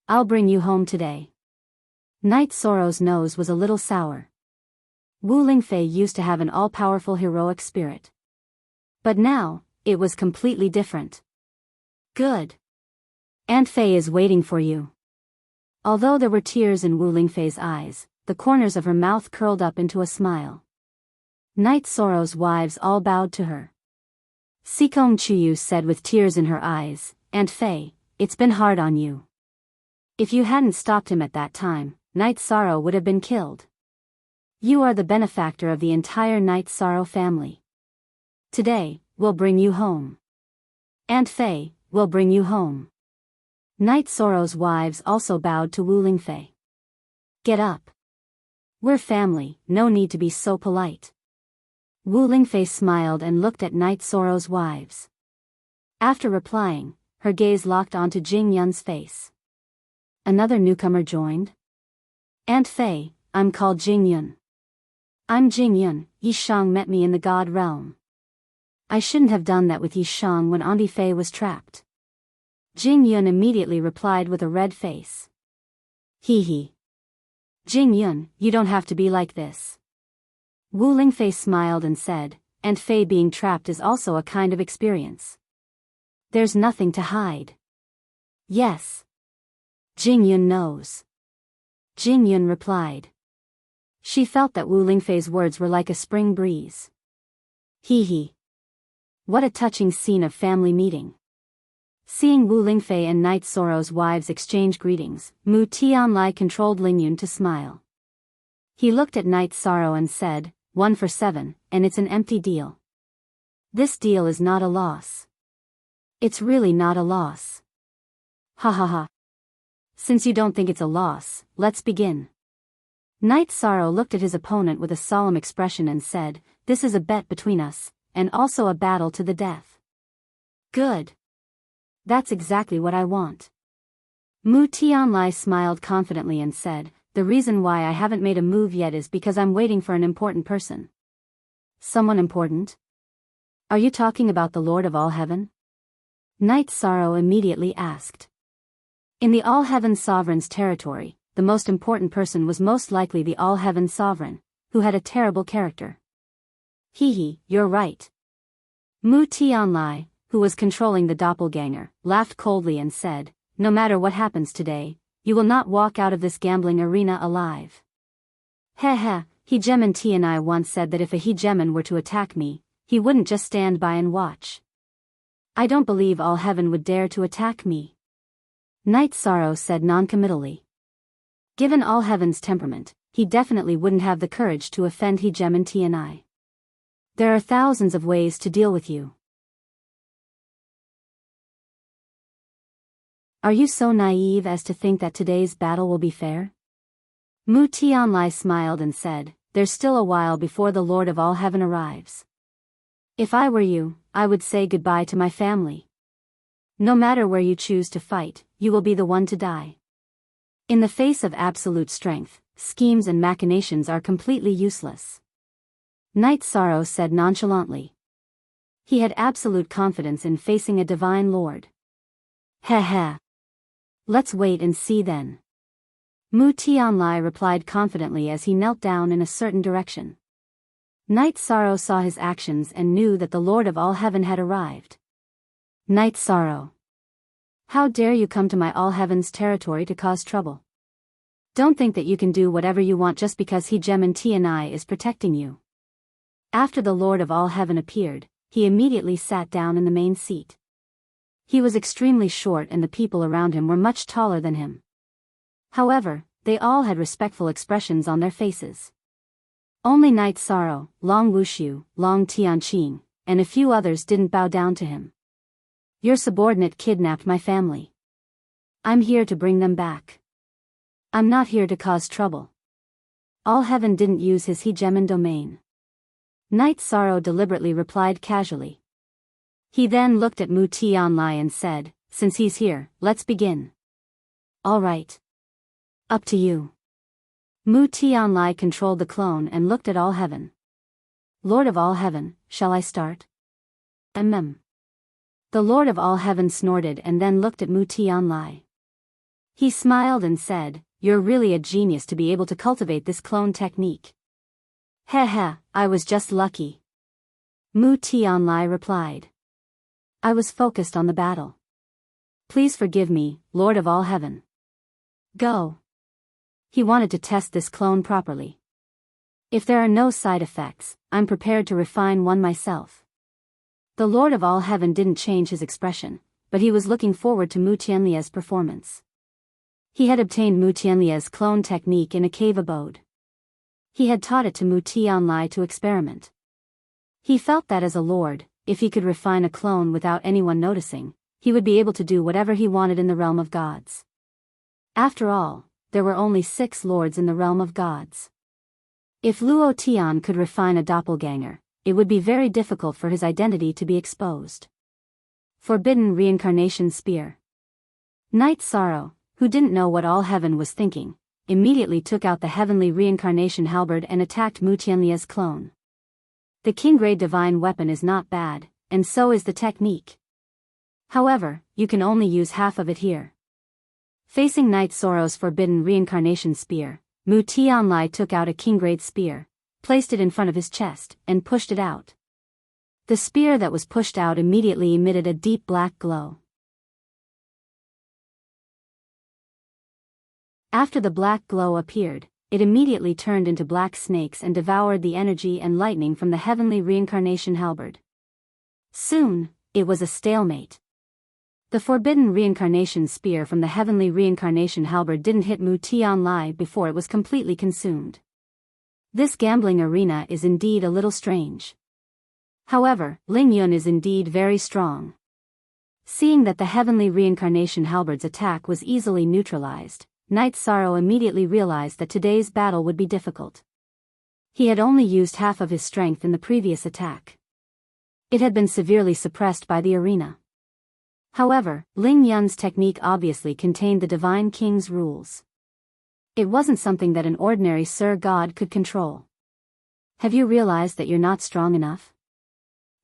Speaker 1: I'll bring you home today." Knight Sorrow's nose was a little sour. Wu Lingfei used to have an all-powerful heroic spirit. But now, it was completely different. "Good. Aunt Fei is waiting for you." Although there were tears in Wu Lingfei's eyes, the corners of her mouth curled up into a smile. Knight Sorrow's wives all bowed to her. Sikong Chuyu said with tears in her eyes, "Aunt Fei, it's been hard on you. If you hadn't stopped him at that time, Knight Sorrow would have been killed. You are the benefactor of the entire Knight Sorrow family. Today, we'll bring you home. Aunt Fei, we'll bring you home." Knight Sorrow's wives also bowed to Wu Lingfei. "Get up. We're family, no need to be so polite." Wu Lingfei smiled and looked at Knight Sorrow's wives. After replying, her gaze locked onto Jing Yun's face. Another newcomer joined. "Aunt Fei, I'm called Jing Yun. I'm Jing Yun. Yi Shang met me in the God realm. I shouldn't have done that with Yi Shang when Auntie Fei was trapped." Jing Yun immediately replied with a red face. Hee. "Jing Yun, you don't have to be like this." Wu Lingfei smiled and said, "Aunt Fei being trapped is also a kind of experience. There's nothing to hide." "Yes. Jing Yun knows." Jing Yun replied. She felt that Wu Lingfei's words were like a spring breeze. Hee. What a touching scene of family meeting. Seeing Wu Lingfei and Knight Sorrow's wives exchange greetings, Mu Tianlai controlled Ling Yun to smile. He looked at Knight Sorrow and said, 1 for 7, and it's an empty deal. This deal is not a loss. It's really not a loss. Ha ha ha. Since you don't think it's a loss, let's begin. Knight Sorrow looked at his opponent with a solemn expression and said, "This is a bet between us, and also a battle to the death." "Good. That's exactly what I want." Mu Tianlai smiled confidently and said, "The reason why I haven't made a move yet is because I'm waiting for an important person." "Someone important? Are you talking about the Lord of all Heaven?" Knight Sorrow immediately asked. In the All Heaven Sovereign's territory, the most important person was most likely the All Heaven Sovereign, who had a terrible character. Hee, you're right. Mu Tianlai, who was controlling the doppelganger, laughed coldly and said, "No matter what happens today, you will not walk out of this gambling arena alive." Heh, Hegemon Tianai once said that if a Hegemon were to attack me, he wouldn't just stand by and watch. I don't believe All Heaven would dare to attack me. Knight Sorrow said noncommittally. Given All Heaven's temperament, he definitely wouldn't have the courage to offend Hegemon Tianai. There are thousands of ways to deal with you. Are you so naive as to think that today's battle will be fair? Mu Tianlai smiled and said, "There's still a while before the Lord of All Heaven arrives. If I were you, I would say goodbye to my family. No matter where you choose to fight, you will be the one to die. In the face of absolute strength, schemes and machinations are completely useless." Knight Sorrow said nonchalantly. He had absolute confidence in facing a divine lord. Heh. Let's wait and see then. Mu Tianlai replied confidently as he knelt down in a certain direction. Night Sorrow saw his actions and knew that the Lord of all heaven had arrived. Night Sorrow. How dare you come to my all heaven's territory to cause trouble? Don't think that you can do whatever you want just because He Gem and Tianai is protecting you. After the Lord of all heaven appeared, he immediately sat down in the main seat. He was extremely short and the people around him were much taller than him. However, they all had respectful expressions on their faces. Only Night Sorrow, Long Wuxiu, Long Tianqing, and a few others didn't bow down to him. Your subordinate kidnapped my family. I'm here to bring them back. I'm not here to cause trouble. All heaven didn't use his Hegemon domain. Night Sorrow deliberately replied casually. He then looked at Mu Tianlai and said, since he's here, let's begin. All right. Up to you. Mu Tianlai controlled the clone and looked at all heaven. Lord of all heaven, shall I start? The Lord of all heaven snorted and then looked at Mu Tianlai. He smiled and said, you're really a genius to be able to cultivate this clone technique. Heh, I was just lucky. Mu Tianlai replied. I was focused on the battle. Please forgive me, Lord of all heaven. Go. He wanted to test this clone properly. If there are no side effects, I'm prepared to refine one myself. The Lord of all heaven didn't change his expression, but he was looking forward to Mu Tianlia's performance. He had obtained Mu Tianlia's clone technique in a cave abode. He had taught it to Mu Tianlai to experiment. He felt that as a lord, if he could refine a clone without anyone noticing, he would be able to do whatever he wanted in the realm of gods. After all, there were only 6 lords in the realm of gods. If Luo Tian could refine a doppelganger, it would be very difficult for his identity to be exposed. Forbidden Reincarnation Spear. Night Sorrow, who didn't know what all heaven was thinking, immediately took out the heavenly reincarnation halberd and attacked Mu Tianlia's clone. The king-grade divine weapon is not bad, and so is the technique. However, you can only use half of it here. Facing Night Sorrow's forbidden reincarnation spear, Mu Tianlai took out a king-grade spear, placed it in front of his chest, and pushed it out. The spear that was pushed out immediately emitted a deep black glow. After the black glow appeared, it immediately turned into black snakes and devoured the energy and lightning from the heavenly reincarnation halberd. Soon, it was a stalemate. The forbidden reincarnation spear from the heavenly reincarnation halberd didn't hit Mu Tianlai before it was completely consumed. This gambling arena is indeed a little strange. However, Ling Yun is indeed very strong. Seeing that the heavenly reincarnation halberd's attack was easily neutralized, Night Sorrow immediately realized that today's battle would be difficult. He had only used half of his strength in the previous attack. It had been severely suppressed by the arena. However, Ling Yun's technique obviously contained the Divine King's rules. It wasn't something that an ordinary Sir God could control. Have you realized that you're not strong enough?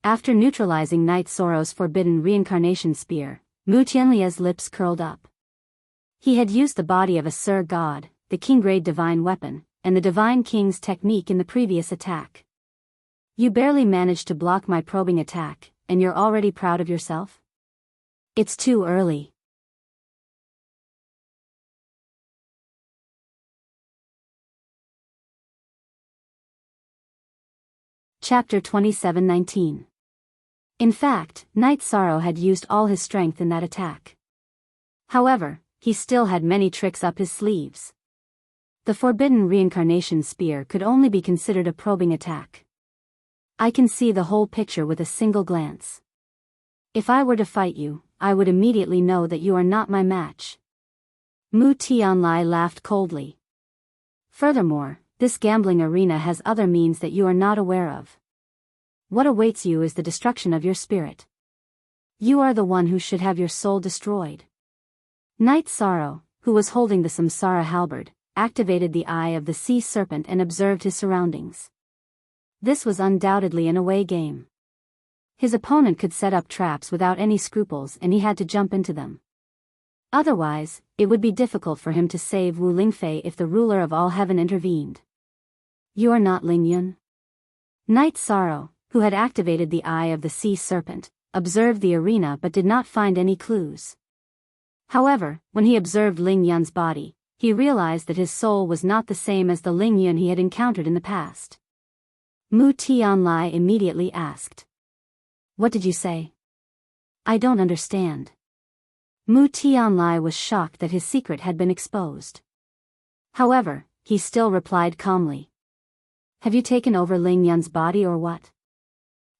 Speaker 1: After neutralizing Night Sorrow's forbidden reincarnation spear, Mu Tianlia's lips curled up. He had used the body of a Sir God, the king-grade divine weapon, and the Divine King's technique in the previous attack. You barely managed to block my probing attack, and you're already proud of yourself? It's too early. Chapter 27:19. In fact, Night Sorrow had used all his strength in that attack. However, he still had many tricks up his sleeves. The forbidden reincarnation spear could only be considered a probing attack. I can see the whole picture with a single glance. If I were to fight you, I would immediately know that you are not my match. Mu Tianlai laughed coldly. Furthermore, this gambling arena has other means that you are not aware of. What awaits you is the destruction of your spirit. You are the one who should have your soul destroyed. Night Sorrow, who was holding the Samsara halberd, activated the eye of the sea serpent and observed his surroundings. This was undoubtedly an away game. His opponent could set up traps without any scruples and he had to jump into them. Otherwise, it would be difficult for him to save Wu Lingfei if the ruler of all heaven intervened. You are not Ling Yun? Knight Sorrow, who had activated the Eye of the Sea Serpent, observed the arena but did not find any clues. However, when he observed Ling Yun's body, he realized that his soul was not the same as the Ling Yun he had encountered in the past. Mu Tianlai immediately asked. What did you say? I don't understand. Mu Tianlai was shocked that his secret had been exposed. However, he still replied calmly. Have you taken over Ling Yun's body or what?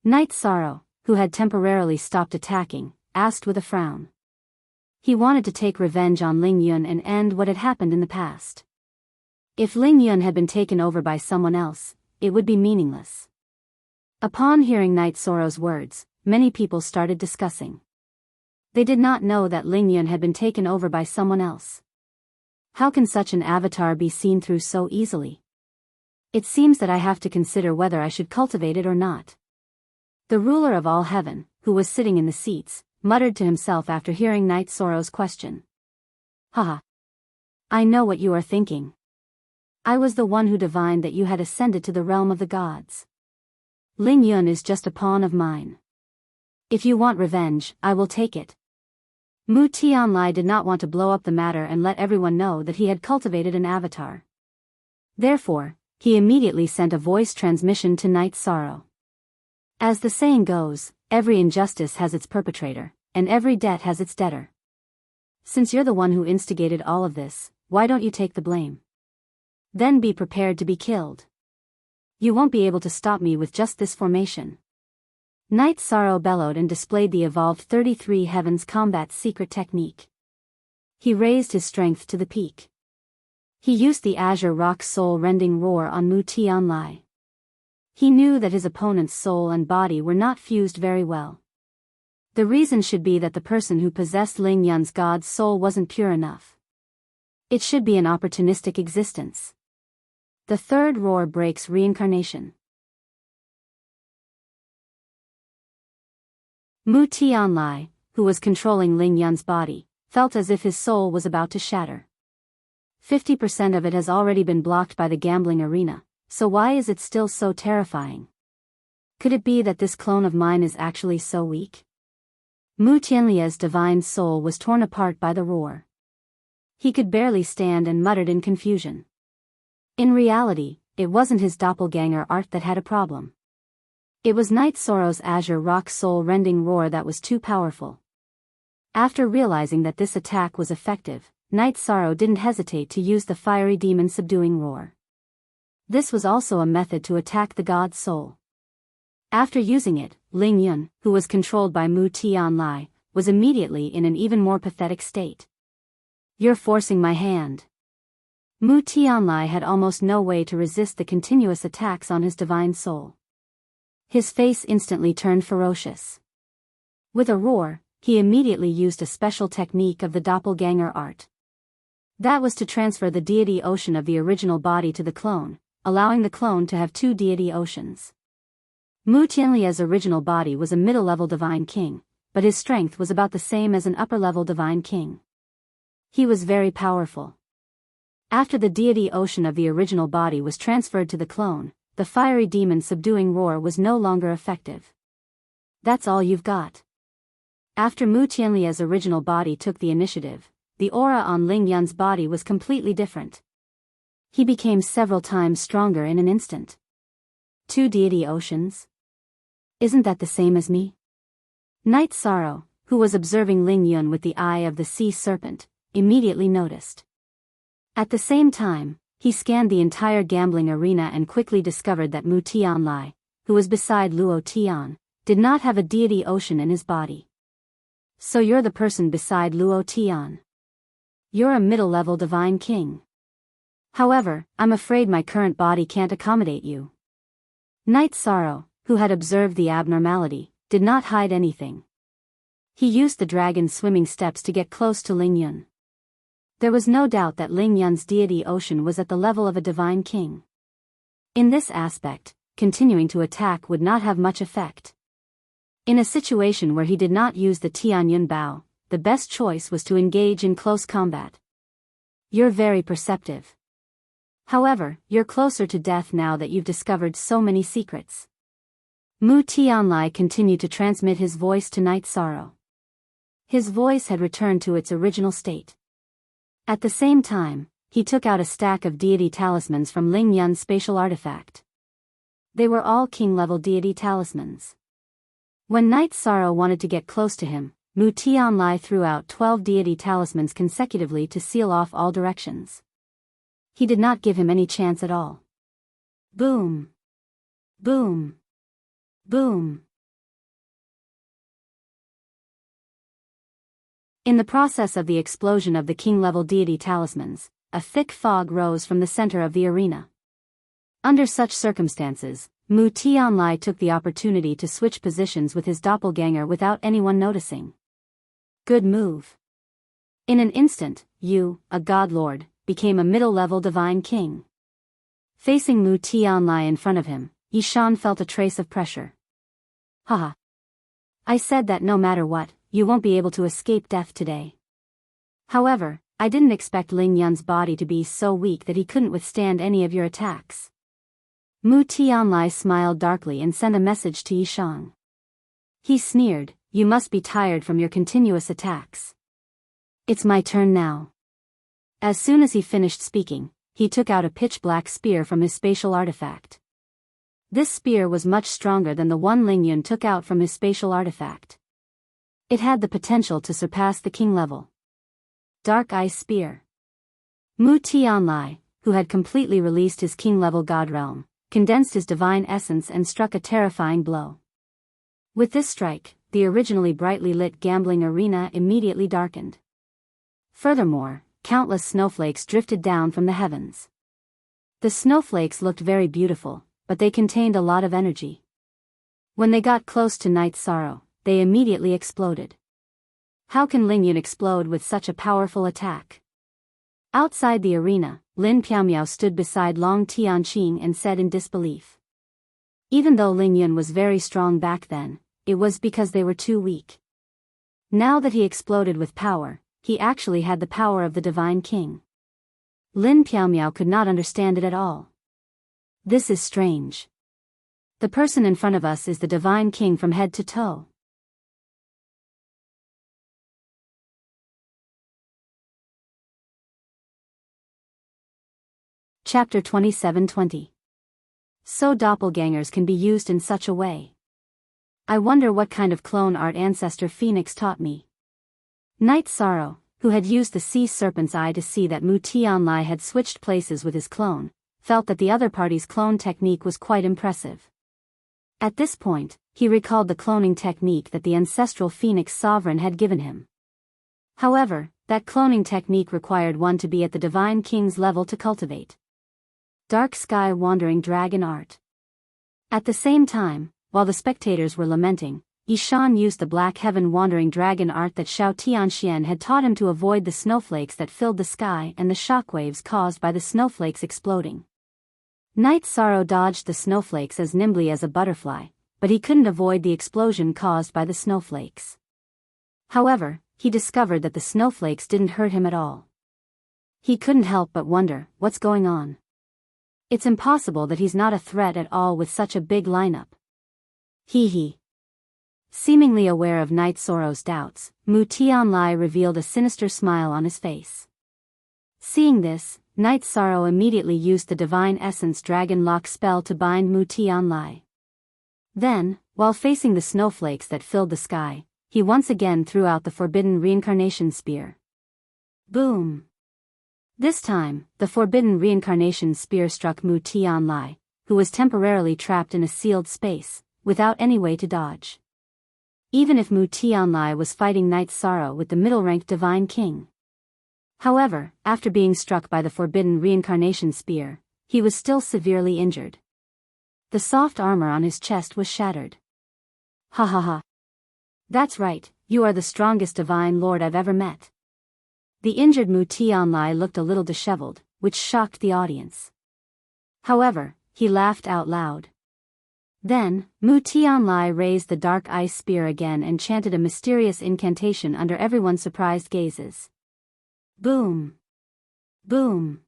Speaker 1: Knight Sorrow, who had temporarily stopped attacking, asked with a frown. He wanted to take revenge on Ling Yun and end what had happened in the past. If Ling Yun had been taken over by someone else, it would be meaningless. Upon hearing Knight Sorrow's words, many people started discussing. They did not know that Ling Yun had been taken over by someone else. How can such an avatar be seen through so easily? It seems that I have to consider whether I should cultivate it or not. The ruler of all heaven, who was sitting in the seats, muttered to himself after hearing Knight Sorrow's question. Haha. I know what you are thinking. I was the one who divined that you had ascended to the realm of the gods. Ling Yun is just a pawn of mine. If you want revenge, I will take it. Mu Tianlai did not want to blow up the matter and let everyone know that he had cultivated an avatar. Therefore, he immediately sent a voice transmission to Knight Sorrow. As the saying goes, every injustice has its perpetrator, and every debt has its debtor. Since you're the one who instigated all of this, why don't you take the blame? Then be prepared to be killed. You won't be able to stop me with just this formation. Knight Sorrow bellowed and displayed the evolved 33 Heavens combat secret technique. He raised his strength to the peak. He used the Azure Rock soul-rending roar on Mu Tianlai. He knew that his opponent's soul and body were not fused very well. The reason should be that the person who possessed Ling Yun's god's soul wasn't pure enough. It should be an opportunistic existence. The third roar breaks reincarnation. Mu Tianlai, who was controlling Ling Yun's body, felt as if his soul was about to shatter. 50% of it has already been blocked by the gambling arena, so why is it still so terrifying? Could it be that this clone of mine is actually so weak? Mu Tianlia's divine soul was torn apart by the roar. He could barely stand and muttered in confusion. In reality, it wasn't his doppelganger art that had a problem. It was Knight Sorrow's Azure Rock soul-rending roar that was too powerful. After realizing that this attack was effective, Knight Sorrow didn't hesitate to use the fiery demon subduing roar. This was also a method to attack the god's soul. After using it, Ling Yun, who was controlled by Mu Tianlai, was immediately in an even more pathetic state. You're forcing my hand. Mu Tianlai had almost no way to resist the continuous attacks on his divine soul. His face instantly turned ferocious. With a roar, he immediately used a special technique of the doppelganger art. That was to transfer the deity ocean of the original body to the clone, allowing the clone to have two deity oceans. Mu Tianlia's original body was a middle-level divine king, but his strength was about the same as an upper-level divine king. He was very powerful. After the deity ocean of the original body was transferred to the clone, the fiery demon subduing roar was no longer effective. That's all you've got. After Mu Tianlia's original body took the initiative, the aura on Ling Yun's body was completely different. He became several times stronger in an instant. 2 deity oceans? Isn't that the same as me? Knight Sorrow, who was observing Ling Yun with the eye of the sea serpent, immediately noticed. At the same time, he scanned the entire gambling arena and quickly discovered that Mu Tianlai, who was beside Luo Tian, did not have a deity ocean in his body. So you're the person beside Luo Tian. You're a middle-level divine king. However, I'm afraid my current body can't accommodate you. Knight Sorrow, who had observed the abnormality, did not hide anything. He used the dragon's swimming steps to get close to Ling Yun. There was no doubt that Ling Yun's deity ocean was at the level of a divine king. In this aspect, continuing to attack would not have much effect. In a situation where he did not use the Tianyun Bao, the best choice was to engage in close combat. You're very perceptive. However, you're closer to death now that you've discovered so many secrets. Mu Tianlai continued to transmit his voice to Night Sorrow. His voice had returned to its original state. At the same time, he took out a stack of deity talismans from Ling Yun's spatial artifact. They were all king-level deity talismans. When Night Sorrow wanted to get close to him, Mu Tianlai threw out 12 deity talismans consecutively to seal off all directions. He did not give him any chance at all. Boom! Boom! Boom! In the process of the explosion of the king-level deity talismans, a thick fog rose from the center of the arena. Under such circumstances, Mu Tianlai took the opportunity to switch positions with his doppelganger without anyone noticing. Good move. In an instant, you, a god lord, became a middle-level divine king. Facing Mu Tianlai in front of him, Yishan felt a trace of pressure. Haha. I said that no matter what, you won't be able to escape death today. However, I didn't expect Ling Yun's body to be so weak that he couldn't withstand any of your attacks. Mu Tianlai smiled darkly and sent a message to Yishan. He sneered, you must be tired from your continuous attacks. It's my turn now. As soon as he finished speaking, he took out a pitch-black spear from his spatial artifact. This spear was much stronger than the one Ling Yun took out from his spatial artifact. It had the potential to surpass the king level. Dark Ice Spear. Mu Tianlai, who had completely released his king-level god realm, condensed his divine essence and struck a terrifying blow. With this strike, the originally brightly lit gambling arena immediately darkened. Furthermore, countless snowflakes drifted down from the heavens. The snowflakes looked very beautiful, but they contained a lot of energy. When they got close to Night Sorrow, they immediately exploded. How can Ling Yun explode with such a powerful attack? Outside the arena, Lin Piaomiao stood beside Long Tianqing and said in disbelief. Even though Ling Yun was very strong back then, it was because they were too weak. Now that he exploded with power, he actually had the power of the Divine King. Lin Piaomiao could not understand it at all. This is strange. The person in front of us is the Divine King from head to toe. Chapter 27:20. So doppelgangers can be used in such a way. I wonder what kind of clone art ancestor Phoenix taught me. Night Sorrow, who had used the sea serpent's eye to see that Mu Tianlai had switched places with his clone, felt that the other party's clone technique was quite impressive. At this point, he recalled the cloning technique that the ancestral Phoenix Sovereign had given him. However, that cloning technique required one to be at the Divine King's level to cultivate. Dark Sky Wandering Dragon Art. At the same time, while the spectators were lamenting, Yishan used the Black Heaven Wandering Dragon art that Xiao Tianxian had taught him to avoid the snowflakes that filled the sky and the shockwaves caused by the snowflakes exploding. Night Sorrow dodged the snowflakes as nimbly as a butterfly, but he couldn't avoid the explosion caused by the snowflakes. However, he discovered that the snowflakes didn't hurt him at all. He couldn't help but wonder, what's going on? It's impossible that he's not a threat at all with such a big lineup. Hee hee. Seemingly aware of Night Sorrow's doubts, Mu Tianlai revealed a sinister smile on his face. Seeing this, Night Sorrow immediately used the Divine Essence Dragon Lock spell to bind Mu Tianlai. Then, while facing the snowflakes that filled the sky, he once again threw out the Forbidden Reincarnation Spear. Boom! This time, the Forbidden Reincarnation Spear struck Mu Tianlai, who was temporarily trapped in a sealed space, without any way to dodge. Even if Mu Tianlai was fighting Night Sorrow with the middle-ranked Divine King. However, after being struck by the Forbidden Reincarnation Spear, he was still severely injured. The soft armor on his chest was shattered. Ha ha ha. That's right, you are the strongest Divine Lord I've ever met. The injured Mu Tianlai looked a little disheveled, which shocked the audience. However, he laughed out loud. Then, Mu Tianlai raised the dark ice spear again and chanted a mysterious incantation under everyone's surprised gazes. Boom! Boom!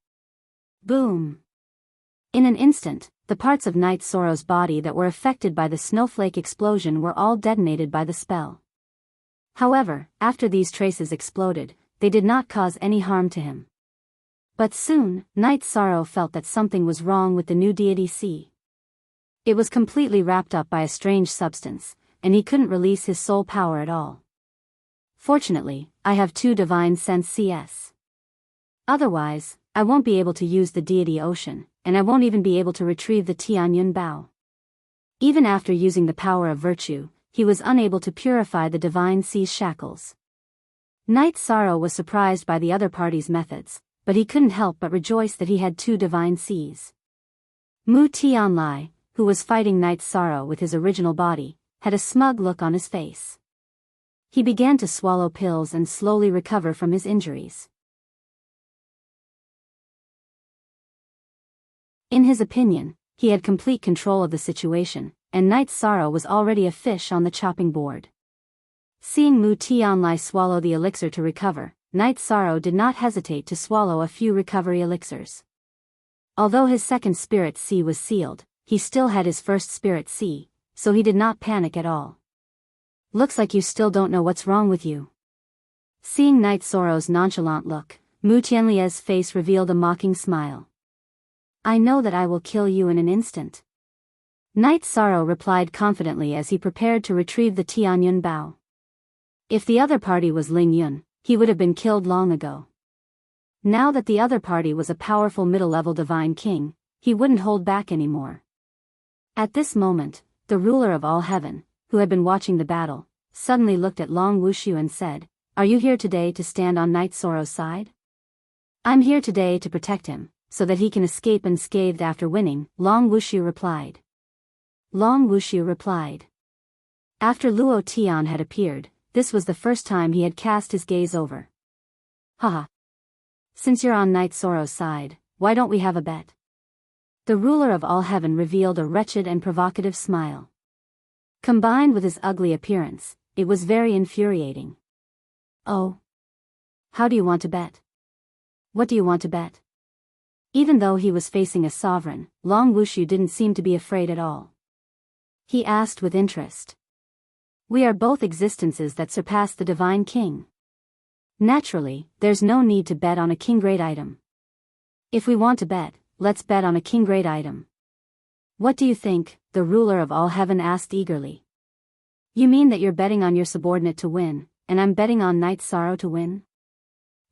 Speaker 1: Boom! In an instant, the parts of Night Sorrow's body that were affected by the snowflake explosion were all detonated by the spell. However, after these traces exploded, they did not cause any harm to him. But soon, Night Sorrow felt that something was wrong with the new deity Sea. It was completely wrapped up by a strange substance, and he couldn't release his soul power at all. Fortunately, I have 2 divine sense CS. Otherwise, I won't be able to use the deity ocean, and I won't even be able to retrieve the Tianyun Bao. Even after using the power of virtue, he was unable to purify the divine sea's shackles. Night Sorrow was surprised by the other party's methods, but he couldn't help but rejoice that he had 2 divine seas. Mu Tianlai, who was fighting Night Sorrow with his original body, had a smug look on his face. He began to swallow pills and slowly recover from his injuries. In his opinion, he had complete control of the situation, and Night Sorrow was already a fish on the chopping board. Seeing Mu Tianlai swallow the elixir to recover, Night Sorrow did not hesitate to swallow a few recovery elixirs. Although his second spirit sea was sealed, he still had his first spirit sea, so he did not panic at all. Looks like you still don't know what's wrong with you. Seeing Night Sorrow's nonchalant look, Mu Tianlia's face revealed a mocking smile. I know that I will kill you in an instant. Night Sorrow replied confidently as he prepared to retrieve the Tianyun Bao. If the other party was Ling Yun, he would have been killed long ago. Now that the other party was a powerful middle-level divine king, he wouldn't hold back anymore. At this moment, the ruler of all heaven, who had been watching the battle, suddenly looked at Long Wushu and said, "Are you here today to stand on Night Sorrow's side?" "I'm here today to protect him, so that he can escape unscathed after winning," Long Wushu replied. Long Wushu replied. After Luo Tian had appeared, this was the first time he had cast his gaze over. Haha. Since you're on Night Sorrow's side, why don't we have a bet? The ruler of all heaven revealed a wretched and provocative smile. Combined with his ugly appearance, it was very infuriating. Oh. How do you want to bet? What do you want to bet? Even though he was facing a sovereign, Long Wushu didn't seem to be afraid at all. He asked with interest. We are both existences that surpass the divine king. Naturally, there's no need to bet on a king-grade item. If we want to bet, let's bet on a king-grade item. What do you think? The ruler of all heaven asked eagerly. You mean that you're betting on your subordinate to win, and I'm betting on Night Sorrow to win?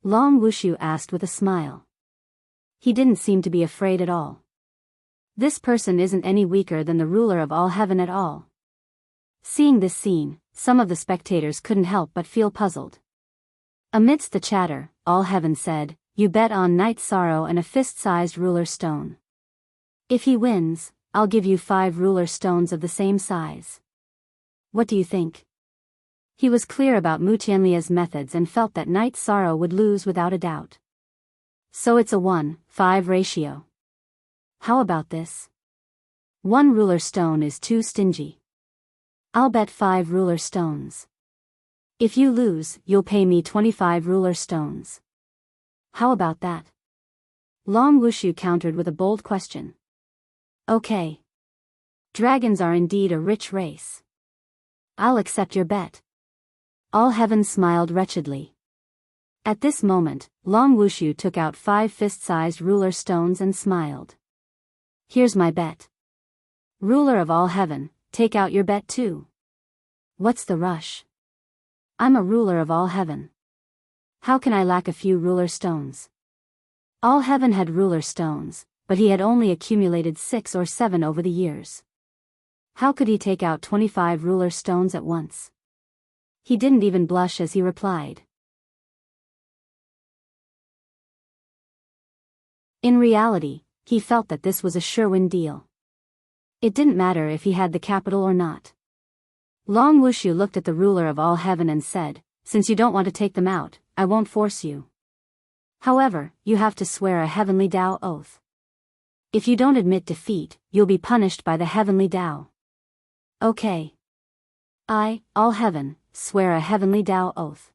Speaker 1: Long Wushu asked with a smile. He didn't seem to be afraid at all. This person isn't any weaker than the ruler of all heaven at all. Seeing this scene, some of the spectators couldn't help but feel puzzled. Amidst the chatter, all heaven said, "You bet on Night Sorrow and a fist-sized ruler stone. If he wins, I'll give you 5 ruler stones of the same size. What do you think?" He was clear about Mu Tianlia's methods and felt that Night Sorrow would lose without a doubt. So it's a 1:5 ratio. How about this? 1 ruler stone is too stingy. I'll bet 5 ruler stones. If you lose, you'll pay me 25 ruler stones. How about that? Long Wushu countered with a bold question. Okay. Dragons are indeed a rich race. I'll accept your bet. All heaven smiled wretchedly. At this moment, Long Wushu took out 5 fist-sized ruler stones and smiled. Here's my bet. Ruler of all heaven, take out your bet too. What's the rush? I'm a ruler of all heaven. How can I lack a few ruler stones? All heaven had ruler stones, but he had only accumulated 6 or 7 over the years. How could he take out 25 ruler stones at once? He didn't even blush as he replied. In reality, he felt that this was a sure-win deal. It didn't matter if he had the capital or not. Long Wushu looked at the ruler of all heaven and said, "Since you don't want to take them out, I won't force you. However, you have to swear a heavenly Tao oath. If you don't admit defeat, you'll be punished by the heavenly Tao." Okay. I, all heaven, swear a heavenly Tao oath.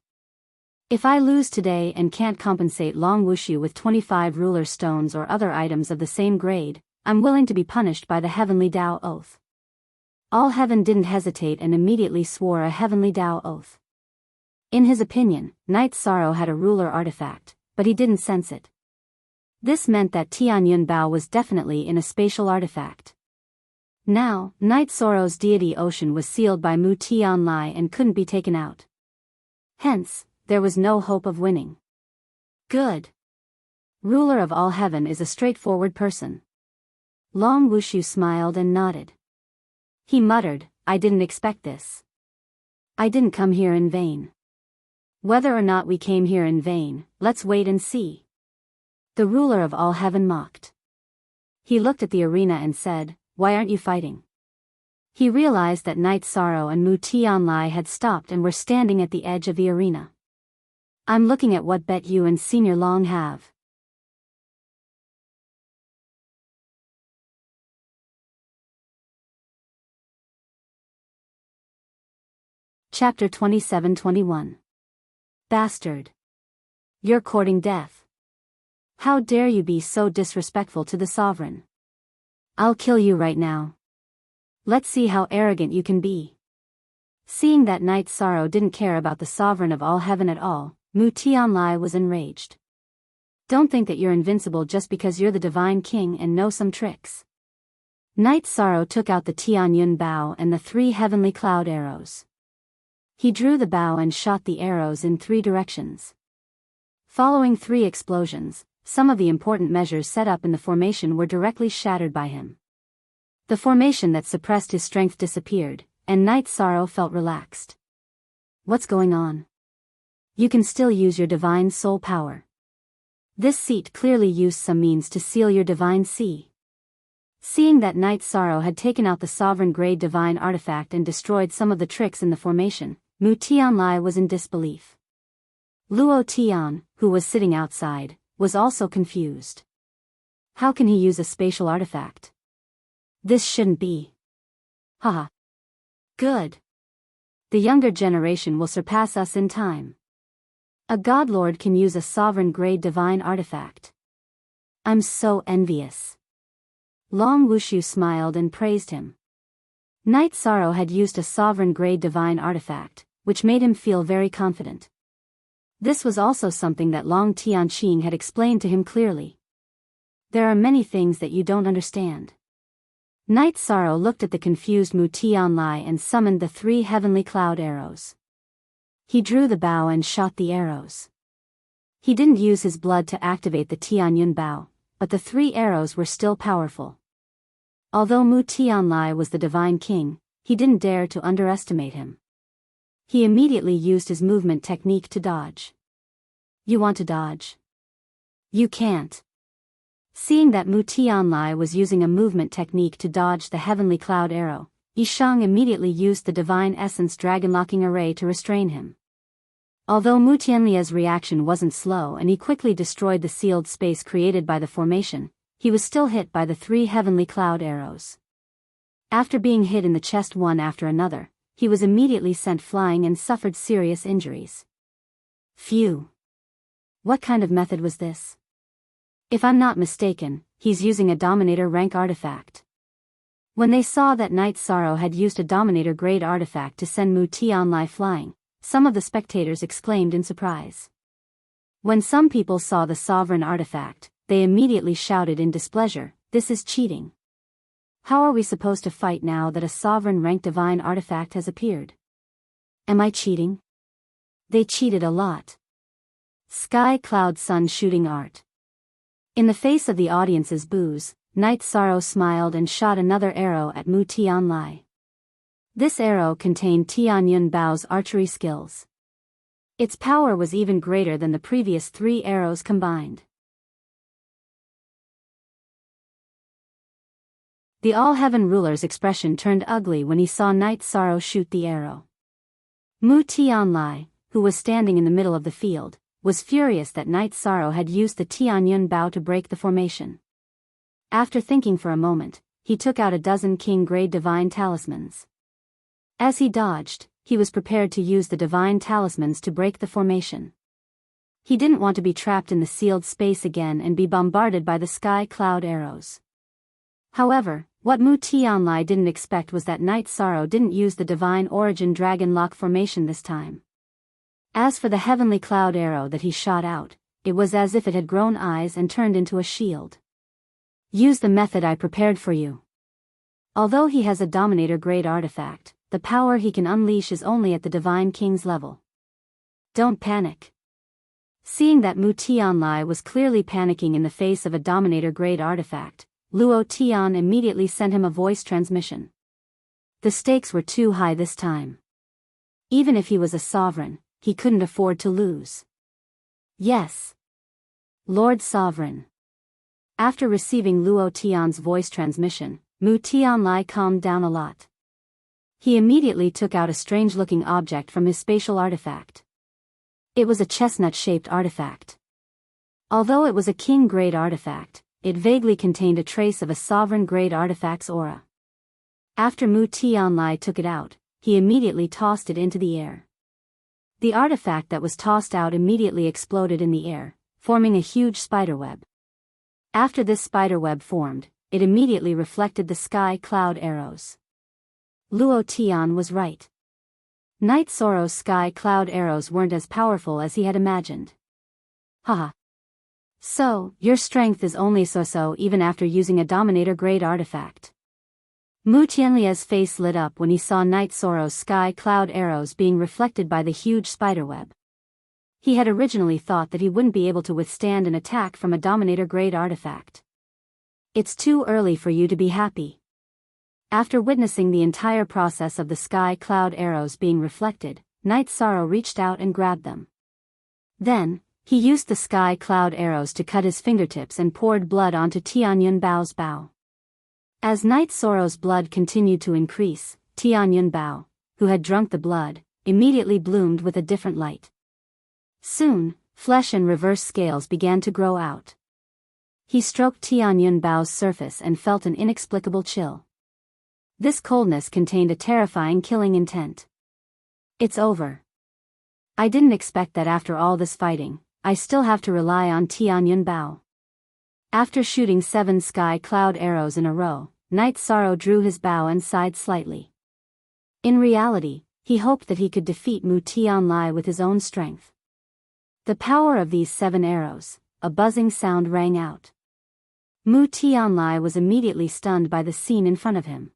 Speaker 1: If I lose today and can't compensate Long Wushu with 25 ruler stones or other items of the same grade, I'm willing to be punished by the heavenly Tao oath. All heaven didn't hesitate and immediately swore a heavenly Tao oath. In his opinion, Night Sorrow had a ruler artifact, but he didn't sense it. This meant that Tianyun Bao was definitely in a spatial artifact. Now, Night Sorrow's deity ocean was sealed by Mu Tianlai and couldn't be taken out. Hence, there was no hope of winning. Good. Ruler of all heaven is a straightforward person. Long Wushu smiled and nodded. He muttered, I didn't expect this. I didn't come here in vain. Whether or not we came here in vain, let's wait and see. The ruler of all heaven mocked. He looked at the arena and said, why aren't you fighting? He realized that Night Sorrow and Mu Tianlai had stopped and were standing at the edge of the arena. I'm looking at what bet you and Senior Long have. Chapter 27-21. Bastard. You're courting death. How dare you be so disrespectful to the sovereign? I'll kill you right now. Let's see how arrogant you can be. Seeing that Night Sorrow didn't care about the sovereign of all heaven at all, Mu Tianlai was enraged. Don't think that you're invincible just because you're the divine king and know some tricks. Night Sorrow took out the Tianyun Bao and the 3 heavenly cloud arrows. He drew the bow and shot the arrows in 3 directions. Following 3 explosions, some of the important measures set up in the formation were directly shattered by him. The formation that suppressed his strength disappeared, and Night Sorrow felt relaxed. What's going on? You can still use your divine soul power. This seat clearly used some means to seal your divine sea. Seeing that Night Sorrow had taken out the sovereign grade divine artifact and destroyed some of the tricks in the formation, Mu Tianlai was in disbelief. Luo Tian, who was sitting outside, was also confused. How can he use a spatial artifact? This shouldn't be. Haha. Good. The younger generation will surpass us in time. A godlord can use a sovereign grade divine artifact. I'm so envious. Long Wushu smiled and praised him. Night Sorrow had used a sovereign grade divine artifact, which made him feel very confident. This was also something that Long Tianqing had explained to him clearly. There are many things that you don't understand. Night Sorrow looked at the confused Mu Tianlai and summoned the 3 heavenly cloud arrows. He drew the bow and shot the arrows. He didn't use his blood to activate the Tianyun Bao, but the 3 arrows were still powerful. Although Mu Tianlai was the divine king, he didn't dare to underestimate him. He immediately used his movement technique to dodge. You want to dodge? You can't. Seeing that Mu Tianlai was using a movement technique to dodge the heavenly cloud arrow, Yishang immediately used the divine essence dragon-locking array to restrain him. Although Mu Tianlia's reaction wasn't slow and he quickly destroyed the sealed space created by the formation, he was still hit by the 3 heavenly cloud arrows. After being hit in the chest one after another, he was immediately sent flying and suffered serious injuries. Phew. What kind of method was this? If I'm not mistaken, he's using a Dominator rank artifact. When they saw that Night Sorrow had used a Dominator grade artifact to send Mu Tianlai flying, some of the spectators exclaimed in surprise. When some people saw the sovereign artifact, they immediately shouted in displeasure, "This is cheating. How are we supposed to fight now that a sovereign rank divine artifact has appeared? Am I cheating? They cheated a lot." Sky Cloud Sun Shooting Art. In the face of the audience's boos, Night Sorrow smiled and shot another arrow at Mu Tianlai. This arrow contained Tianyun Bao's archery skills. Its power was even greater than the previous 3 arrows combined. The All-Heaven Ruler's expression turned ugly when he saw Night Sorrow shoot the arrow. Mu Tianlai, who was standing in the middle of the field, was furious that Night Sorrow had used the Tianyun Bao to break the formation. After thinking for a moment, he took out a dozen king-grade divine talismans. As he dodged, he was prepared to use the divine talismans to break the formation. He didn't want to be trapped in the sealed space again and be bombarded by the sky cloud arrows. However, what Mu Tianlai didn't expect was that Night Sorrow didn't use the divine origin dragon lock formation this time. As for the heavenly cloud arrow that he shot out, it was as if it had grown eyes and turned into a shield. Use the method I prepared for you. Although he has a Dominator-grade artifact, the power he can unleash is only at the Divine King's level. Don't panic. Seeing that Mu Tianlai was clearly panicking in the face of a Dominator-grade artifact, Luo Tian immediately sent him a voice transmission. The stakes were too high this time. Even if he was a sovereign, he couldn't afford to lose. Yes. Lord Sovereign. After receiving Luo Tian's voice transmission, Mu Tianlai calmed down a lot. He immediately took out a strange-looking object from his spatial artifact. It was a chestnut-shaped artifact. Although it was a king-grade artifact, it vaguely contained a trace of a sovereign-grade artifact's aura. After Mu Tianlai took it out, he immediately tossed it into the air. The artifact that was tossed out immediately exploded in the air, forming a huge spiderweb. After this spiderweb formed, it immediately reflected the sky cloud arrows. Luo Tian was right. Night Sorrow's sky cloud arrows weren't as powerful as he had imagined. Haha. So, your strength is only so-so even after using a Dominator-grade artifact. Mu Tianlia's face lit up when he saw Night Sorrow's sky cloud arrows being reflected by the huge spiderweb. He had originally thought that he wouldn't be able to withstand an attack from a Dominator-grade artifact. It's too early for you to be happy. After witnessing the entire process of the sky cloud arrows being reflected, Night Sorrow reached out and grabbed them. Then, he used the sky cloud arrows to cut his fingertips and poured blood onto Tianyun Bao's bow. As Night Sorrow's blood continued to increase, Tianyun Bao, who had drunk the blood, immediately bloomed with a different light. Soon, flesh and reverse scales began to grow out. He stroked Tianyun Bao's surface and felt an inexplicable chill. This coldness contained a terrifying killing intent. It's over. I didn't expect that after all this fighting, I still have to rely on Tianyun Bao. After shooting 7 sky cloud arrows in a row, Night Sorrow drew his bow and sighed slightly. In reality, he hoped that he could defeat Mu Tianlai with his own strength. The power of these 7 arrows, a buzzing sound rang out. Mu Tianlai was immediately stunned by the scene in front of him.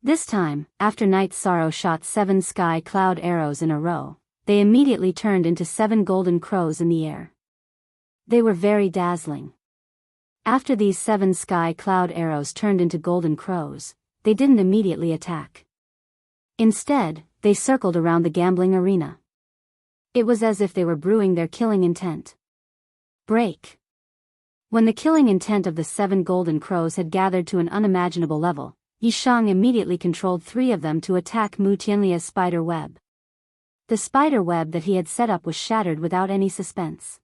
Speaker 1: This time, after Night Sorrow shot 7 sky cloud arrows in a row, they immediately turned into 7 golden crows in the air. They were very dazzling. After these 7 sky cloud arrows turned into golden crows, they didn't immediately attack. Instead, they circled around the gambling arena. It was as if they were brewing their killing intent. Break. When the killing intent of the 7 golden crows had gathered to an unimaginable level, Yishang immediately controlled 3 of them to attack Mu Tianlia's spider web. The spider web that he had set up was shattered without any suspense.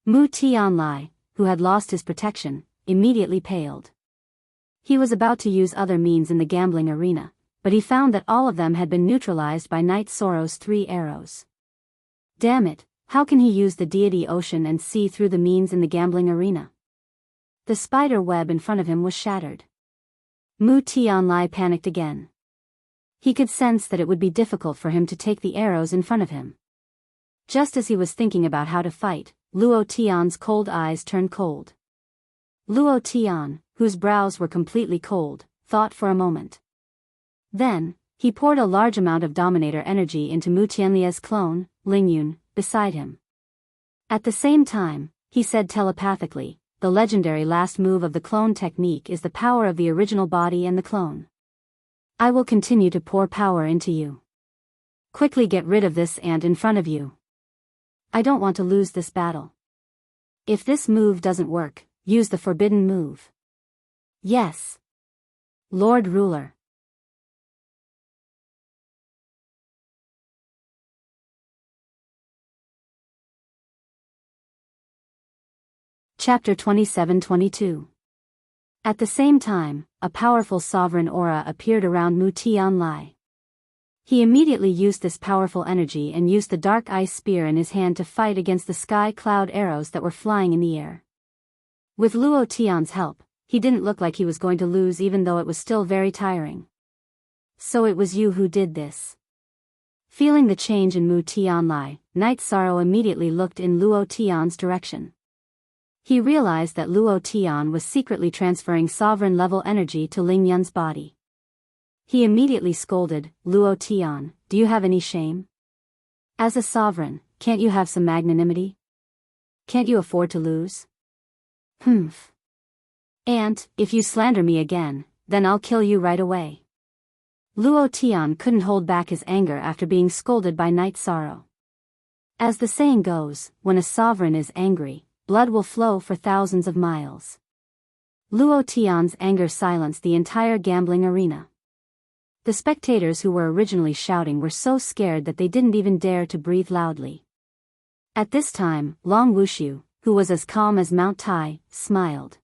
Speaker 1: Mu Tianlai, who had lost his protection, immediately paled. He was about to use other means in the gambling arena, but he found that all of them had been neutralized by Night Sorrow's 3 arrows. Damn it, how can he use the deity ocean and see through the means in the gambling arena? The spider web in front of him was shattered. Mu Tianlai panicked again. He could sense that it would be difficult for him to take the arrows in front of him. Just as he was thinking about how to fight, Luo Tian's cold eyes turned cold. Luo Tian, whose brows were completely cold, thought for a moment. Then, he poured a large amount of Dominator energy into Mu Tianlia's clone, Lingyun, beside him. At the same time, he said telepathically, the legendary last move of the clone technique is the power of the original body and the clone. I will continue to pour power into you. Quickly get rid of this ant in front of you. I don't want to lose this battle. If this move doesn't work, use the forbidden move. Yes. Lord Ruler. Chapter 27-22. At the same time, a powerful sovereign aura appeared around Mu Tianlai. He immediately used this powerful energy and used the dark ice spear in his hand to fight against the sky cloud arrows that were flying in the air. With Luo Tian's help, he didn't look like he was going to lose even though it was still very tiring. So it was you who did this. Feeling the change in Mu Tianlai, Night Sorrow immediately looked in Luo Tian's direction. He realized that Luo Tian was secretly transferring sovereign-level energy to Ling Yun's body. He immediately scolded, "Luo Tian, do you have any shame? As a sovereign, can't you have some magnanimity? Can't you afford to lose? Humph. And, if you slander me again, then I'll kill you right away." Luo Tian couldn't hold back his anger after being scolded by Night Sorrow. As the saying goes, when a sovereign is angry, blood will flow for thousands of miles. Luo Tian's anger silenced the entire gambling arena. The spectators who were originally shouting were so scared that they didn't even dare to breathe loudly. At this time, Long Wushu, who was as calm as Mount Tai, smiled.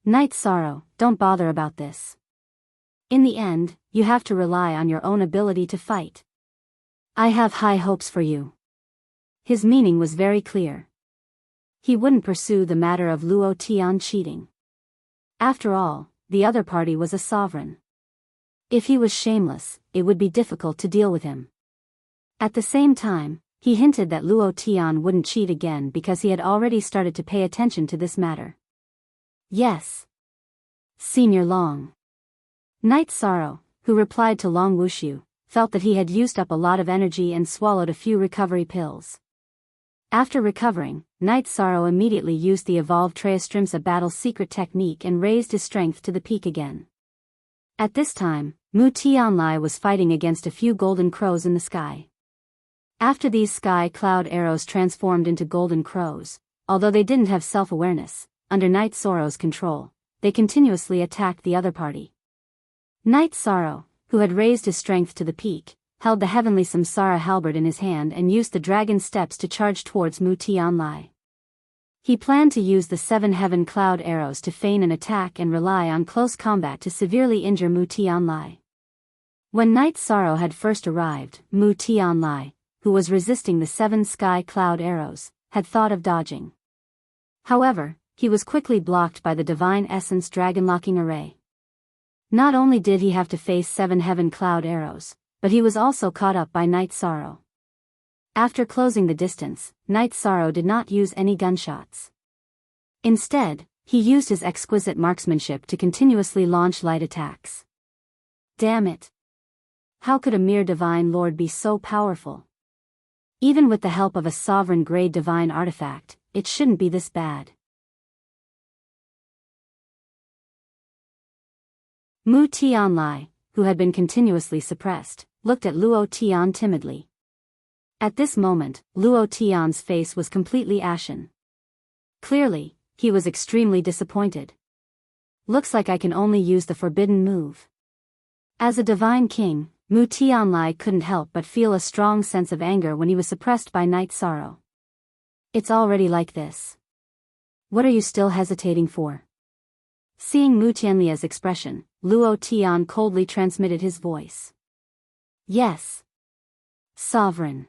Speaker 1: "Night Sorrow, don't bother about this. In the end, you have to rely on your own ability to fight. I have high hopes for you." His meaning was very clear. He wouldn't pursue the matter of Luo Tian cheating. After all, the other party was a sovereign. If he was shameless, it would be difficult to deal with him. At the same time, he hinted that Luo Tian wouldn't cheat again because he had already started to pay attention to this matter. "Yes. Senior Long." Night Sorrow, who replied to Long Wushu, felt that he had used up a lot of energy and swallowed a few recovery pills. After recovering, Night Sorrow immediately used the evolved Treastrimsa battle secret technique and raised his strength to the peak again. At this time, Mu Tianlai was fighting against a few golden crows in the sky. After these sky cloud arrows transformed into golden crows, although they didn't have self-awareness, under Night Sorrow's control, they continuously attacked the other party. Night Sorrow, who had raised his strength to the peak, held the heavenly Samsara halberd in his hand and used the dragon steps to charge towards Mu Tianlai. He planned to use the 7 heaven cloud arrows to feign an attack and rely on close combat to severely injure Mu Tianlai. When Night Sorrow had first arrived, Mu Tianlai, who was resisting the 7 sky cloud arrows, had thought of dodging. However, he was quickly blocked by the Divine Essence Dragon-locking array. Not only did he have to face 7 heaven cloud arrows, but he was also caught up by Night Sorrow. After closing the distance, Night Sorrow did not use any gunshots. Instead, he used his exquisite marksmanship to continuously launch light attacks. Damn it! How could a mere divine lord be so powerful? Even with the help of a sovereign-grade divine artifact, it shouldn't be this bad. Mu Tianlai, who had been continuously suppressed, looked at Luo Tian timidly. At this moment, Luo Tian's face was completely ashen. Clearly, he was extremely disappointed. "Looks like I can only use the forbidden move." As a divine king, Mu Tianlai couldn't help but feel a strong sense of anger when he was suppressed by Night Sorrow. "It's already like this. What are you still hesitating for?" Seeing Mu Tianlia's expression, Luo Tian coldly transmitted his voice. "Yes. Sovereign.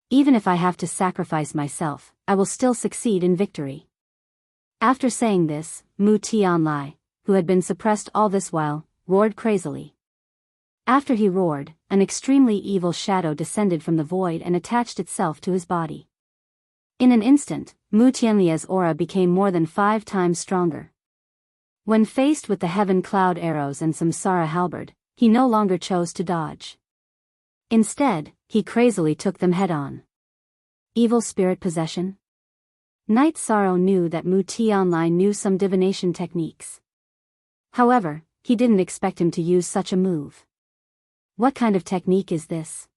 Speaker 1: Even if I have to sacrifice myself, I will still succeed in victory." After saying this, Mu Tianlai, who had been suppressed all this while, roared crazily. After he roared, an extremely evil shadow descended from the void and attached itself to his body. In an instant, Mu Tianlia's aura became more than 5 times stronger. When faced with the heaven cloud arrows and Samsara halberd, he no longer chose to dodge. Instead, he crazily took them head-on. Evil spirit possession? Night Sorrow knew that Mu Tianlai knew some divination techniques. However, he didn't expect him to use such a move. What kind of technique is this?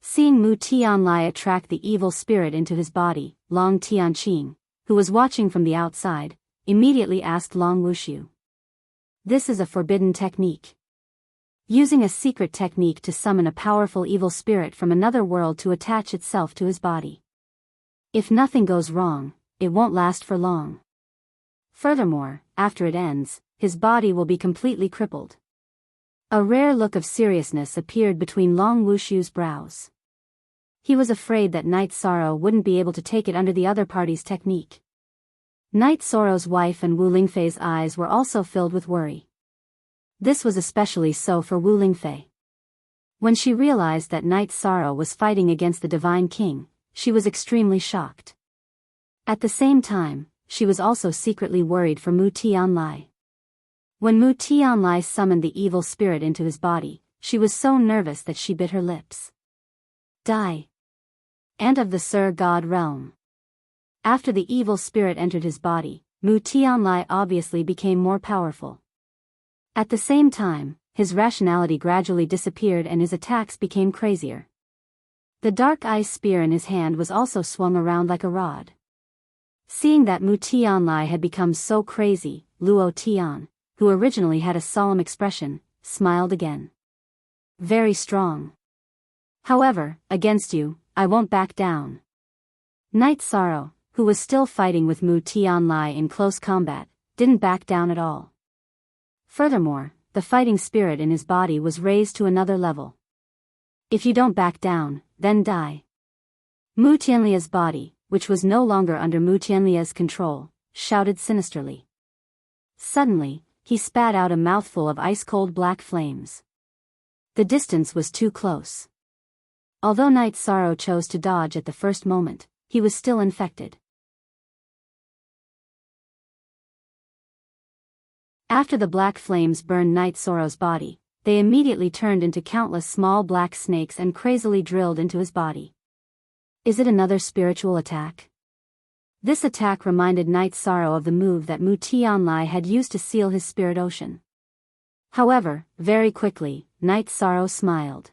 Speaker 1: Seeing Mu Tianlai attract the evil spirit into his body, Long Tianqing, who was watching from the outside, immediately asked Long Wushu. "This is a forbidden technique. Using a secret technique to summon a powerful evil spirit from another world to attach itself to his body. If nothing goes wrong, it won't last for long. Furthermore, after it ends, his body will be completely crippled. A rare look of seriousness appeared between Long Wushu's brows. He was afraid that Night Sorrow wouldn't be able to take it under the other party's technique. Night Sorrow's wife and Wu Lingfei's eyes were also filled with worry. This was especially so for Wu Lingfei. When she realized that Night Sorrow was fighting against the Divine King, she was extremely shocked. At the same time, she was also secretly worried for Mu Tianlai. When Mu Tianlai summoned the evil spirit into his body, she was so nervous that she bit her lips. Die. And of the Sur God realm. After the evil spirit entered his body, Mu Tianlai obviously became more powerful. At the same time, his rationality gradually disappeared and his attacks became crazier. The dark ice spear in his hand was also swung around like a rod. Seeing that Mu Tianlai had become so crazy, Luo Tian, who originally had a solemn expression, smiled again. Very strong. However, against you, I won't back down. Night Sorrow, who was still fighting with Mu Tianlai in close combat, didn't back down at all. Furthermore, the fighting spirit in his body was raised to another level. If you don't back down, then die. Mu Tianlia's body, which was no longer under Mu Tianlia's control, shouted sinisterly. Suddenly, he spat out a mouthful of ice-cold black flames. The distance was too close. Although Night Sorrow chose to dodge at the first moment, he was still infected. After the black flames burned Night Sorrow's body, they immediately turned into countless small black snakes and crazily drilled into his body. Is it another spiritual attack? This attack reminded Night Sorrow of the move that Mu Tianlai had used to seal his spirit ocean. However, very quickly, Night Sorrow smiled.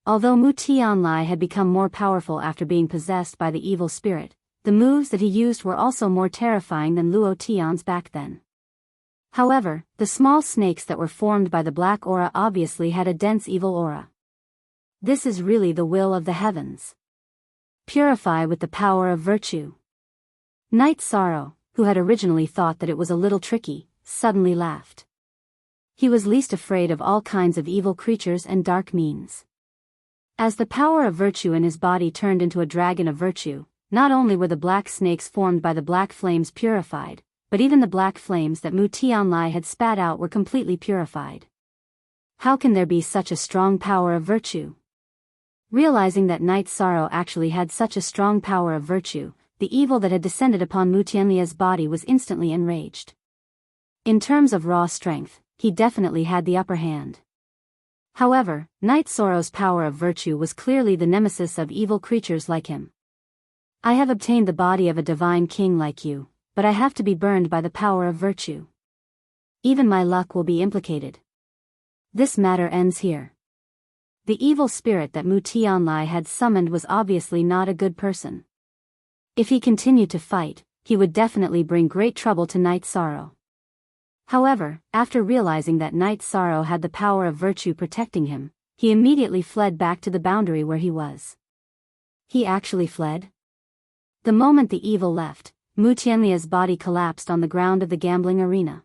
Speaker 1: Although Mu Tianlai had become more powerful after being possessed by the evil spirit, the moves that he used were also more terrifying than Luo Tian's back then. However, the small snakes that were formed by the black aura obviously had a dense evil aura. This is really the will of the heavens. Purify with the power of virtue. Night Sorrow, who had originally thought that it was a little tricky, suddenly laughed. He was least afraid of all kinds of evil creatures and dark means. As the power of virtue in his body turned into a dragon of virtue, not only were the black snakes formed by the black flames purified, but even the black flames that Mu Tianlai had spat out were completely purified. How can there be such a strong power of virtue? Realizing that Night Sorrow actually had such a strong power of virtue, the evil that had descended upon Mu Tianlia's body was instantly enraged. In terms of raw strength, he definitely had the upper hand. However, Night Sorrow's power of virtue was clearly the nemesis of evil creatures like him. I have obtained the body of a divine king like you, but I have to be burned by the power of virtue. Even my luck will be implicated. This matter ends here. The evil spirit that Mu Tianlai had summoned was obviously not a good person. If he continued to fight, he would definitely bring great trouble to Night Sorrow. However, after realizing that Night Sorrow had the power of virtue protecting him, he immediately fled back to the boundary where he was. He actually fled? The moment the evil left, Mu Tianlia's body collapsed on the ground of the gambling arena.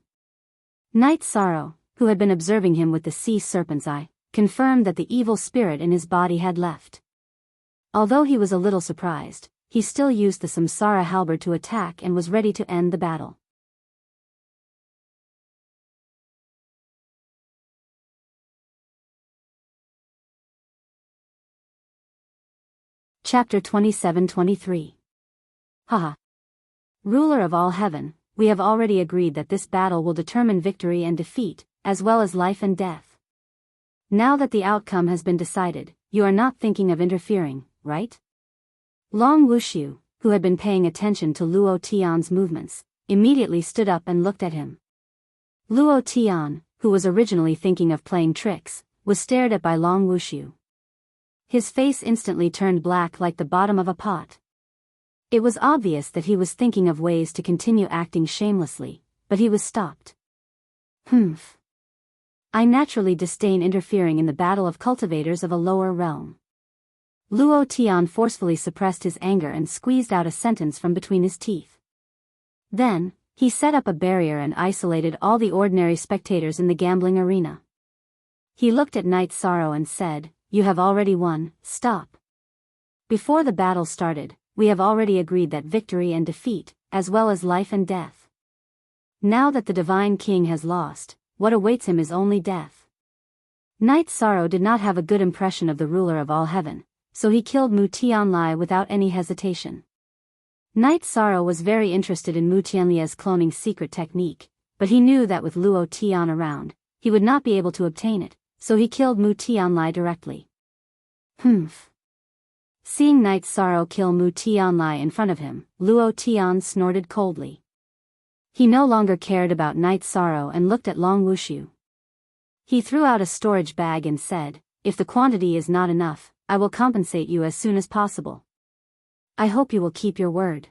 Speaker 1: Night Sorrow, who had been observing him with the sea serpent's eye, confirmed that the evil spirit in his body had left. Although he was a little surprised, he still used the Samsara halberd to attack and was ready to end the battle. Chapter 27-23. Haha. Ruler of all heaven, we have already agreed that this battle will determine victory and defeat, as well as life and death. Now that the outcome has been decided, you are not thinking of interfering, right? Long Wushu, who had been paying attention to Luo Tian's movements, immediately stood up and looked at him. Luo Tian, who was originally thinking of playing tricks, was stared at by Long Wushu. His face instantly turned black like the bottom of a pot. It was obvious that he was thinking of ways to continue acting shamelessly, but he was stopped. Humph. I naturally disdain interfering in the battle of cultivators of a lower realm. Luo Tian forcefully suppressed his anger and squeezed out a sentence from between his teeth. Then, He set up a barrier and isolated all the ordinary spectators in the gambling arena. He looked at Night Sorrow and said, "You have already won, stop. Before the battle started, we have already agreed that victory and defeat, as well as life and death. Now that the Divine King has lost, what awaits him is only death." Night Sorrow did not have a good impression of the ruler of all heaven, so he killed Mu Tianlai without any hesitation. Night Sorrow was very interested in Mu Tianlia's cloning secret technique, but he knew that with Luo Tian around, he would not be able to obtain it, so he killed Mu Tianlai directly. Humph. Seeing Night Sorrow kill Mu Tianlai in front of him, Luo Tian snorted coldly. He no longer cared about Night Sorrow and looked at Long Wushu. He threw out a storage bag and said, "If the quantity is not enough, I will compensate you as soon as possible. I hope you will keep your word."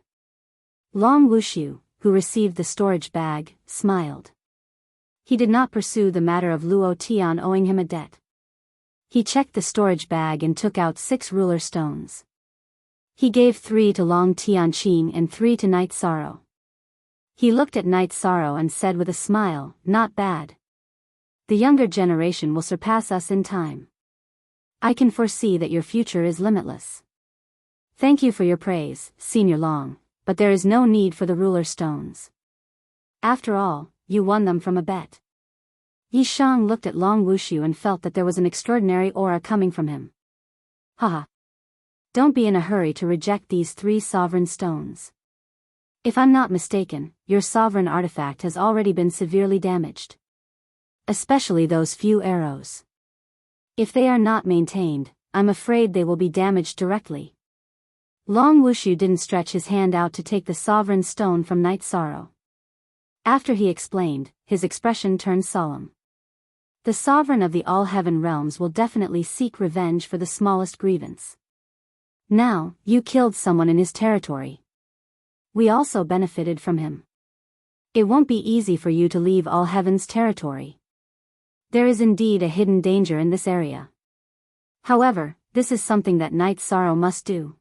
Speaker 1: Long Wushu, who received the storage bag, smiled. He did not pursue the matter of Luo Tian owing him a debt. He checked the storage bag and took out 6 ruler stones. He gave 3 to Long Tianqing and 3 to Night Sorrow. He looked at Night Sorrow and said with a smile, "Not bad. The younger generation will surpass us in time. I can foresee that your future is limitless. Thank you for your praise, Senior Long, but there is no need for the ruler stones. After all, you won them from a bet." Yi Shang looked at Long Wushu and felt that there was an extraordinary aura coming from him. Haha. Don't be in a hurry to reject these 3 sovereign stones. If I'm not mistaken, your sovereign artifact has already been severely damaged. Especially those few arrows. If they are not maintained, I'm afraid they will be damaged directly. Long Wushu didn't stretch his hand out to take the sovereign stone from Night Sorrow. After he explained, his expression turned solemn. The sovereign of the all-heaven realms will definitely seek revenge for the smallest grievance. Now, you killed someone in his territory. We also benefited from him. It won't be easy for you to leave all heaven's territory. There is indeed a hidden danger in this area. However, this is something that Night Sorrow must do.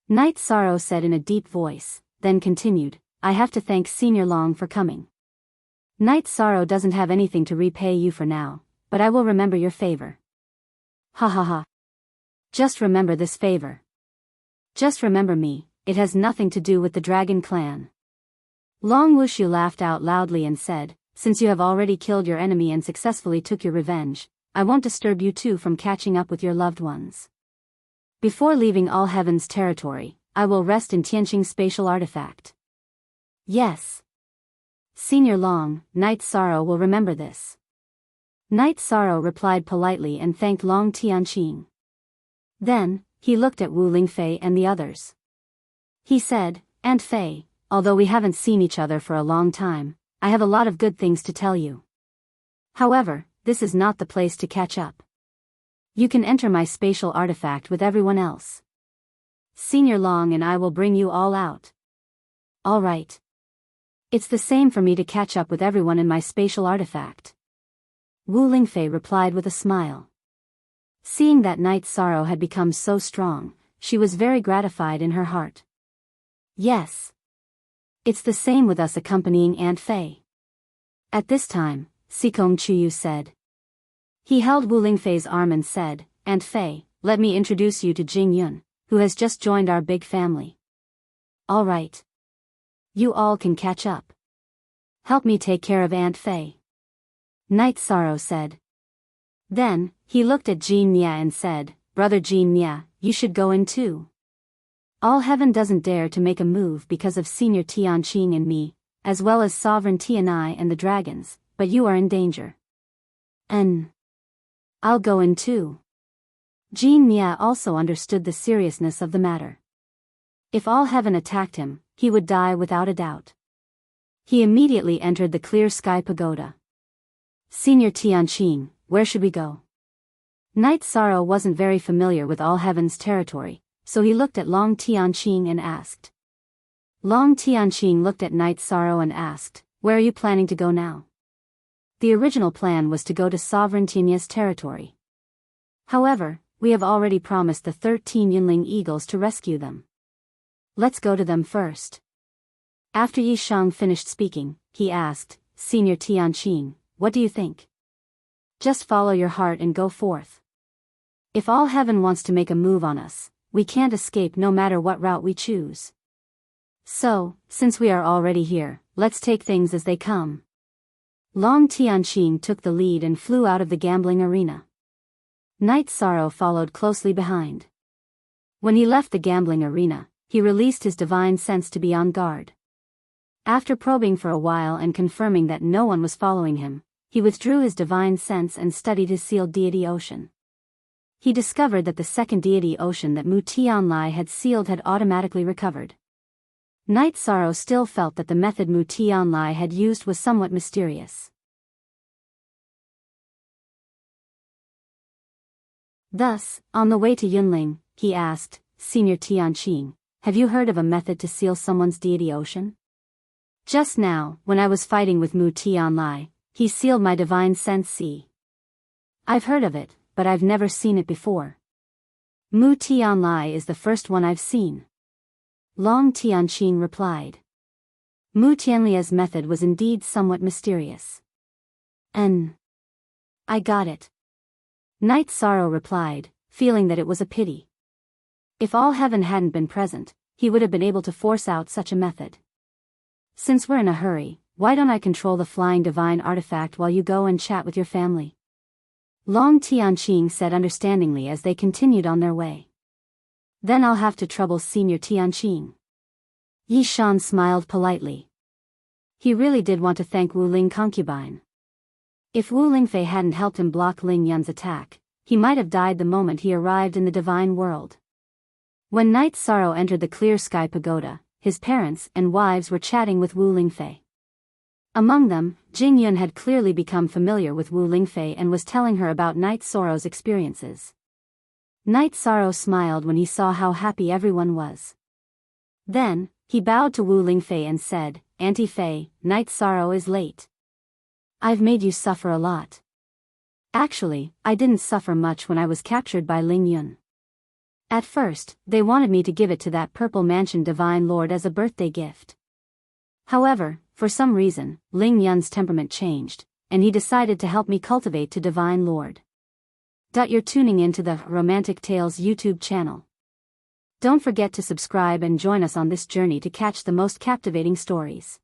Speaker 1: Night Sorrow said in a deep voice, then continued, "I have to thank Senior Long for coming. Night Sorrow doesn't have anything to repay you for now, but I will remember your favor." Ha ha ha. Just remember this favor. Just remember me, it has nothing to do with the Dragon Clan. Long Wushu laughed out loudly and said, "Since you have already killed your enemy and successfully took your revenge, I won't disturb you too from catching up with your loved ones. Before leaving all heaven's territory, I will rest in Tianqing's spatial artifact." Yes. Senior Long, Night Sorrow will remember this. Night Sorrow replied politely and thanked Long Tianqing. Then, he looked at Wu Lingfei and the others. He said, "Aunt Fei, although we haven't seen each other for a long time, I have a lot of good things to tell you. However, this is not the place to catch up. You can enter my spatial artifact with everyone else. Senior Long and I will bring you all out." "All right. It's the same for me to catch up with everyone in my spatial artifact." Wu Lingfei replied with a smile. Seeing that Night Sorrow had become so strong, she was very gratified in her heart. "Yes. It's the same with us accompanying Aunt Fei." At this time, Sikong Chuyu said. He held Wu Lingfei's arm and said, "Aunt Fei, let me introduce you to Jing Yun, who has just joined our big family." "All right. You all can catch up. Help me take care of Aunt Fei," Night Sorrow said. Then, he looked at Jean Nia and said, "Brother Jean Nia, you should go in too. All heaven doesn't dare to make a move because of Senior Tianqing and me, as well as Sovereign Tianai and the dragons, but you are in danger." I'll go in too." Jean Nia also understood the seriousness of the matter. If all heaven attacked him, he would die without a doubt. He immediately entered the clear sky pagoda. "Senior Tianqing, where should we go?" Night Sorrow wasn't very familiar with all heaven's territory, so he looked at Long Tianqing and asked. Long Tianqing looked at Night Sorrow and asked, "Where are you planning to go now?" The original plan was to go to Sovereign Tianya's territory. However, we have already promised the 13 Yunling eagles to rescue them. Let's go to them first. After Yi Shang finished speaking, he asked, Senior Tianqing, what do you think? Just follow your heart and go forth. If all heaven wants to make a move on us, we can't escape no matter what route we choose. So, since we are already here, let's take things as they come. Long Tianqing took the lead and flew out of the gambling arena. Night Sorrow followed closely behind. When he left the gambling arena, he released his divine sense to be on guard. After probing for a while and confirming that no one was following him, he withdrew his divine sense and studied his sealed deity ocean. He discovered that the second deity ocean that Mu Tianlai had sealed had automatically recovered. Night Sorrow still felt that the method Mu Tianlai had used was somewhat mysterious. Thus, on the way to Yunling, he asked, Senior Tianqing, have you heard of a method to seal someone's deity ocean? Just now, when I was fighting with Mu Tianlai, he sealed my divine sense C. I've heard of it, but I've never seen it before. Mu Tianlai is the first one I've seen. Long Tianqing replied. Mu Tianlia's method was indeed somewhat mysterious. I got it. Night Sorrow replied, feeling that it was a pity. If all heaven hadn't been present, he would have been able to force out such a method. Since we're in a hurry, why don't I control the flying divine artifact while you go and chat with your family? Long Tianqing said understandingly as they continued on their way. Then I'll have to trouble Senior Tianqing. Yi Shan smiled politely. He really did want to thank Wu Ling concubine. If Wu Lingfei hadn't helped him block Ling Yun's attack, he might have died the moment he arrived in the divine world. When Night Sorrow entered the Clear Sky Pagoda, his parents and wives were chatting with Wu Lingfei. Among them, Jing Yun had clearly become familiar with Wu Lingfei and was telling her about Night Sorrow's experiences. Night Sorrow smiled when he saw how happy everyone was. Then, he bowed to Wu Lingfei and said, Auntie Fei, Night Sorrow is late. I've made you suffer a lot. Actually, I didn't suffer much when I was captured by Ling Yun. At first, they wanted me to give it to that Purple Mansion Divine Lord as a birthday gift. However, for some reason, Ling Yun's temperament changed, and he decided to help me cultivate to Divine Lord. You're tuning into the Romantic Tales YouTube channel. Don't forget to subscribe and join us on this journey to catch the most captivating stories.